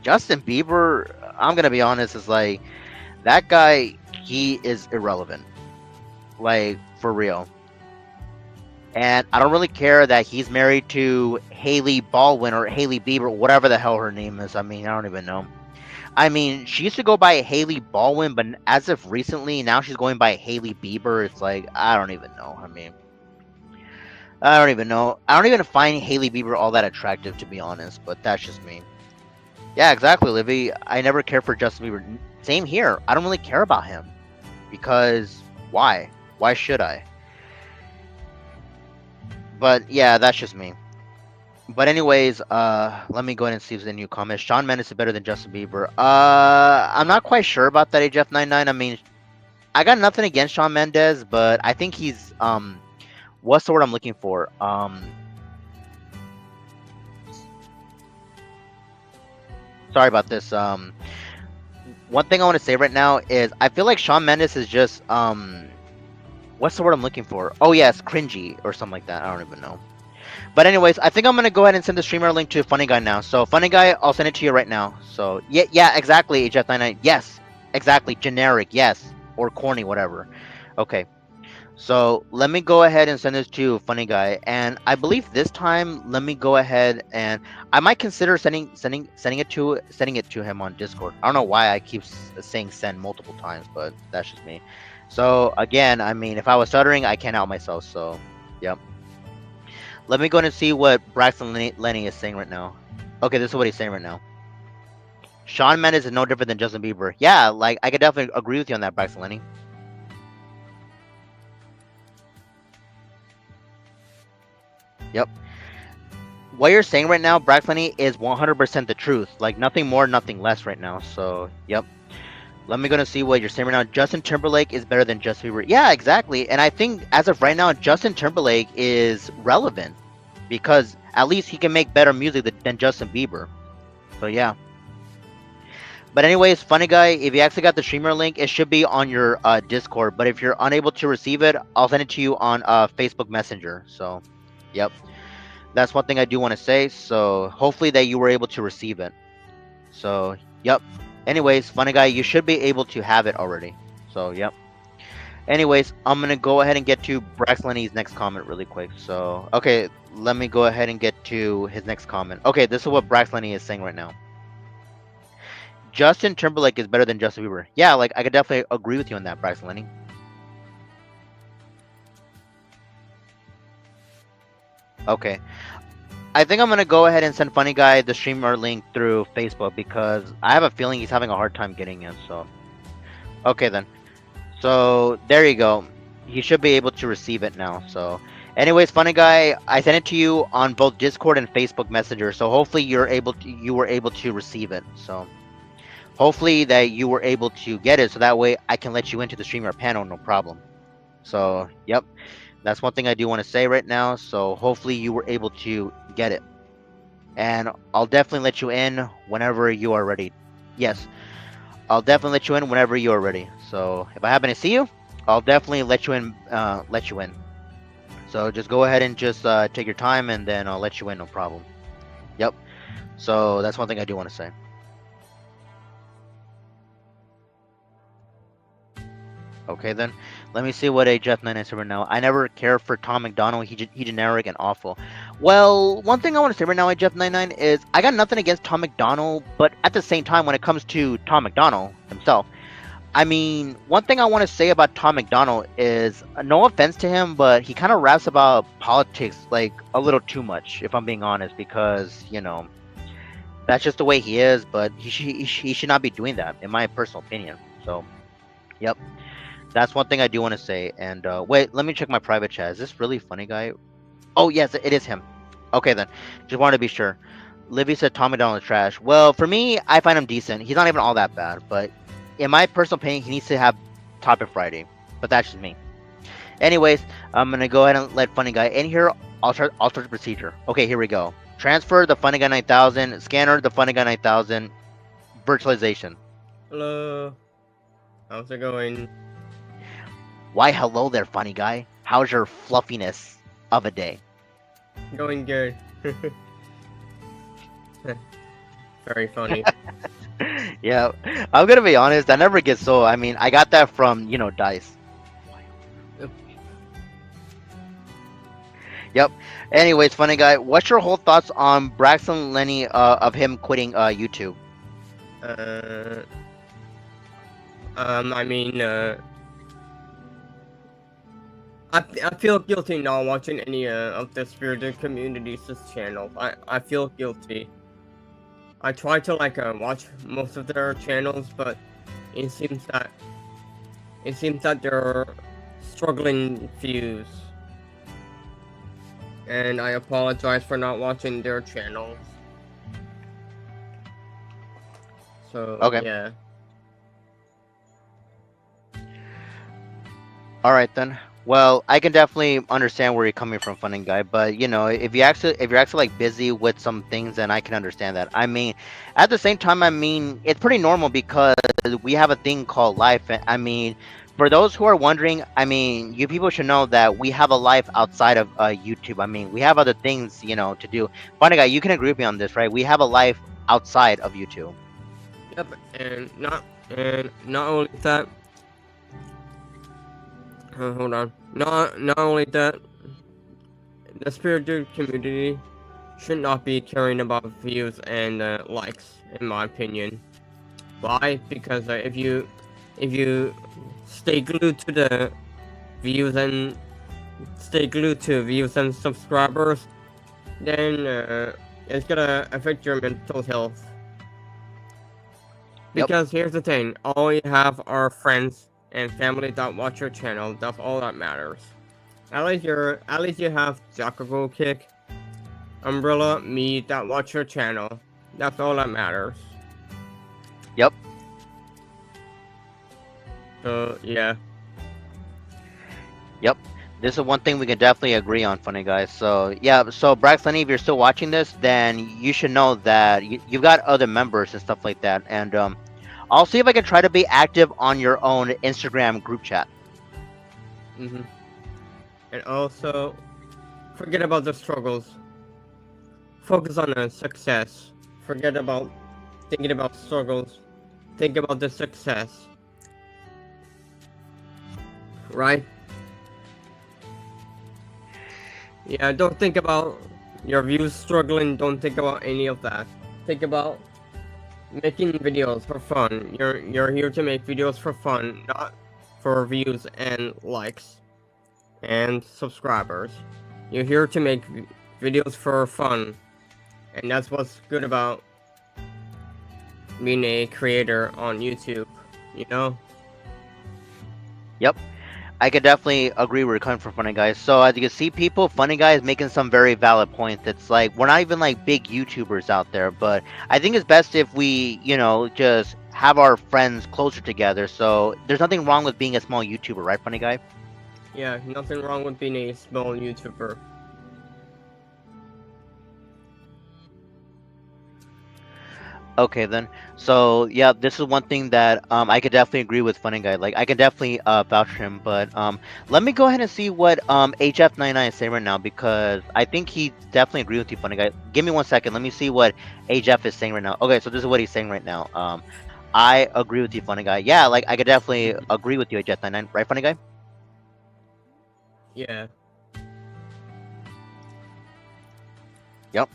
Justin Bieber, I'm going to be honest, is like, that guy, he is irrelevant. Like, for real. And I don't really care that he's married to Haley Baldwin or Haley Bieber, whatever the hell her name is. I mean, I don't even know. I mean, she used to go by Haley Baldwin, but as of recently, now she's going by Haley Bieber. It's like, I don't even know. I mean, I don't even know. I don't even find Haley Bieber all that attractive, to be honest, but that's just me. Yeah, exactly, Livy. I never cared for Justin Bieber. Same here. I don't really care about him because why? Why should I? But yeah, that's just me. But anyways, let me go ahead and see if there's a new comment. Shawn Mendes is better than Justin Bieber. I'm not quite sure about that, HF99. I mean, I got nothing against Shawn Mendes, but I think he's what's the word I'm looking for? Sorry about this. One thing I want to say right now is I feel like Shawn Mendes is just what's the word I'm looking for? Oh yes, cringy or something like that. I don't even know. But anyways, I think I'm gonna go ahead and send the streamer link to Funny Guy now. So Funny Guy, I'll send it to you right now. So yeah, yeah, exactly. HF99. Yes, exactly. Generic. Yes, or corny, whatever. Okay. So let me go ahead and send this to Funny Guy, and I believe this time let me go ahead and I might consider sending it to him on Discord. I don't know why I keep saying send multiple times, but that's just me. So again, I mean, if I was stuttering, I can't help myself. So, yep. Let me go and see what Braxton Lenny is saying right now. Okay, this is what he's saying right now. Shawn Mendes is no different than Justin Bieber. Yeah, like I could definitely agree with you on that, Braxton Lenny. Yep. What you're saying right now, Braxton Lenny, is 100% the truth. Like nothing more, nothing less right now. So, yep. Let me go and see what you're saying right now. Justin Timberlake is better than Justin Bieber. Yeah, exactly. And I think as of right now, Justin Timberlake is relevant because at least he can make better music than Justin Bieber. So yeah. But anyways, Funny Guy, if you actually got the streamer link, it should be on your Discord. But if you're unable to receive it, I'll send it to you on Facebook Messenger. So, yep, that's one thing I do want to say. So hopefully that you were able to receive it. So, yep. Anyways, Funny Guy, you should be able to have it already. So, yep. Anyways, I'm gonna go ahead and get to Brax Lenny's next comment really quick. So, okay, let me go ahead and get to his next comment. Okay, this is what Brax Lenny is saying right now. Justin Timberlake is better than Justin Bieber. Yeah, like I could definitely agree with you on that, Braxton Lenny. Okay. I think I'm gonna go ahead and send Funny Guy the streamer link through Facebook because I have a feeling he's having a hard time getting it. So okay then. So there you go. He should be able to receive it now. So anyways, Funny Guy, I sent it to you on both Discord and Facebook Messenger. So hopefully you were able to receive it. So hopefully that you were able to get it so that way I can let you into the streamer panel no problem. So yep. That's one thing I do want to say right now. So hopefully you were able to get it. And I'll definitely let you in whenever you are ready. Yes, I'll definitely let you in whenever you are ready. So if I happen to see you, I'll definitely let you in. Let you in. So just go ahead and just take your time, and then I'll let you in. No problem. Yep. So that's one thing I do want to say. Okay then, let me see what a Jeff 9 answer right now. I never cared for Tom McDonald. He generic and awful. Well, one thing I want to say right now, a Jeff 99 is I got nothing against Tom McDonald, but at the same time, when it comes to Tom McDonald himself, I mean, one thing I want to say about Tom McDonald is no offense to him, but he kind of raps about politics like a little too much, if I'm being honest, because that's just the way he is. But he should not be doing that, in my personal opinion. So, yep. That's one thing I do want to say. And wait, let me check my private chat. Is this really Funny Guy? Oh yes, it is him. Okay then. Just wanted to be sure. Livy said Tommy Donald is trash. Well, for me, I find him decent. He's not even all that bad, but in my personal opinion, he needs to have Topic Friday. But that's just me. Anyways, I'm gonna go ahead and let Funny Guy in here. I'll start the procedure. Okay, here we go. Transfer the Funny Guy 9000. Scanner the Funny Guy 9000. Virtualization. Hello. How's it going? Why hello there, Funny Guy. How's your fluffiness of a day? Going good. Very funny. Yeah, I'm gonna be honest. I never get so. I mean, I got that from Dice. Yep. Anyways, Funny Guy, what's your whole thoughts on Braxton Lenny of him quitting YouTube? Uh, I mean, I feel guilty not watching any of the spirited communities channels. I feel guilty. I try to like watch most of their channels, but it seems that they're struggling views, and I apologize for not watching their channels. So Okay. yeah. All right then. Well, I can definitely understand where you're coming from, Funding Guy. But you know, if you're actually like busy with some things, then I can understand that. I mean, at the same time, I mean, it's pretty normal because we have a thing called life. And I mean, for those who are wondering, I mean, you people should know that we have a life outside of YouTube. I mean, we have other things, you know, to do. Funding Guy, you can agree with me on this, right? We have a life outside of YouTube. Yep, and not only that. Hold on. Not only that, the spirited community should not be caring about views and likes, in my opinion. Why? Because if you stay glued to the views and subscribers, then it's gonna affect your mental health. Yep. Because here's the thing, all you have are friends and family that watch your channel. That's all that matters. At least you have Jacobo Kick, Umbrella, me that watch your channel. That's all that matters. Yep. So yeah. Yep. This is one thing we can definitely agree on, Funny Guys. So yeah, so Braxton, if you're still watching this, then you should know that you've got other members and stuff like that. And I'll see if I can try to be active on your own Instagram group chat. And also, forget about the struggles. Focus on the success. Forget about thinking about struggles. Think about the success. Right? Yeah, don't think about your views struggling. Don't think about any of that. Think about making videos for fun. You're here to make videos for fun, not for views and likes and subscribers. You're here to make videos for fun, and that's what's good about being a creator on YouTube, you know? Yep. I could definitely agree where you're coming from, Funny Guys. So as you can see, people, Funny Guy is making some very valid points. It's like we're not even like big YouTubers out there, but I think it's best if we, you know, just have our friends closer together. So there's nothing wrong with being a small YouTuber, right, Funny Guy? Yeah, nothing wrong with being a small YouTuber. Okay then. So yeah, this is one thing that I could definitely agree with Funny Guy. Like I can definitely vouch for him. But let me go ahead and see what HF99 is saying right now, because I think he definitely agrees with you, Funny Guy. Give me 1 second. Let me see what HF is saying right now. Okay, so this is what he's saying right now. I agree with you, Funny Guy. Yeah, like I could definitely agree with you, HF99. Right, Funny Guy? Yeah. Yep.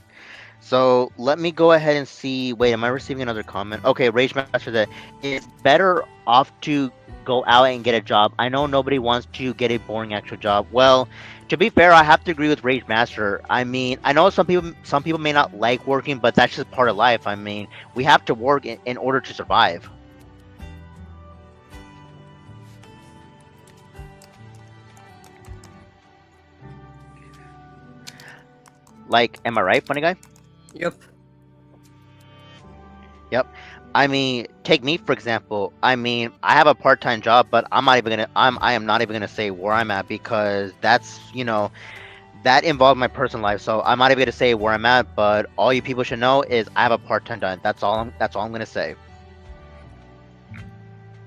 So let me go ahead and see. Wait, am I receiving another comment? Okay, Rage Master said it's better off to go out and get a job. I know nobody wants to get a boring actual job. Well, to be fair, I have to agree with Rage Master. I mean, I know some people may not like working, but that's just part of life. I mean, we have to work in order to survive. Like, am I right, Funny Guy? Yep. Yep. I mean, take me for example. I mean, I have a part-time job, but I am not even gonna say where I'm at, because that's, you know, that involves my personal life. So I'm not even gonna say where I'm at, but all you people should know is I have a part-time job. That's all I'm gonna say.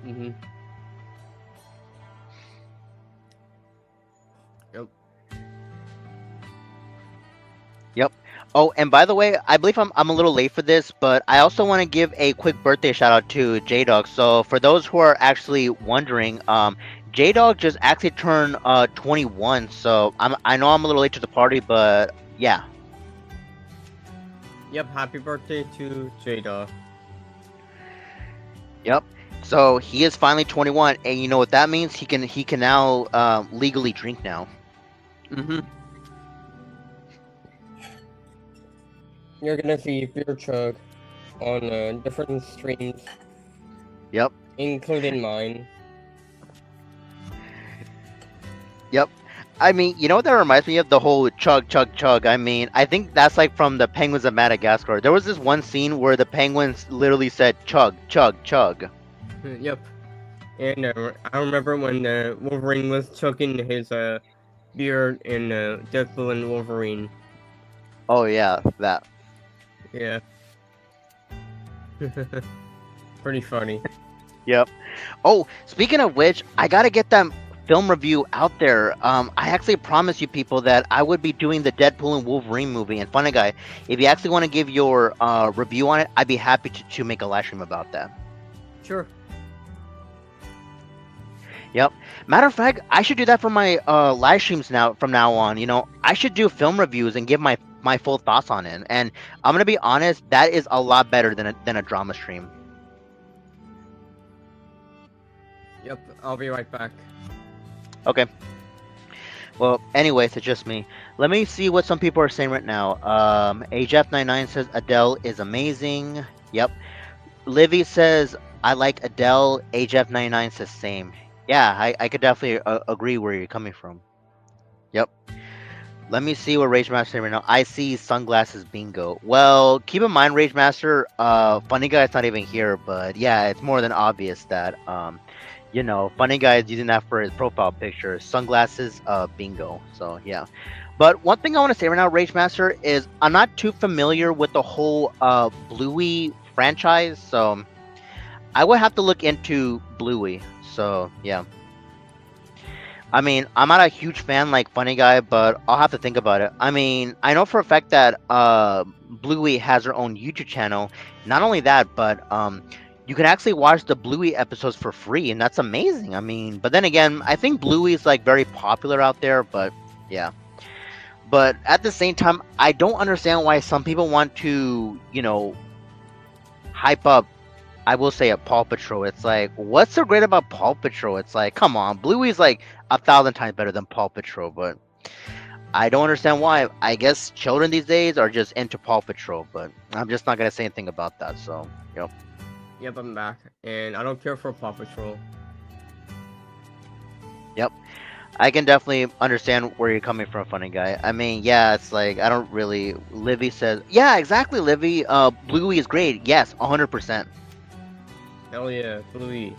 Yep. Yep. Oh, and by the way, I believe I'm a little late for this, but I also want to give a quick birthday shout out to J Dog. So for those who are actually wondering, J Dog just actually turned 21. So I know I'm a little late to the party, but yeah. Yep. Happy birthday to Jada. Yep. So he is finally 21, and you know what that means? He can now legally drink now. You're gonna see beer chug. on different streams, Yep. including mine. Yep. I mean, you know what that reminds me of? The whole chug, chug, chug. I mean, I think that's like from the Penguins of Madagascar. There was this one scene where the penguins literally said chug, chug, chug. Yep. And I remember when Wolverine was choking his beard in Deadpool and Wolverine. Oh yeah, that. Yeah. Pretty funny. Yep. Oh, speaking of which, I gotta get that film review out there. I actually promised you people that I would be doing the Deadpool and Wolverine movie. And funny guy, if you actually want to give your review on it, I'd be happy to make a live stream about that. Sure. Yep. Matter of fact, I should do that for my live streams now from now on. You know, I should do film reviews and give my full thoughts on it. And I'm gonna be honest, that is a lot better than a drama stream. Yep. I'll be right back. Okay. Well, anyways, it's just me. Let me see what some people are saying right now. AJF99 says Adele is amazing. Yep. Livy says I like Adele. AJF99 says same. Yeah, I could definitely agree where you're coming from. Yep. Let me see what Rage Master saying right now. I see sunglasses bingo. Well, keep in mind, Rage Master, Funny Guy's not even here, but yeah, it's more than obvious that you know, Funny Guy is using that for his profile picture. Sunglasses, bingo. So yeah. But one thing I want to say right now, Rage Master, is I'm not too familiar with the whole Bluey franchise, so I would have to look into Bluey. So yeah. I mean, I'm not a huge fan like Funny Guy, but I'll have to think about it. I mean, I know for a fact that Bluey has her own YouTube channel. Not only that, but you can actually watch the Bluey episodes for free, and that's amazing. I mean, but then again, I think Bluey is like very popular out there, but yeah. But at the same time, I don't understand why some people want to, you know, hype up, I will say, a Paw Patrol. It's like, what's so great about Paw Patrol? It's like, come on, Bluey's like 1,000 times better than Paw Patrol, but I don't understand why. I guess children these days are just into Paw Patrol, but I'm just not gonna say anything about that. So, you know. Yep, I'm back, and I don't care for Paw Patrol. Yep. I can definitely understand where you're coming from, Funny Guy. I mean, yeah, it's like, I don't really... Livy says... Yeah, exactly, Livy. Bluey is great. Yes, 100%. Hell yeah, Bluey.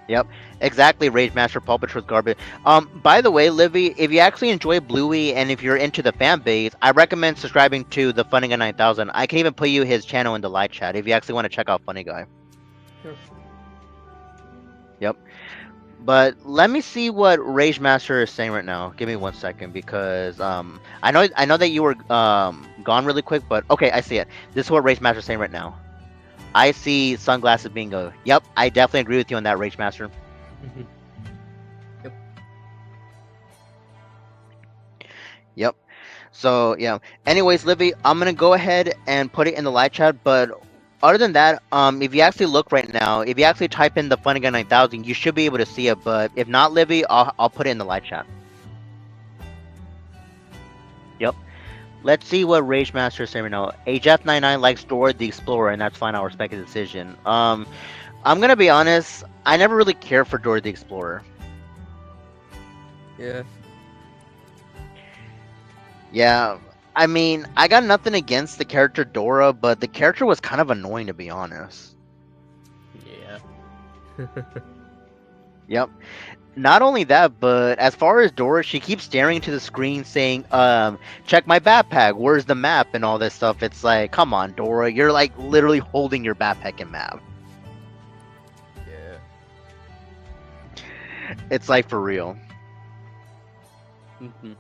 Yep, exactly, Rage Master. Paw Patrol's garbage. By the way, Livy, if you actually enjoy Bluey and if you're into the fan base, I recommend subscribing to the Funny Guy 9000. I can even put you his channel in the live chat if you actually want to check out Funny Guy. Sure. Yep. But let me see what Rage Master is saying right now. Give me 1 second, because I know that you were gone really quick, but okay, I see it. This is what Rage Master is saying right now. I see sunglasses bingo. Yep, I definitely agree with you on that, Rage Master. Yep. Yep. So yeah. Anyways, Livy, I'm gonna go ahead and put it in the live chat. But other than that, if you actually look right now, if you actually type in the Funny Guy 9000, you should be able to see it. But if not, Livy, I'll put it in the live chat. Yep. Let's see what Rage Master is saying right now. HF99 likes Dora the Explorer, and that's fine. I'll respect his decision. I'm gonna be honest. I never really cared for Dora the Explorer. Yeah. Yeah. I mean, I got nothing against the character Dora, but the character was kind of annoying, to be honest. Yeah. Yep. Not only that, but as far as Dora, she keeps staring into the screen saying, check my backpack, where's the map, and all this stuff. It's like, come on, Dora, you're like literally holding your backpack and map. Yeah. It's like for real. Mhm.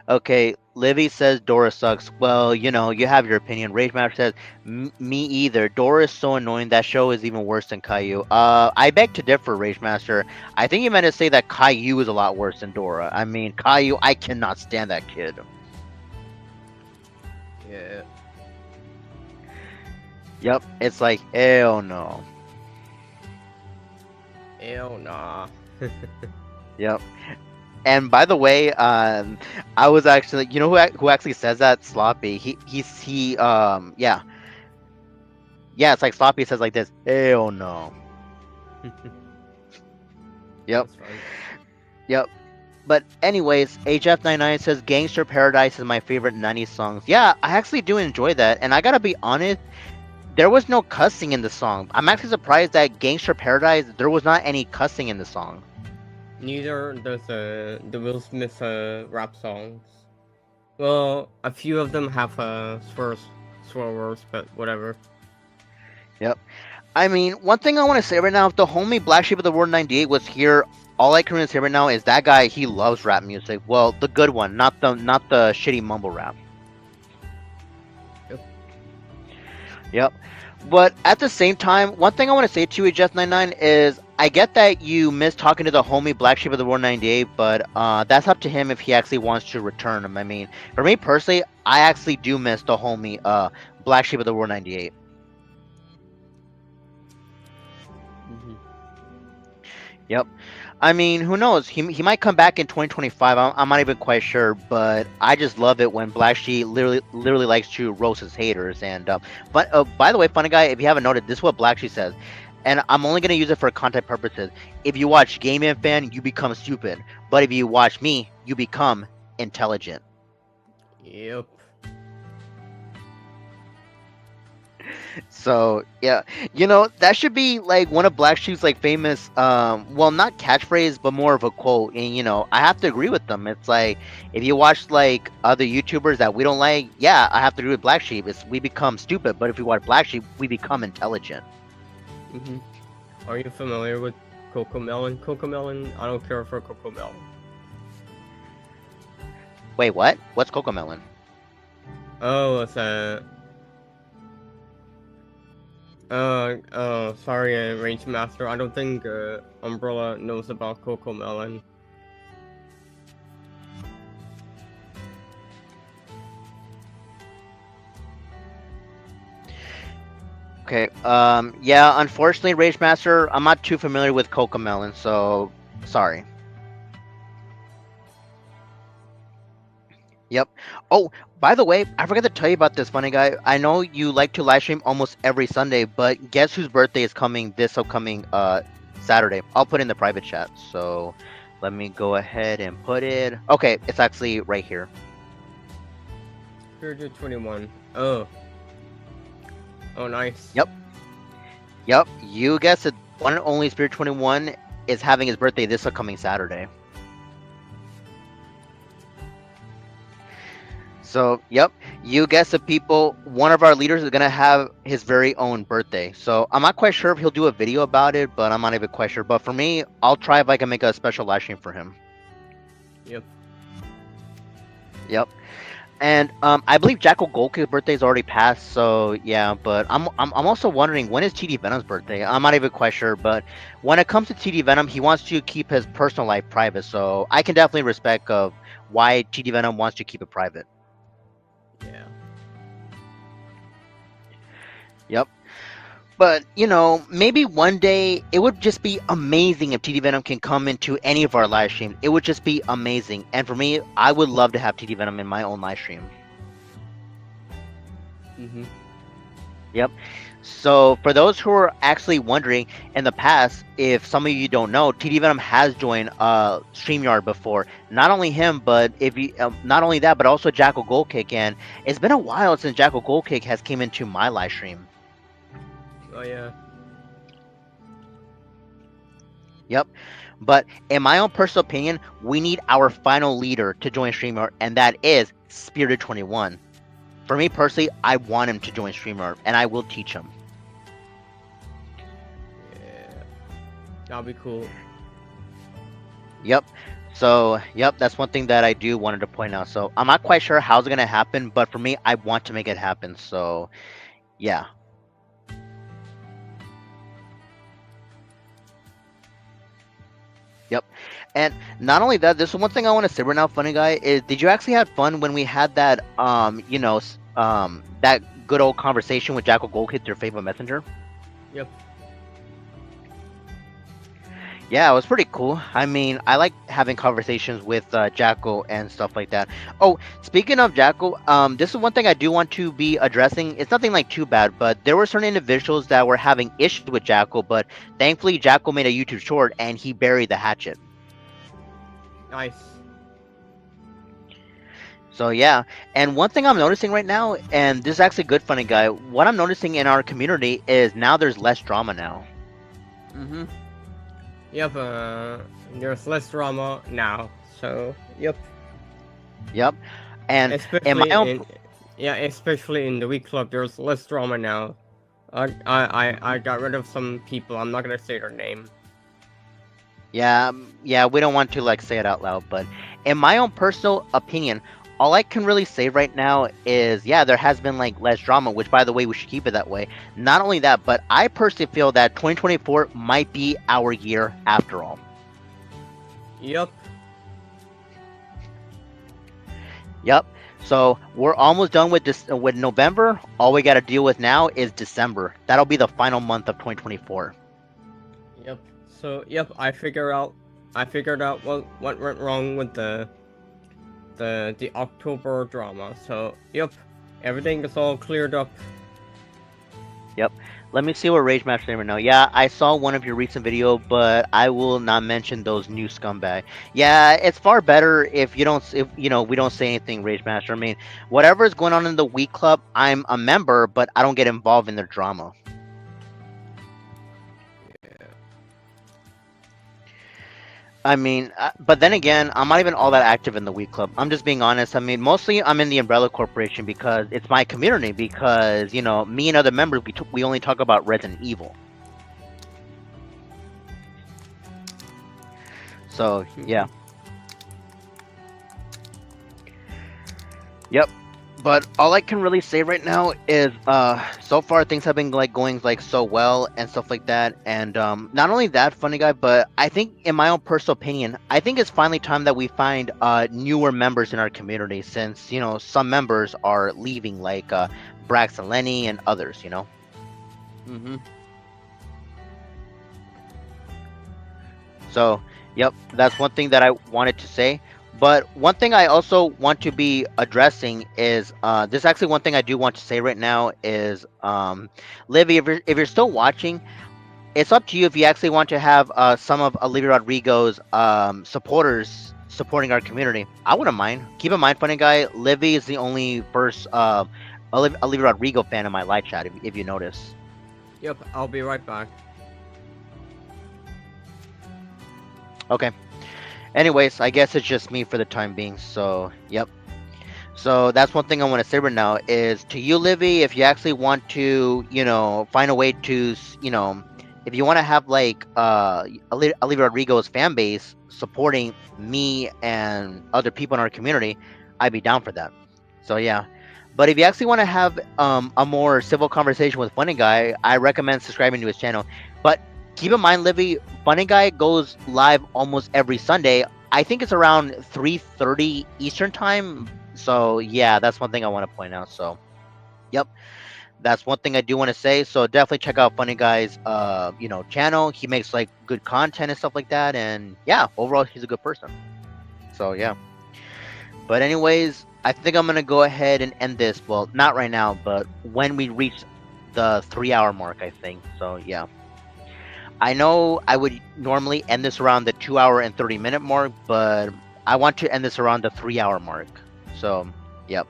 Okay, Livy says Dora sucks. Well, you know, you have your opinion. Rage Master says, me either. Dora is so annoying. That show is even worse than Caillou. I beg to differ, Rage Master. I think you meant to say that Caillou is a lot worse than Dora. I mean, Caillou, I cannot stand that kid. Yeah. Yep, it's like, hell no. Hell nah. Yep. And by the way, I was actually, you know who actually says that? Sloppy. Yeah, yeah. It's like Sloppy says like this. Hell no. Yep, That's fun. yep. But anyways, HF99 says Gangster Paradise is my favorite 90s songs. Yeah, I actually do enjoy that, and I gotta be honest, there was no cussing in the song. I'm actually surprised that Gangster Paradise there was not any cussing in the song. Neither does the Will Smith rap songs. Well, a few of them have swear words, but whatever. Yep. I mean, one thing I want to say right now, if the homie Black Sheep of the World 98 was here, all I can really say right now is that guy, he loves rap music. Well, the good one, not the shitty mumble rap. Yep. Yep. But at the same time, one thing I want to say to you, Jeff99, is I get that you miss talking to the homie Black Sheep of the World 98, but that's up to him if he actually wants to return him. I mean, for me personally, I actually do miss the homie Black Sheep of the World 98. Mm-hmm. Yep. I mean, who knows? He might come back in 2025. I'm not even quite sure, but I just love it when Black Sheep literally likes to roast his haters. And but by the way, funny guy, if you haven't noted, this is what Black Sheep says, and I'm only gonna use it for content purposes. If you watch Game Fan, you become stupid, but if you watch me, you become intelligent. Yep. So yeah, that should be like one of Black Sheep's like famous, well, not catchphrase, but more of a quote. And I have to agree with them. It's like if you watch like other YouTubers that we don't like, yeah, I have to agree with Black Sheep. It's we become stupid, but if we watch Black Sheep, we become intelligent. Mm-hmm. Are you familiar with Coco Melon? Coco Melon? I don't care for Coco Melon. Wait, what? What's Cocomelon? Oh, it's sorry, Range Master. I don't think Umbrella knows about Coco Melon. Okay. Yeah. Unfortunately, Rage Master, I'm not too familiar with Cocomelon, so sorry. Yep. Oh, by the way, I forgot to tell you about this, funny guy. I know you like to live stream almost every Sunday, but guess whose birthday is coming this upcoming Saturday? I'll put it in the private chat. So let me go ahead and put it. Okay, it's actually right here. 21. Oh. Oh, nice. Yep. Yep. You guessed it. One and only Spirit 21 is having his birthday this upcoming Saturday. So, yep, you guessed it, people. One of our leaders is gonna have his very own birthday. So I'm not quite sure if he'll do a video about it, but I'm not even quite sure. But for me, I'll try if I can make a special live stream for him. Yep. Yep. And I believe Jackal Golk's birthday is already passed. So yeah, but I'm also wondering when is TD Venom's birthday. I'm not even quite sure. But when it comes to TD Venom, he wants to keep his personal life private. So I can definitely respect of why TD Venom wants to keep it private. Yeah. Yep. But, maybe one day it would just be amazing if TD Venom can come into any of our live streams. It would just be amazing. And for me, I would love to have TD Venom in my own live stream. Mm-hmm. Yep. So for those who are actually wondering, in the past, if some of you don't know, TD Venom has joined StreamYard before. Not only him, but not only that, but also Jackal Goldkick. And it's been a while since Jackal Goldkick has came into my live stream. Oh yeah. Yep. But in my own personal opinion, we need our final leader to join StreamYard, and that is Spirited 21. For me personally, I want him to join StreamYard, and I will teach him. Yeah. That'll be cool. Yep. So, yep, that's one thing that I do wanted to point out. So, I'm not quite sure how it's going to happen, but for me, I want to make it happen. So, yeah. Yep. And not only that, this is one thing I want to say right now, funny guy, is did you actually have fun when we had that that good old conversation with Jackal Goldkick, your favorite messenger? Yep. Yeah, it was pretty cool. I mean, I like having conversations with Jackal and stuff like that. Oh, speaking of Jackal, this is one thing I do want to be addressing. It's nothing like too bad, but there were certain individuals that were having issues with Jackal, but thankfully Jackal made a YouTube short and he buried the hatchet. Nice. So yeah, and one thing I'm noticing right now, and this is actually good, funny guy. What I'm noticing in our community is now there's less drama now. Mm-hmm. Yep, there's less drama now, so, yep. Yep, and in my Especially own in, yeah, especially in the week club, there's less drama now. I got rid of some people, I'm not gonna say their name. Yeah, yeah, we don't want to like say it out loud, but in my own personal opinion, all I can really say right now is yeah, there has been like less drama, which by the way, we should keep it that way. Not only that, but I personally feel that 2024 might be our year after all. Yep. Yep. So we're almost done with this with November. All we got to deal with now is December. That'll be the final month of 2024. Yep. So, yep, I figured out what went wrong with the October drama. So, yep, everything is all cleared up. Yep. Let me see what Rage Master right now. Yeah, I saw one of your recent video, but I will not mention those new scumbag. Yeah, it's far better if you don't, if you know, we don't say anything, Rage Master. I mean, whatever is going on in the Week Club, I'm a member, but I don't get involved in their drama. I mean, but then again, I'm not even all that active in the Week Club. I'm just being honest. I mean, mostly I'm in the Umbrella Corporation because it's my community. Because you know, me and other members, we only talk about Resident Evil. So yeah, yep. But all I can really say right now is, so far things have been like going like so well and stuff like that. And not only that, funny guy, but I think, in my own personal opinion, I think it's finally time that we find newer members in our community, since you know some members are leaving, like Braxton, Lenny, and others. You know. Mm-hmm. So, yep, that's one thing that I wanted to say. But one thing I also want to be addressing is this. Actually, one thing I do want to say right now is, Livy, if you're still watching, it's up to you if you actually want to have some of Olivia Rodrigo's supporting our community. I wouldn't mind. Keep in mind, funny guy, Livy is the only first Olivia Rodrigo fan in my live chat, if you notice. Yep, I'll be right back. Okay. Anyways, I guess it's just me for the time being. So, yep. So that's one thing I want to say right now is to you, Livy, if you actually want to, you know, find a way to, you know, if you want to have like Olivia Rodrigo's fan base supporting me and other people in our community, I'd be down for that. So yeah. But if you actually want to have a more civil conversation with Funny Guy, I recommend subscribing to his channel. But keep in mind, Livy, Funny Guy goes live almost every Sunday. I think it's around 3:30 Eastern time. So yeah, that's one thing I want to point out. So, yep, that's one thing I do want to say. So definitely check out Funny Guy's you know, channel. He makes like good content and stuff like that. And yeah, overall he's a good person. So yeah. But anyways, I think I'm gonna go ahead and end this. Well, not right now, but when we reach the 3-hour mark, I think. So yeah. I know I would normally end this around the 2-hour and 30-minute mark, but I want to end this around the 3-hour mark. So, yep.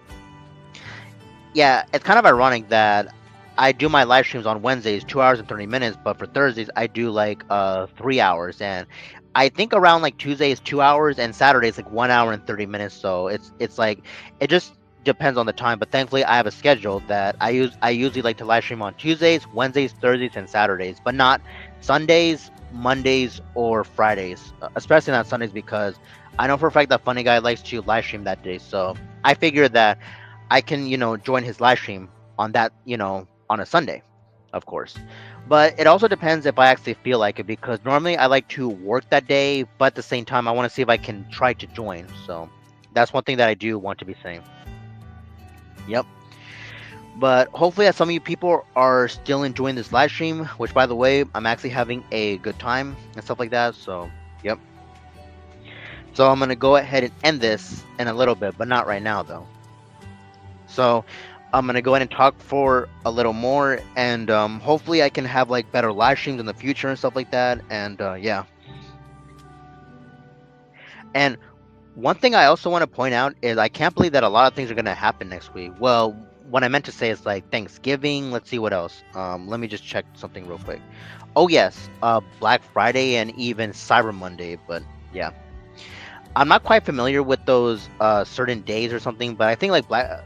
Yeah, it's kind of ironic that I do my live streams on Wednesdays 2 hours and 30 minutes, but for Thursdays I do like 3 hours, and I think around like Tuesday is 2 hours and Saturday is like 1 hour and 30 minutes. So it's like it just depends on the time. But thankfully I have a schedule that I usually like to live stream on Tuesdays, Wednesdays, Thursdays, and Saturdays, but not Sundays, Mondays, or Fridays, especially not Sundays, because I know for a fact that Funny Guy likes to live stream that day. So I figured that I can, you know, join his live stream on that, you know, on a Sunday, of course. But it also depends if I actually feel like it, because normally I like to work that day, but at the same time I want to see if I can try to join. So that's one thing that I do want to be saying. Yep. But hopefully, that some of you people are still enjoying this live stream. Which, by the way, I'm actually having a good time and stuff like that. So, yep. So I'm gonna go ahead and end this in a little bit, but not right now though. So I'm gonna go ahead and talk for a little more, and hopefully I can have like better live streams in the future and stuff like that. And yeah. And one thing I also want to point out is I can't believe that a lot of things are gonna happen next week. Well, what I meant to say is like Thanksgiving. Let's see what else. Let me just check something real quick. Oh yes, Black Friday and even Cyber Monday. But yeah, I'm not quite familiar with those certain days or something. But I think like Black.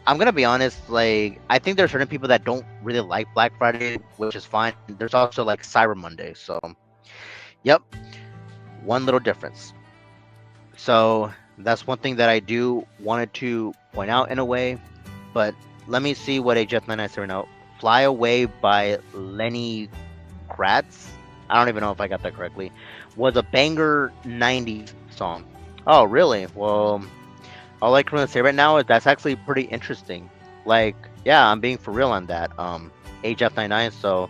I'm gonna be honest. Like I think there are certain people that don't really like Black Friday, which is fine. There's also like Cyber Monday. So yep, one little difference. So that's one thing that I do wanted to point out in a way. But let me see what HF99 is right now. Fly Away by Lenny Kratz. I don't even know if I got that correctly. Was a banger 90s song. Oh, really? Well, all I can say right now is that's actually pretty interesting. Like, yeah, I'm being for real on that. HF99. So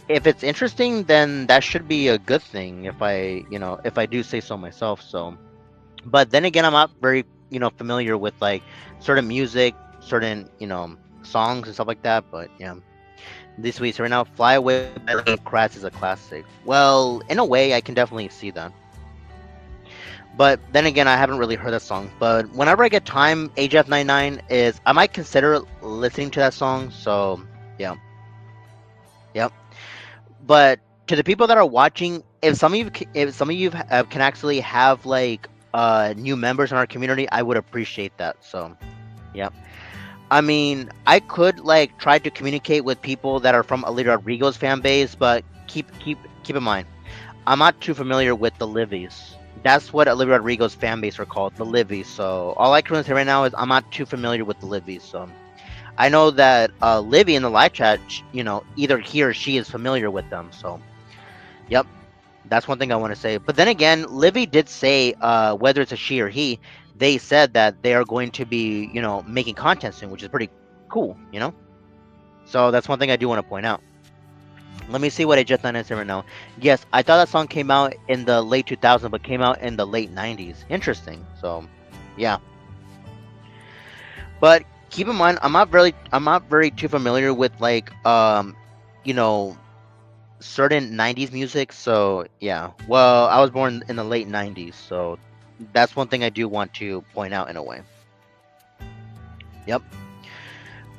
if it's interesting, then that should be a good thing. If if I do say so myself. So. But then again, I'm not very familiar with like certain music, certain songs and stuff like that. But yeah, this week's right now, "Fly Away" by Lenny Kratz is a classic. Well, in a way, I can definitely see that. But then again, I haven't really heard that song. But whenever I get time, HF99 is I might consider listening to that song. So yeah, yep. But to the people that are watching, if some of you can actually have like new members in our community, I would appreciate that. So yeah, I mean, I could like try to communicate with people that are from Olivia Rodrigo's fan base, but keep in mind, I'm not too familiar with the Livies. That's what Olivia Rodrigo's fan base are called, the Livies. So all I can say right now is I'm not too familiar with the Livies. So I know that Livy in the live chat, either he or she is familiar with them. So yep. That's one thing I want to say. But then again, Livy did say, whether it's a she or he, they said that they are going to be, making content soon, which is pretty cool. So that's one thing I do want to point out. Let me see what I just done answer right now. Yes, I thought that song came out in the late 2000s, but came out in the late 90s. Interesting. So, yeah. But keep in mind, I'm not very too familiar with like, certain 90s music. So yeah, well, I was born in the late 90s, so that's one thing I do want to point out in a way. Yep.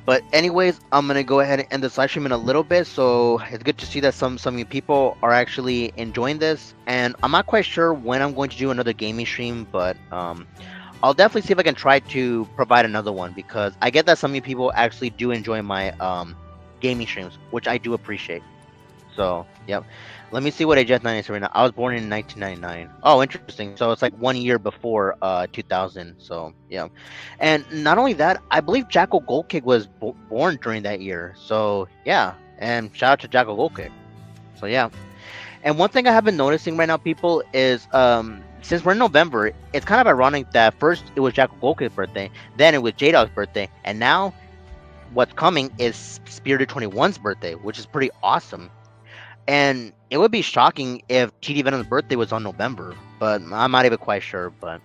But anyways, I'm gonna go ahead and end this live stream in a little bit. So it's good to see that some of you people are actually enjoying this, and I'm not quite sure when I'm going to do another gaming stream, but I'll definitely see if I can try to provide another one, because I get that some of you people actually do enjoy my gaming streams, which I do appreciate. So, yep. Let me see what age F9 is right now. I was born in 1999. Oh, interesting. So it's like 1 year before 2000. So, yeah. And not only that, I believe Jackal Goldkick was born during that year. So, yeah. And shout out to Jackal Goldkick. So, yeah. And one thing I have been noticing right now, people, is since we're in November, it's kind of ironic that first it was Jackal Goldkick's birthday, then it was J-Dog's birthday, and now what's coming is Spirited 21's birthday, which is pretty awesome. And it would be shocking if TD Venom's birthday was on November, but I'm not even quite sure. But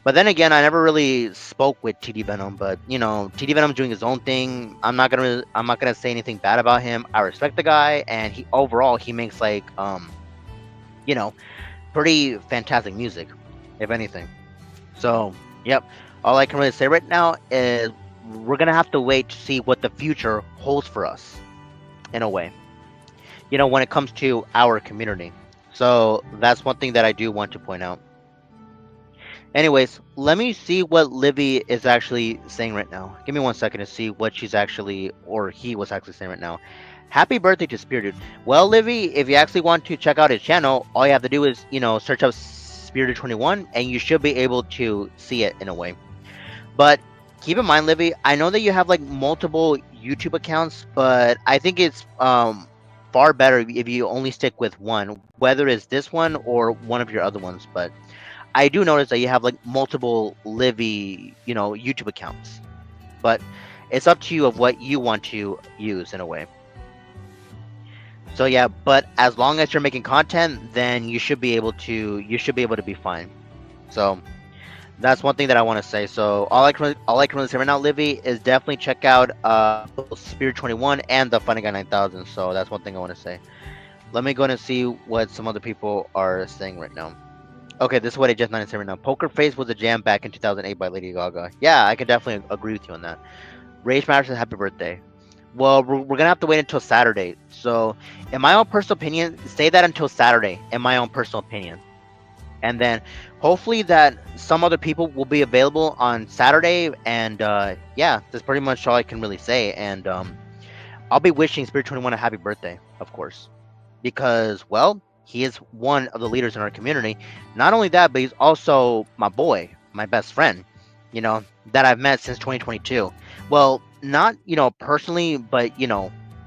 then again, I never really spoke with TD Venom. But TD Venom's doing his own thing. I'm not gonna say anything bad about him. I respect the guy, and he makes like pretty fantastic music, if anything. So yep, all I can really say right now is we're gonna have to wait to see what the future holds for us, in a way. When it comes to our community. So that's one thing that I do want to point out. Anyways, let me see what Livy is actually saying right now. Give me 1 second to see what she's actually, or he was actually saying right now. Happy birthday to Spirited. Well, Livy, if you actually want to check out his channel, all you have to do is, search up Spirited 21, and you should be able to see it in a way. But keep in mind, Livy, I know that you have like multiple YouTube accounts, but I think it's far better if you only stick with one, whether it's this one or one of your other ones. But I do notice that you have like multiple Livy, YouTube accounts. But it's up to you of what you want to use in a way. So yeah, but as long as you're making content, then you should be able to be fine. So that's one thing that I want to say. So all I can really say right now, Livy, is definitely check out both Spirit 21 and the Funny Guy 9000. So that's one thing I want to say. Let me go and see what some other people are saying right now. Okay, this is what I just not saying right now. Poker Face was a jam back in 2008 by Lady Gaga. Yeah, I can definitely agree with you on that. Rage Matters, happy birthday. Well, we're gonna have to wait until Saturday. So, in my own personal opinion, say that until Saturday. In my own personal opinion, and then hopefully that some other people will be available on Saturday. And yeah, that's pretty much all I can really say. And I'll be wishing Spirit 21 a happy birthday, of course, because well, he is one of the leaders in our community. Not only that, but he's also my boy, my best friend. You know that I've met since 2022. Well, not personally, but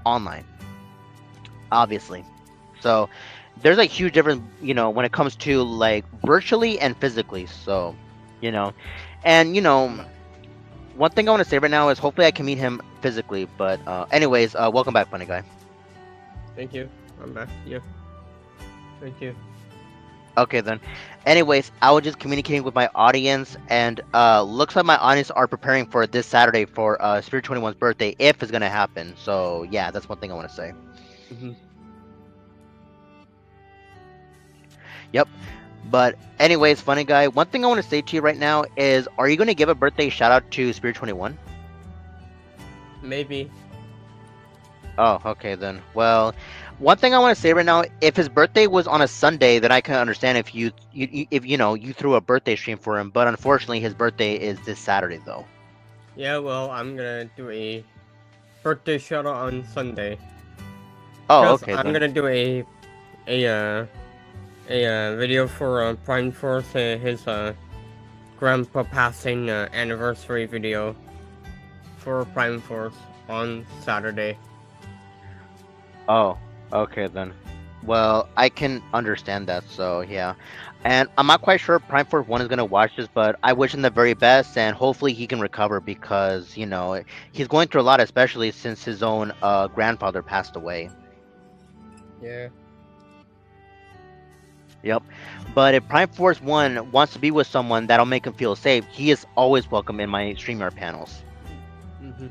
online, obviously. So there's a huge difference, when it comes to like virtually and physically. So, you know, and one thing I want to say right now is hopefully I can meet him physically. But anyways, welcome back, funny guy. Thank you. I'm back. Yeah. Thank you. Okay then. Anyways, I was just communicating with my audience, and looks like my audience are preparing for this Saturday for Spirit 21's birthday, if it's gonna happen. So yeah, that's one thing I want to say. Hmm. Yep. But anyways, funny guy, one thing I want to say to you right now is, are you gonna give a birthday shout out to Spirit 21? Maybe. Oh, okay then. Well, one thing I want to say right now, if his birthday was on a Sunday, then I can understand if you threw a birthday stream for him. But unfortunately, his birthday is this Saturday though. Yeah, well, I'm gonna do a birthday shout out on Sunday. Oh, Because okay I'm then. gonna do a video for Prime Force, his grandpa passing anniversary video for Prime Force on Saturday. Oh, okay then. Well, I can understand that. So yeah, and I'm not quite sure if Prime Force One is gonna watch this, but I wish him the very best, and hopefully he can recover because he's going through a lot, especially since his own grandfather passed away. Yeah. Yep. But if Prime Force One wants to be with someone that'll make him feel safe, he is always welcome in my StreamYard panels. Hmm.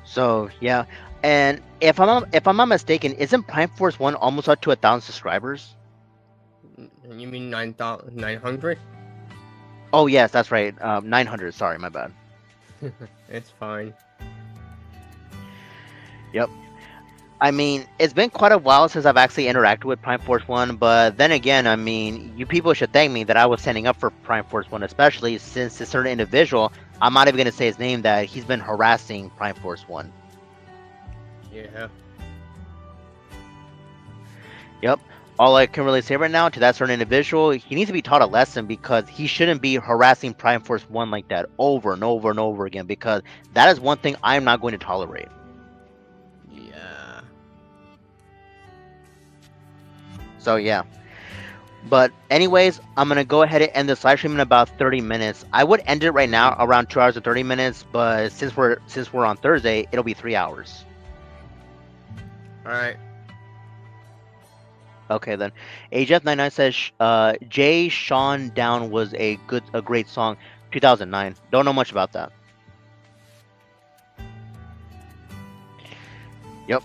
So yeah, and if I'm not mistaken, isn't Prime Force One almost up to 1,000 subscribers? You mean 9,900? Oh yes, that's right. 900. Sorry, my bad. It's fine. Yep. I mean, it's been quite a while since I've actually interacted with Prime Force One, but then again, I mean, you people should thank me that I was standing up for Prime Force One, especially since a certain individual, I'm not even gonna say his name, that he's been harassing Prime Force One. Yeah. Yep. All I can really say right now to that certain individual, he needs to be taught a lesson because he shouldn't be harassing Prime Force One like that over and over and over again, because that is one thing I'm not going to tolerate. Yeah. So yeah. But anyways, I'm gonna go ahead and end this live stream in about 30 minutes. I would end it right now around 2 hours and 30 minutes, but since we're on Thursday, it'll be 3 hours. Alright. Okay then. AJF99 says Jay Sean Down was a great song. 2009. Don't know much about that. Yep.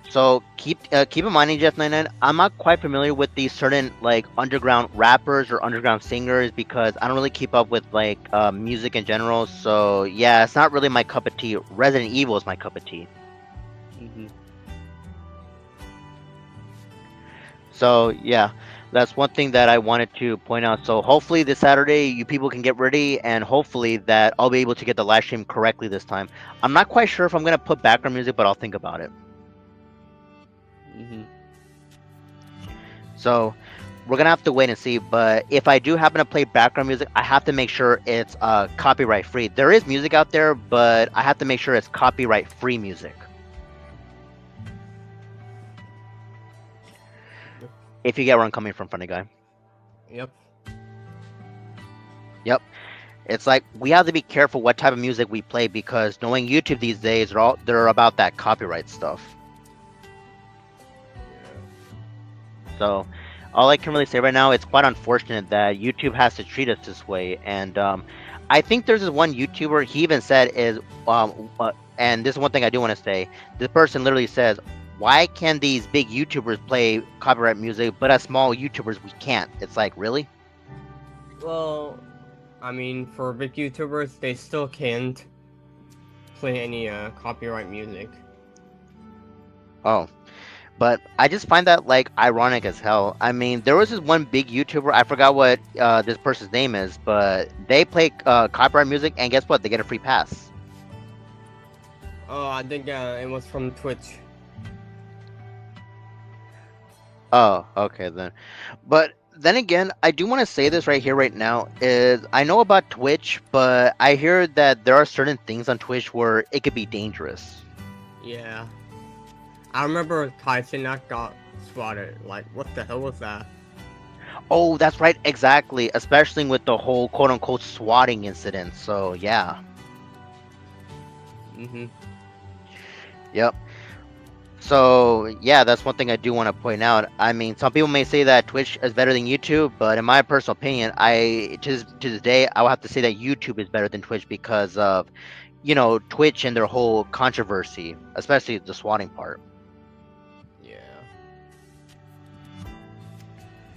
So keep in mind, AJF99, I'm not quite familiar with these certain like underground rappers or underground singers because I don't really keep up with like music in general. So yeah, it's not really my cup of tea. Resident Evil is my cup of tea. Hmm. So yeah, that's one thing that I wanted to point out. So hopefully this Saturday you people can get ready, and hopefully that I'll be able to get the live stream correctly this time. I'm not quite sure if I'm gonna put background music, but I'll think about it. Hmm. So we're gonna have to wait and see. But if I do happen to play background music, I have to make sure it's copyright free. There is music out there, but I have to make sure it's copyright free music. If you get where I'm coming from, funny guy. Yep. Yep. It's like we have to be careful what type of music we play because knowing YouTube these days, they're about that copyright stuff. So all I can really say right now, it's quite unfortunate that YouTube has to treat us this way. And I think there's this one YouTuber, he even said is, and this is one thing I do want to say. This person literally says, why can these big YouTubers play copyright music, but us small YouTubers, we can't? It's like, really? Well, I mean, for big YouTubers, they still can't play any copyright music. Oh. But I just find that like ironic as hell. I mean, there was this one big YouTuber. I forgot what this person's name is, but they play copyright music, and guess what? They get a free pass. Oh, I think it was from Twitch. Oh, okay then. But then again, I do want to say this right here, right now. Is I know about Twitch, but I hear that there are certain things on Twitch where it could be dangerous. Yeah. I remember Tyson that got swatted. Like, what the hell was that? Oh, that's right, exactly. Especially with the whole quote-unquote swatting incident. So yeah. Yep. So yeah, that's one thing I do want to point out. I mean, some people may say that Twitch is better than YouTube, but in my personal opinion, to this day I will have to say that YouTube is better than Twitch because of, Twitch and their whole controversy, especially the swatting part. Yeah.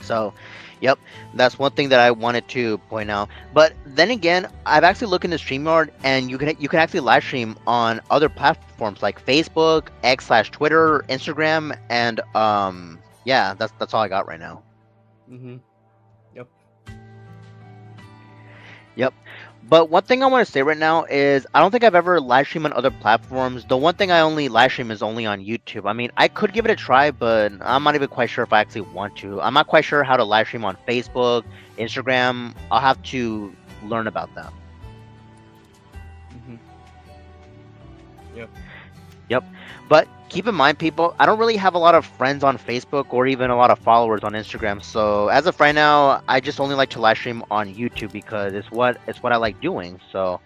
So, yep, that's one thing that I wanted to point out. But then again, I've actually looked into StreamYard, and you can actually live stream on other platforms like Facebook, X/Twitter, Instagram, and yeah, that's all I got right now. Yep. Yep. But one thing I want to say right now is I don't think I've ever live streamed on other platforms. The one thing I only live stream is only on YouTube. I mean, I could give it a try, but I'm not even quite sure if I actually want to. I'm not quite sure how to live stream on Facebook, Instagram. I'll have to learn about that. Yep. Yep. But keep in mind, people, I don't really have a lot of friends on Facebook or even a lot of followers on Instagram. So as of right now, I just only like to live stream on YouTube because it's what I like doing. So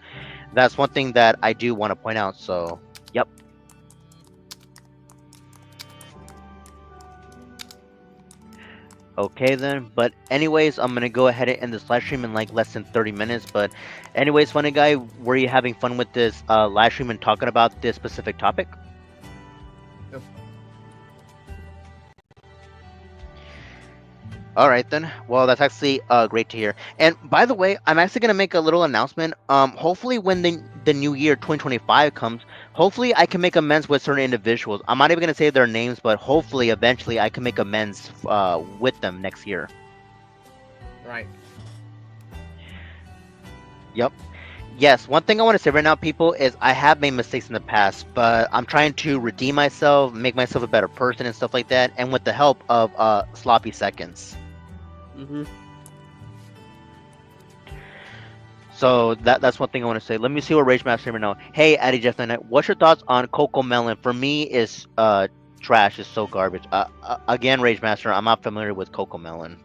that's one thing that I do want to point out. So, yep. Okay then, but anyways, I'm gonna go ahead and end this live stream in like less than 30 minutes. But anyways, funny guy, were you having fun with this live stream and talking about this specific topic? Yep. All right then. Well, that's actually great to hear. And by the way, I'm actually gonna make a little announcement. Hopefully, when the new year 2025 comes, hopefully I can make amends with certain individuals. I'm not even gonna say their names, but hopefully, eventually, I can make amends with them next year. Right. Yep. Yes. One thing I want to say right now, people, is I have made mistakes in the past, but I'm trying to redeem myself, make myself a better person, and stuff like that. And with the help of sloppy seconds. So that's one thing I want to say. Let me see what Rage Master right now. Hey, Addy Jeff Knight, what's your thoughts on Coco Melon? For me, is trash. Is so garbage. Again, Rage Master, I'm not familiar with Coco Melon.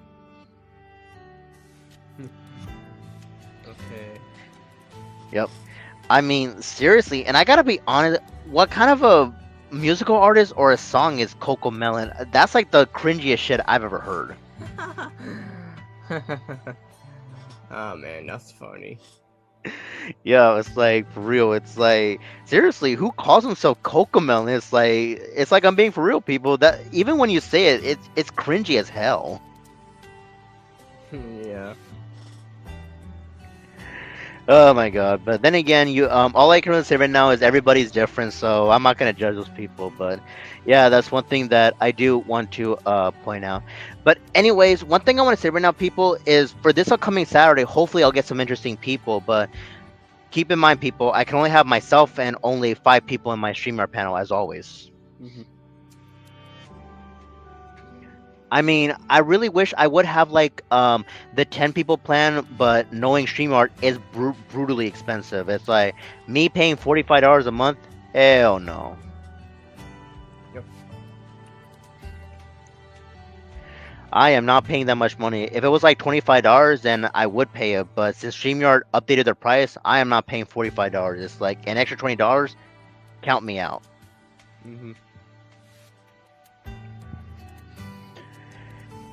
Okay. Yep. I mean, seriously, and I gotta be honest. What kind of a musical artist or a song is Coco Melon? That's like the cringiest shit I've ever heard. Oh man, that's funny. Yeah, it's like for real. It's like seriously, who calls himself Coco Melon? It's like I'm being for real, people. That even when you say it, it's cringy as hell. Yeah. Oh my god! But then again, all I can really say right now is everybody's different, so I'm not gonna judge those people. But yeah, that's one thing that I do want to point out. But anyways, one thing I want to say right now, people, is for this upcoming Saturday, hopefully I'll get some interesting people. But keep in mind, people, I can only have myself and only 5 people in my streamer panel, as always. I mean, I really wish I would have like the 10 people plan, but knowing StreamYard is brutally expensive. It's like me paying $45 a month. Hell no. Yep. I am not paying that much money. If it was like $25, then I would pay it. But since StreamYard updated their price, I am not paying $45. It's like an extra $20. Count me out. Mm-hmm.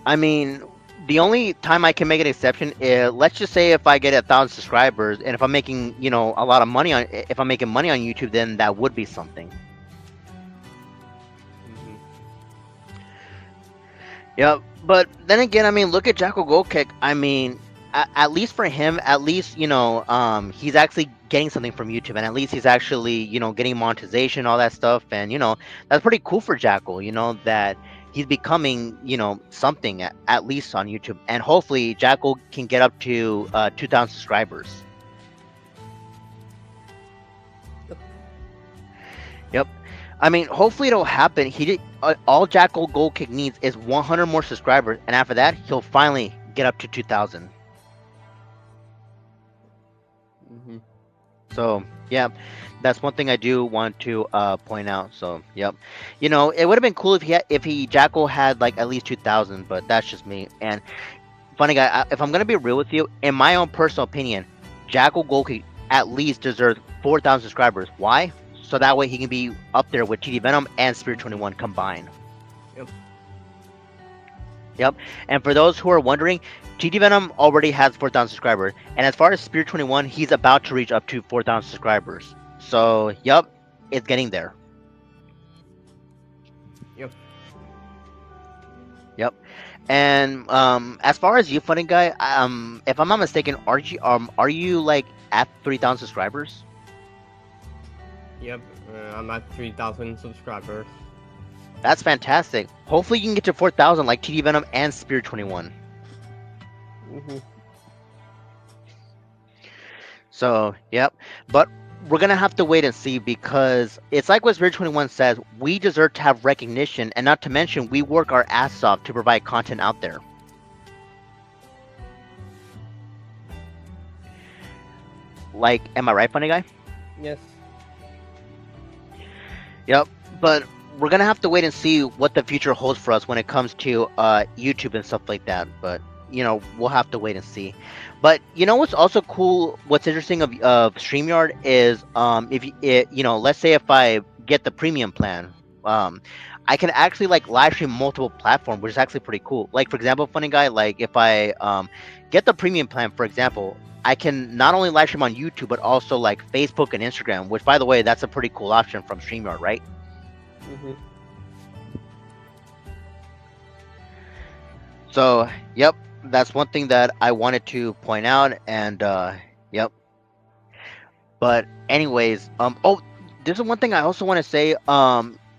I mean, the only time I can make an exception is, let's just say if I get 1,000 subscribers, and if I'm making, a lot of money if I'm making money on YouTube, then that would be something. Mm-hmm. Yep. But then again, I mean, look at Jacko Goldkick. I mean, at least for him, at least he's actually getting something from YouTube, and at least he's actually getting monetization, all that stuff, and that's pretty cool for Jacko. That he's becoming something at least on YouTube, and hopefully Jacko can get up to 2,000 subscribers. Yep. I mean, hopefully it'll happen. He did. All Jackal Goldkick needs is 100 more subscribers, and after that, he'll finally get up to 2,000. Mm-hmm. So yeah, that's one thing I do want to point out. So yep, it would have been cool if Jackal had like at least 2,000, but that's just me. And funny guy, if I'm gonna be real with you, in my own personal opinion, Jackal Goldkick at least deserves 4,000 subscribers. Why? So that way he can be up there with TD Venom and Spirit 21 combined. Yep. And for those who are wondering, TD Venom already has 4,000 subscribers. And as far as Spirit 21, he's about to reach up to 4,000 subscribers. So, yep, it's getting there. Yep. Yep. And as far as you, funny guy, if I'm not mistaken, are you like at 3,000 subscribers? Yep. I'm at 3,000 subscribers. That's fantastic. Hopefully you can get to 4,000 like TD Venom and Spirit 21. Mm-hmm. So, yep. But we're going to have to wait and see, because it's like what Spirit 21 says, we deserve to have recognition, and not to mention we work our ass off to provide content out there. Like, am I right, funny guy? Yes. Yep. But we're gonna have to wait and see what the future holds for us when it comes to YouTube and stuff like that. But we'll have to wait and see. But what's also cool, what's interesting of StreamYard is if let's say if I get the premium plan, I can actually like live stream multiple platforms, which is actually pretty cool. Like, for example, funny guy, like if I get the premium plan, for example, I can not only live stream on YouTube but also like Facebook and Instagram, which, by the way, that's a pretty cool option from StreamYard, right? Mm-hmm. So, yep, that's one thing that I wanted to point out, and yep. But anyways, oh, there's one thing I also want to say.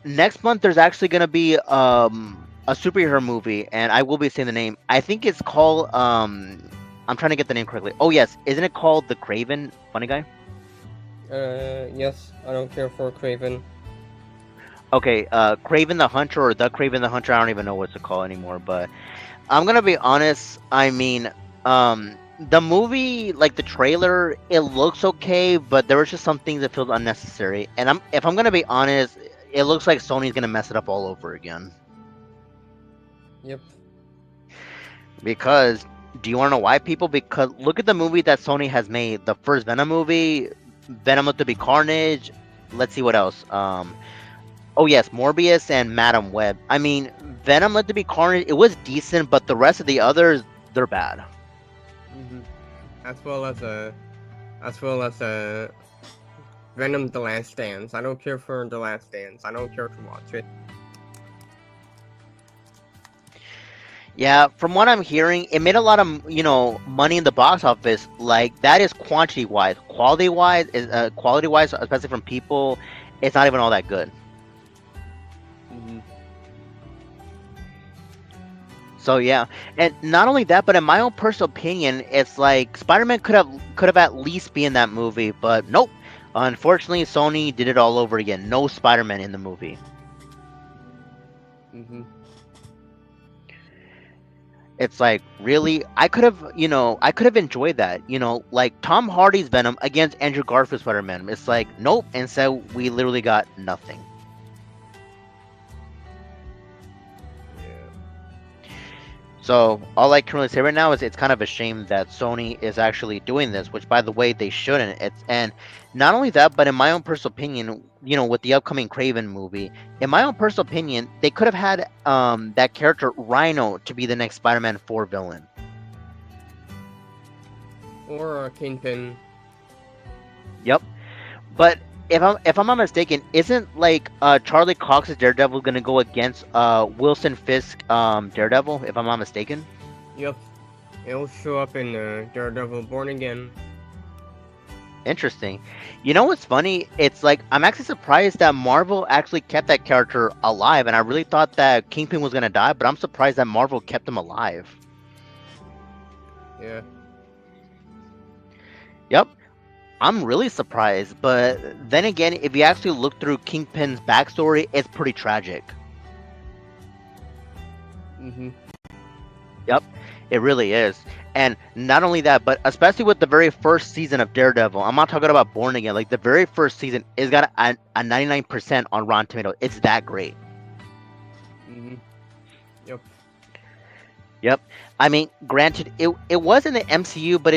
Next month there's actually gonna be a superhero movie, and I will be saying the name. I think it's called I'm trying to get the name correctly. Oh yes, isn't it called The Craven, funny guy? Yes, I don't care for Craven. Okay, Craven the Hunter, or The Craven the Hunter, I don't even know what to call anymore, but I'm gonna be honest, I mean, the movie, like the trailer, it looks okay, but there was just some things that feel unnecessary, and if I'm gonna be honest, it looks like Sony's gonna mess it up all over again. Yep. Because, do you wanna know why, people? Because look at the movie that Sony has made, the first Venom movie, Venom Let There Be Carnage, let's see what else, oh yes, Morbius and Madam Web. I mean, Venom Let There Be Carnage, it was decent, but the rest of the others, they're bad. Mm-hmm. As well as Venom The Last Dance. I don't care for The Last Dance. I don't care to watch it. Yeah, from what I'm hearing, it made a lot of money in the box office. Like, that is quantity wise. Quality wise, especially from people, it's not even all that good. Mm-hmm. So yeah, and not only that, but in my own personal opinion, it's like Spider-Man could have at least been in that movie, but nope. Unfortunately, Sony did it all over again. No Spider-Man in the movie. Mm-hmm. It's like, really, I could have enjoyed that. Like Tom Hardy's Venom against Andrew Garfield's Spider-Man. It's like, nope. And so we literally got nothing. So all I can really say right now is it's kind of a shame that Sony is actually doing this, which by the way they shouldn't. It's and not only that, but in my own personal opinion, with the upcoming Craven movie, in my own personal opinion, they could have had that character Rhino to be the next Spider-Man 4 villain. Or Kingpin. Yep. But if I'm not mistaken, isn't like Charlie Cox's Daredevil gonna go against Wilson Fisk Daredevil? If I'm not mistaken. Yep. It'll show up in Daredevil Born Again. Interesting. You know what's funny? It's like I'm actually surprised that Marvel actually kept that character alive, and I really thought that Kingpin was gonna die, but I'm surprised that Marvel kept him alive. Yeah. Yep. I'm really surprised, but then again, if you actually look through Kingpin's backstory, it's pretty tragic. Yep, it really is. And not only that, but especially with the very first season of Daredevil, I'm not talking about Born Again, like the very first season is got a 99% on Rotten Tomatoes. It's that great. Yep. Yep. I mean, granted, it was in the MCU, but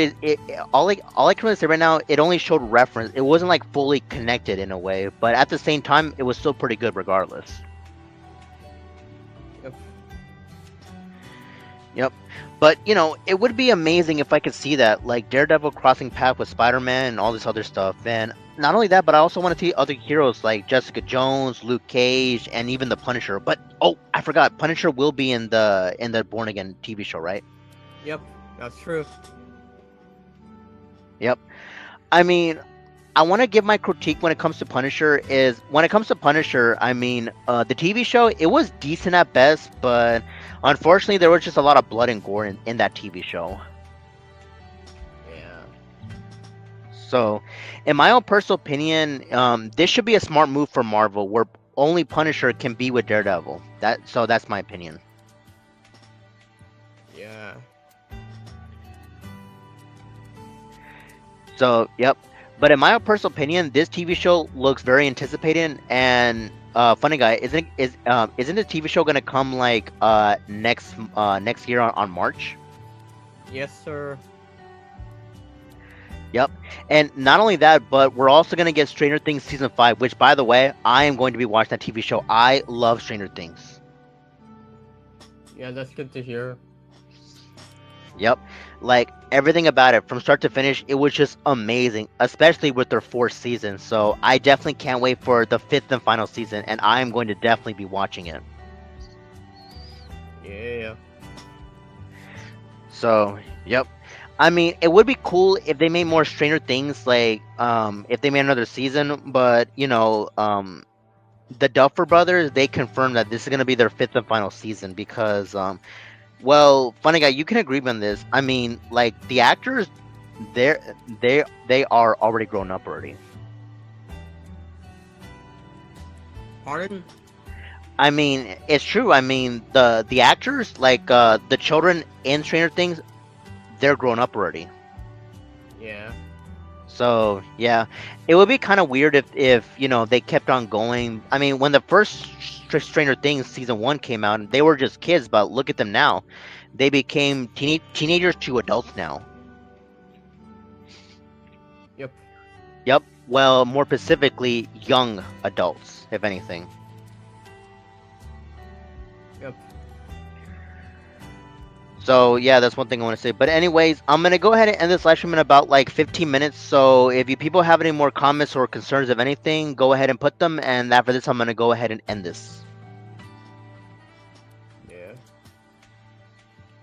all I can really say right now, it only showed reference. It wasn't like fully connected in a way, but at the same time, it was still pretty good regardless. Yep. Yep. But it would be amazing if I could see that, like Daredevil crossing path with Spider-Man and all this other stuff. And not only that, but I also want to see other heroes like Jessica Jones, Luke Cage, and even the Punisher. But I forgot, Punisher will be in the Born Again TV show, right? Yep, that's true. Yep. I mean, I want to give my critique when it comes to Punisher is when it comes to Punisher, I mean, the TV show, it was decent at best, but unfortunately there was just a lot of blood and gore in that TV show. Yeah. So, in my own personal opinion, this should be a smart move for Marvel, where only Punisher can be with Daredevil. That's my opinion. Yeah. So, yep. But in my own personal opinion, this TV show looks very anticipated. And funny guy, isn't the TV show gonna come like next year on March? Yes, sir. Yep. And not only that, but we're also going to get Stranger Things Season 5, which, by the way, I am going to be watching that TV show. I love Stranger Things. Yeah, that's good to hear. Yep. Like, everything about it, from start to finish, it was just amazing, especially with their 4th season. So I definitely can't wait for the 5th and final season, and I am going to definitely be watching it. Yeah. So, yep. I mean, it would be cool if they made more Stranger Things, like, if they made another season, but, the Duffer Brothers, they confirmed that this is going to be their 5th and final season because, well, funny guy, you can agree on this. I mean, like, the actors, they are already grown up already. Pardon? I mean, it's true. I mean, the actors, like, the children in Stranger Things, they're grown up already. Yeah. So yeah, it would be kind of weird if they kept on going. I mean, when the first Stranger Things season 1 came out, they were just kids, but look at them now. They became teenagers to adults now. Yep. Yep. Well, more specifically, young adults, if anything. Yep. So yeah, that's one thing I want to say. But anyways, I'm gonna go ahead and end this live stream in about like 15 minutes. So if you people have any more comments or concerns of anything, go ahead and put them. And after this, I'm gonna go ahead and end this. Yeah.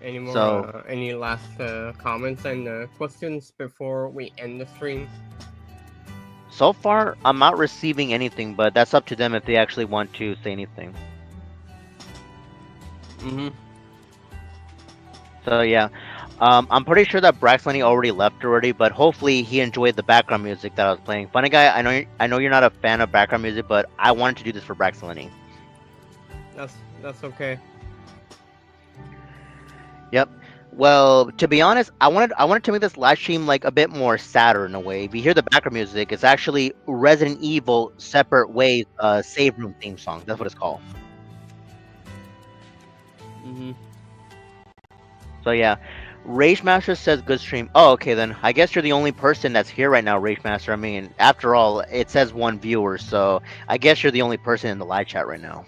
Any more? Any last comments and questions before we end the stream? So far, I'm not receiving anything, but that's up to them if they actually want to say anything. So yeah, I'm pretty sure that Braxton already left already, but hopefully he enjoyed the background music that I was playing. Funny guy, I know you're not a fan of background music, but I wanted to do this for Braxton. That's okay. Yep. Well, to be honest, I wanted to make this live stream like a bit more sadder in a way. If you hear the background music, it's actually Resident Evil Separate Ways Save Room theme song. That's what it's called. So yeah, Rage Master says good stream. Oh, okay then. I guess you're the only person that's here right now, Rage Master. I mean, after all, it says one viewer, so I guess you're the only person in the live chat right now.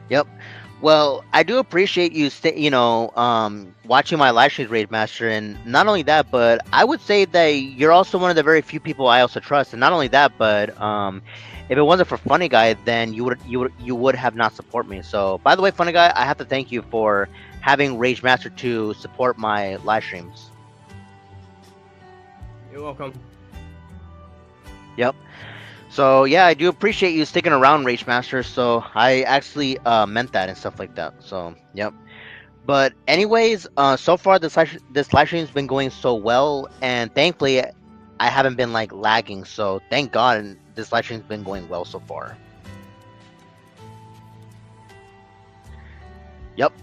Yep. Well, I do appreciate you, watching my live streams, Rage Master, and not only that, but I would say that you're also one of the very few people I also trust. And not only that, but if it wasn't for Funny Guy, then you would have not support me. So, by the way, Funny Guy, I have to thank you for having Rage Master to support my live streams. You're welcome. Yep. So yeah, I do appreciate you sticking around, Rage Master. So I actually meant that and stuff like that. So yep. But anyways, so far this live stream's been going so well, and thankfully I haven't been like lagging. So thank God this live stream's been going well so far. Yep.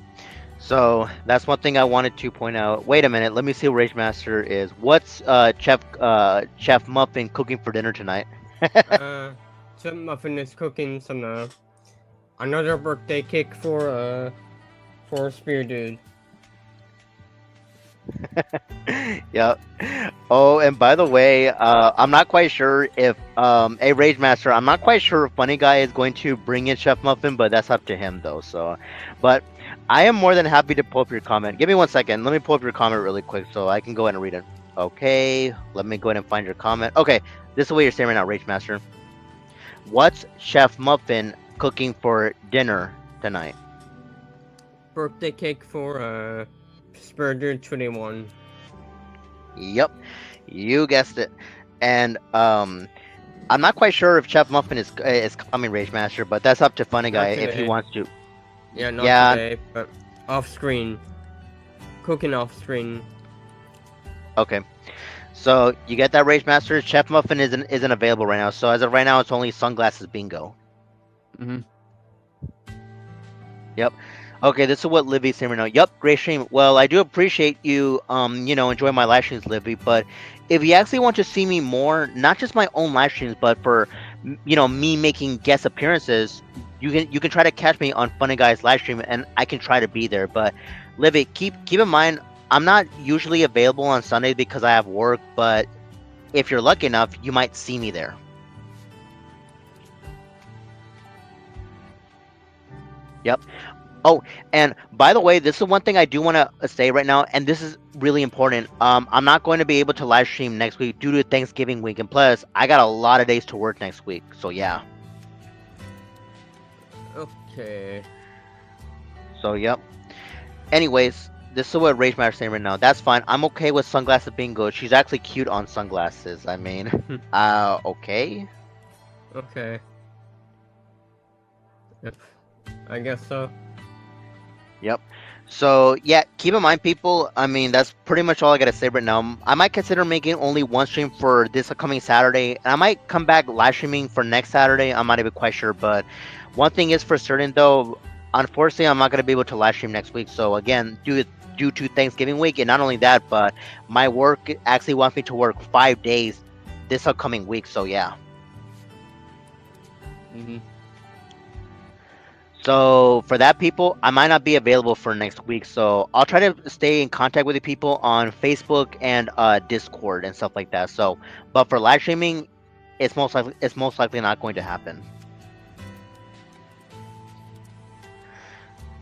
So that's one thing I wanted to point out. Wait a minute, let me see what Rage Master is. What's Chef Muffin cooking for dinner tonight? Chef Muffin is cooking some another birthday cake for Spear Dude. Yep. Oh, and by the way, I'm not quite sure if a Rage Master. I'm not quite sure if Funny Guy is going to bring in Chef Muffin, but that's up to him though. So, but I am more than happy to pull up your comment. Give me 1 second. Let me pull up your comment really quick so I can go ahead and read it. Okay. Let me go ahead and find your comment. Okay. This is what you're saying right now, Rage Master. What's Chef Muffin cooking for dinner tonight? Birthday cake for Spear Dude 21. Yep, you guessed it. And I'm not quite sure if Chef Muffin is coming, Rage Master, but that's up to Funny Guy if he wants to. Yeah, not today, but off screen. Cooking off screen. Okay. So you get that, Rage Master. Chef Muffin isn't available right now. So as of right now, it's only Sunglasses Bingo. Yep. Okay, this is what Livy's saying right now. Yep, great stream. Well, I do appreciate you, enjoy my live streams, Livy. But if you actually want to see me more, not just my own live streams, but for, me making guest appearances, you can try to catch me on Funny Guy's live stream, and I can try to be there. But Livy, keep in mind, I'm not usually available on Sundays because I have work. But if you're lucky enough, you might see me there. Yep. Oh, and by the way, this is one thing I do want to say right now, and this is really important. I'm not going to be able to live stream next week due to Thanksgiving week, and plus, I got a lot of days to work next week. So yeah. Okay. So yep. Anyways, this is what Rage Master's saying right now. That's fine. I'm okay with Sunglasses Bingo. She's actually cute on sunglasses. I mean, okay. Okay. Yep. I guess so. Yep. So yeah, keep in mind, people. I mean, that's pretty much all I gotta say right now. I might consider making only one stream for this upcoming Saturday, and I might come back live streaming for next Saturday. I'm not even quite sure, but one thing is for certain though. Unfortunately, I'm not gonna be able to live stream next week. So again, due to Thanksgiving week, and not only that, but my work actually wants me to work 5 days this upcoming week. So yeah. So for that, people, I might not be available for next week. So I'll try to stay in contact with the people on Facebook and Discord and stuff like that. So, but for live streaming, it's most likely not going to happen.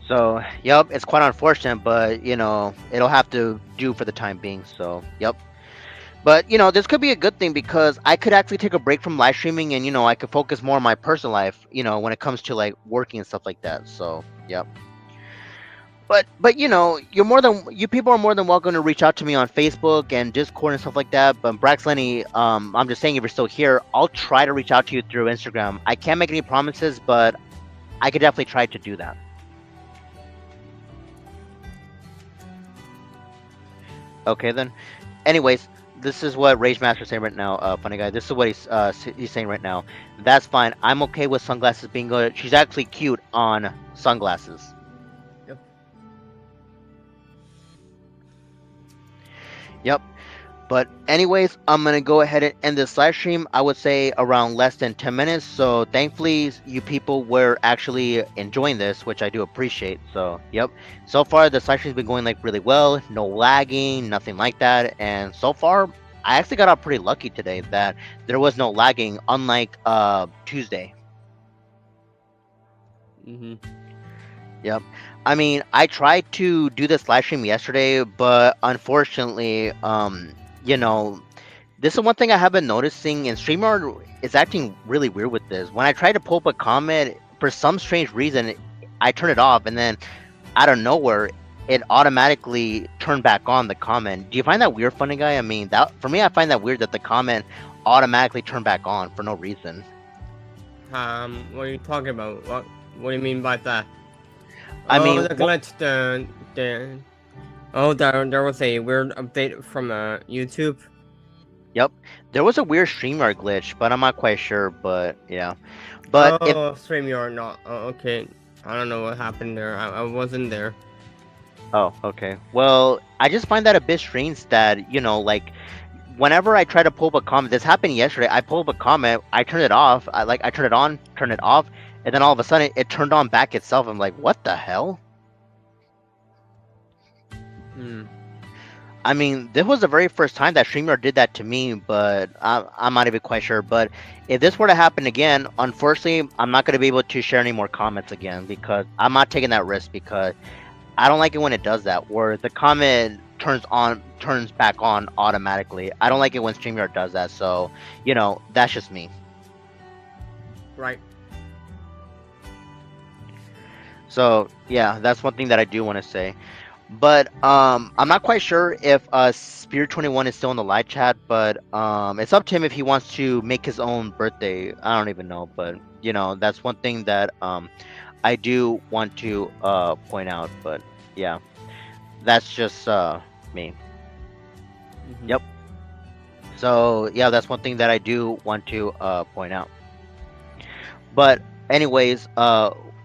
So yep, it's quite unfortunate, but it'll have to do for the time being. So yep. But this could be a good thing because I could actually take a break from live streaming and I could focus more on my personal life, when it comes to like working and stuff like that. So, yep. But you people are more than welcome to reach out to me on Facebook and Discord and stuff like that. But Lenny, I'm just saying if you're still here, I'll try to reach out to you through Instagram. I can't make any promises, but I could definitely try to do that. Okay then. Anyways, this is what Rage Master's saying right now, Funny Guy. This is what he's saying right now. That's fine. I'm okay with Sunglasses Bingo. She's actually cute on sunglasses. Yep. But anyways, I'm gonna go ahead and end this live stream. I would say around less than 10 minutes. So thankfully, you people were actually enjoying this, which I do appreciate. So yep. So far, the live stream's been going like really well. No lagging, nothing like that. And so far, I actually got out pretty lucky today that there was no lagging, unlike Tuesday. Mm-hmm. Yep. I mean, I tried to do this live stream yesterday, but unfortunately, you know, this is one thing I have been noticing, and StreamYard is acting really weird with this. When I try to pull up a comment, for some strange reason, I turn it off, and then out of nowhere, it automatically turned back on the comment. Do you find that weird, funny guy? I mean, that for me, I find that weird that the comment automatically turned back on for no reason. What are you talking about? What do you mean by that? I mean, the glitch, there was a weird update from YouTube. Yep, there was a weird StreamYard glitch, but I'm not quite sure. But yeah, but if StreamYard not. Oh, okay. I don't know what happened there. I wasn't there. oh, okay. Well, I just find that a bit strange that like whenever I try to pull up a comment, this happened yesterday. I pulled up a comment, I turned it off. I turn it on, turn it off, and then all of a sudden it turned on back itself. I'm like, what the hell? Hmm. I mean, this was the very first time that StreamYard did that to me, but I'm not even quite sure. But if this were to happen again, unfortunately, I'm not going to be able to share any more comments again because I'm not taking that risk because I don't like it when it does that, where the comment turns back on automatically. I don't like it when StreamYard does that, so, that's just me. Right. So, yeah, that's one thing that I do want to say. But I'm not quite sure if Spirit21 is still in the live chat, but it's up to him if he wants to make his own birthday. I don't even know, but that's one thing that I do want to point out. But yeah, that's just me. Mm-hmm. Yep. So yeah, that's one thing that I do want to point out. But anyways,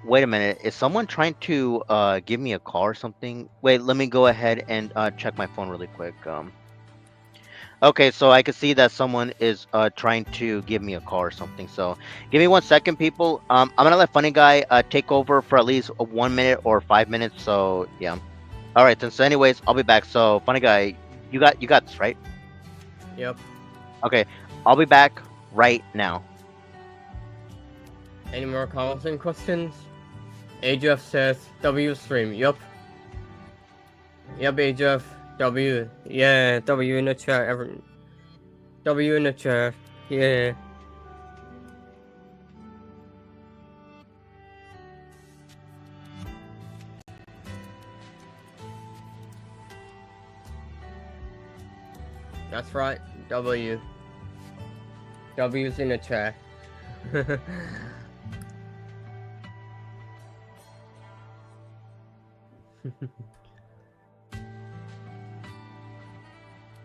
wait a minute. Is someone trying to give me a call or something? Wait, let me go ahead and check my phone really quick. Okay, so I can see that someone is trying to give me a call or something. So give me 1 second, people. I'm gonna let Funny Guy take over for at least 1 minute or 5 minutes. So yeah. All right, then. So anyways, I'll be back. So Funny Guy, you got this, right? Yep. Okay, I'll be back right now. Any more comments and questions? AJF says W stream. Yup. Yep, AJF. W. Yeah, W in the chat. W in the chat. Yeah. That's right. W. W's in the chat.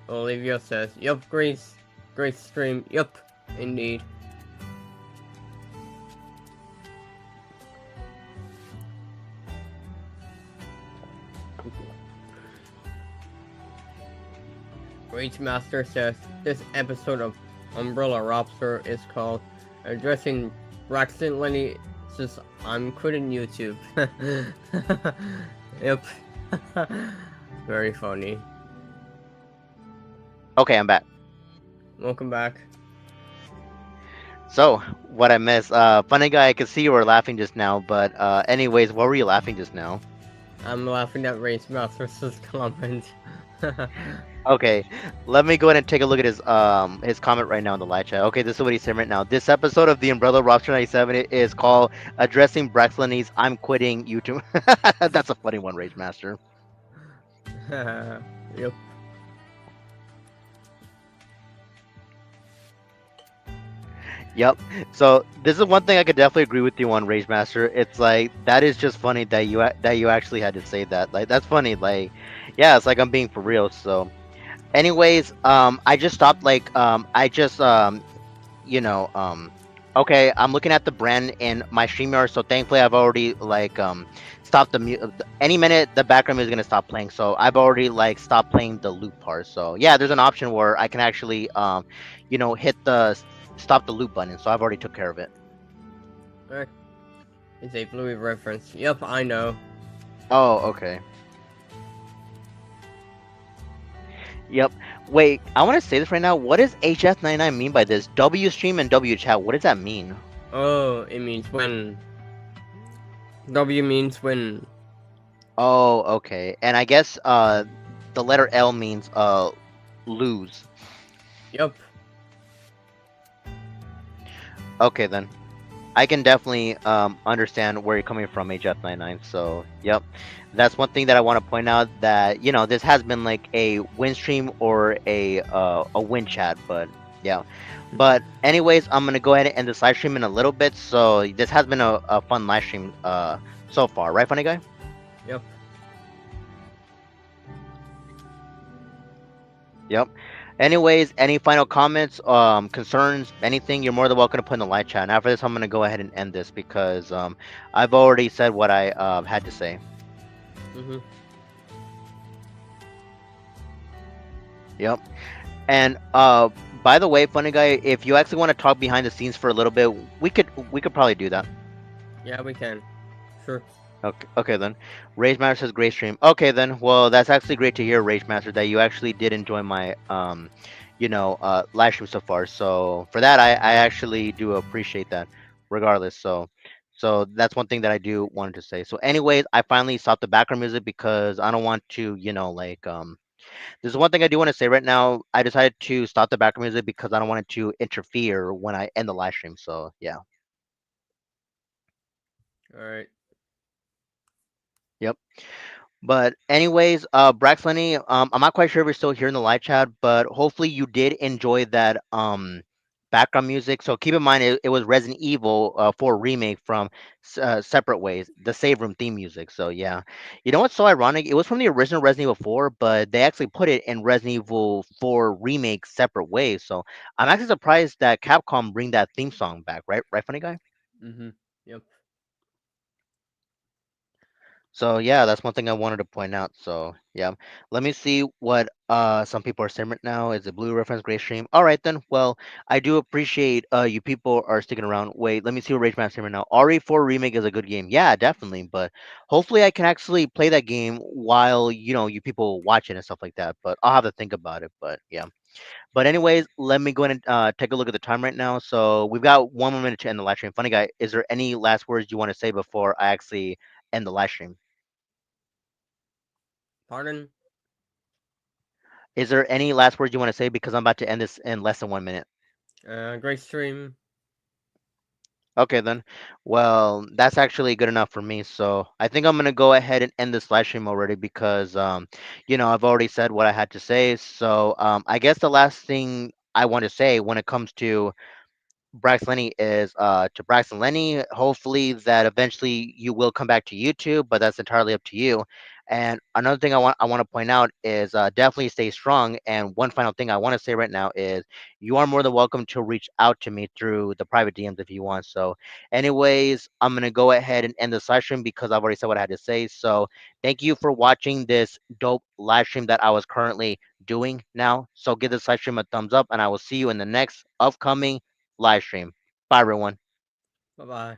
Olivia says, "Yup, Grace. Great stream. Yup, indeed." Rage Master says, "This episode of Umbrella Lobster is called Addressing Braxton. Lenny says, I'm quitting YouTube." Yep. Very funny. Okay, I'm back. Welcome back. So, what I missed? Funny Guy, I could see you were laughing just now, but anyways, what were you laughing just now? I'm laughing at Rage Master's comment. Okay, let me go ahead and take a look at his comment right now in the live chat. Okay, this is what he's saying right now. This episode of the Umbrella Roster 97 is called Addressing Braxton's I'm Quitting YouTube. That's a funny one, Rage Master. Yep. Yep. So this is one thing I could definitely agree with you on, Rage Master. It's like that is just funny that you actually had to say that. Like that's funny. Like, yeah, it's like I'm being for real. So, anyways, I just stopped. Like, I just Okay, I'm looking at the brand in my StreamYard, so thankfully I've already like stopped any minute the background music is gonna stop playing. So I've already like stopped playing the loop part. So yeah, there's an option where I can actually hit the stop the loop button. So I've already took care of it. Alright. It's a Bluey reference. Yep, I know. Oh, okay. Yep. Wait, I want to say this right now. What does HF99 mean by this? W stream and W chat. What does that mean? Oh, it means when. W means when. Oh, okay. And I guess the letter L means lose. Yep. Okay then. I can definitely understand where you're coming from, HF99. So, yep. That's one thing that I want to point out that, this has been like a win stream or a win chat, but yeah. But anyways, I'm gonna go ahead and end this live stream in a little bit. So this has been a fun live stream so far, right, funny guy? Yep. Yep. Anyways, any final comments, concerns, anything, you're more than welcome to put in the live chat. And after this, I'm gonna go ahead and end this because I've already said what I had to say. Mm-hmm. Yep. And by the way, funny guy, if you actually want to talk behind the scenes for a little bit, we could probably do that. Yeah, we can. Sure. Okay then. Rage Master says great stream. Okay then. Well, that's actually great to hear, Rage Master, that you actually did enjoy my live stream so far. So for that, I actually do appreciate that, regardless. So that's one thing that I do wanted to say. So anyways, I finally stopped the background music because I don't want to, there's one thing I do want to say right now. I decided to stop the background music because I don't want it to interfere when I end the live stream. So yeah. Alright. Yep. But anyways, Lenny, I'm not quite sure if you're still here in the live chat, but hopefully you did enjoy that background music. So keep in mind it was Resident Evil 4 remake from Separate Ways, the save room theme music. So yeah, you know what's so ironic? It was from the original Resident Evil 4, but they actually put it in Resident Evil 4 remake Separate Ways. So I'm actually surprised that Capcom bring that theme song back. Right, funny guy. Mm-hmm. Yep. So yeah, that's one thing I wanted to point out. So yeah, let me see what some people are saying right now. Is it blue reference gray stream? All right then. Well, I do appreciate you people are sticking around. Wait, let me see what Rage Master right now. RE4 remake is a good game. Yeah, definitely. But hopefully I can actually play that game while you people watch it and stuff like that. But I'll have to think about it. But yeah. But anyways, let me go ahead and take a look at the time right now. So we've got 1 more minute to end the live stream. Funny guy, is there any last words you want to say before I actually end the live stream? Pardon? Is there any last words you want to say? Because I'm about to end this in less than 1 minute. Great stream. Okay, then. Well, that's actually good enough for me. So I think I'm gonna go ahead and end this live stream already because I've already said what I had to say. So I guess the last thing I want to say when it comes to Braxton Lenny is to Braxton Lenny. Hopefully that eventually you will come back to YouTube, but that's entirely up to you. And another thing I want to point out is definitely stay strong. And one final thing I want to say right now is you are more than welcome to reach out to me through the private DMs if you want. So, anyways, I'm gonna go ahead and end the live stream because I've already said what I had to say. So, thank you for watching this dope live stream that I was currently doing now. So, give this live stream a thumbs up, and I will see you in the next upcoming live stream. Bye, everyone. Bye bye.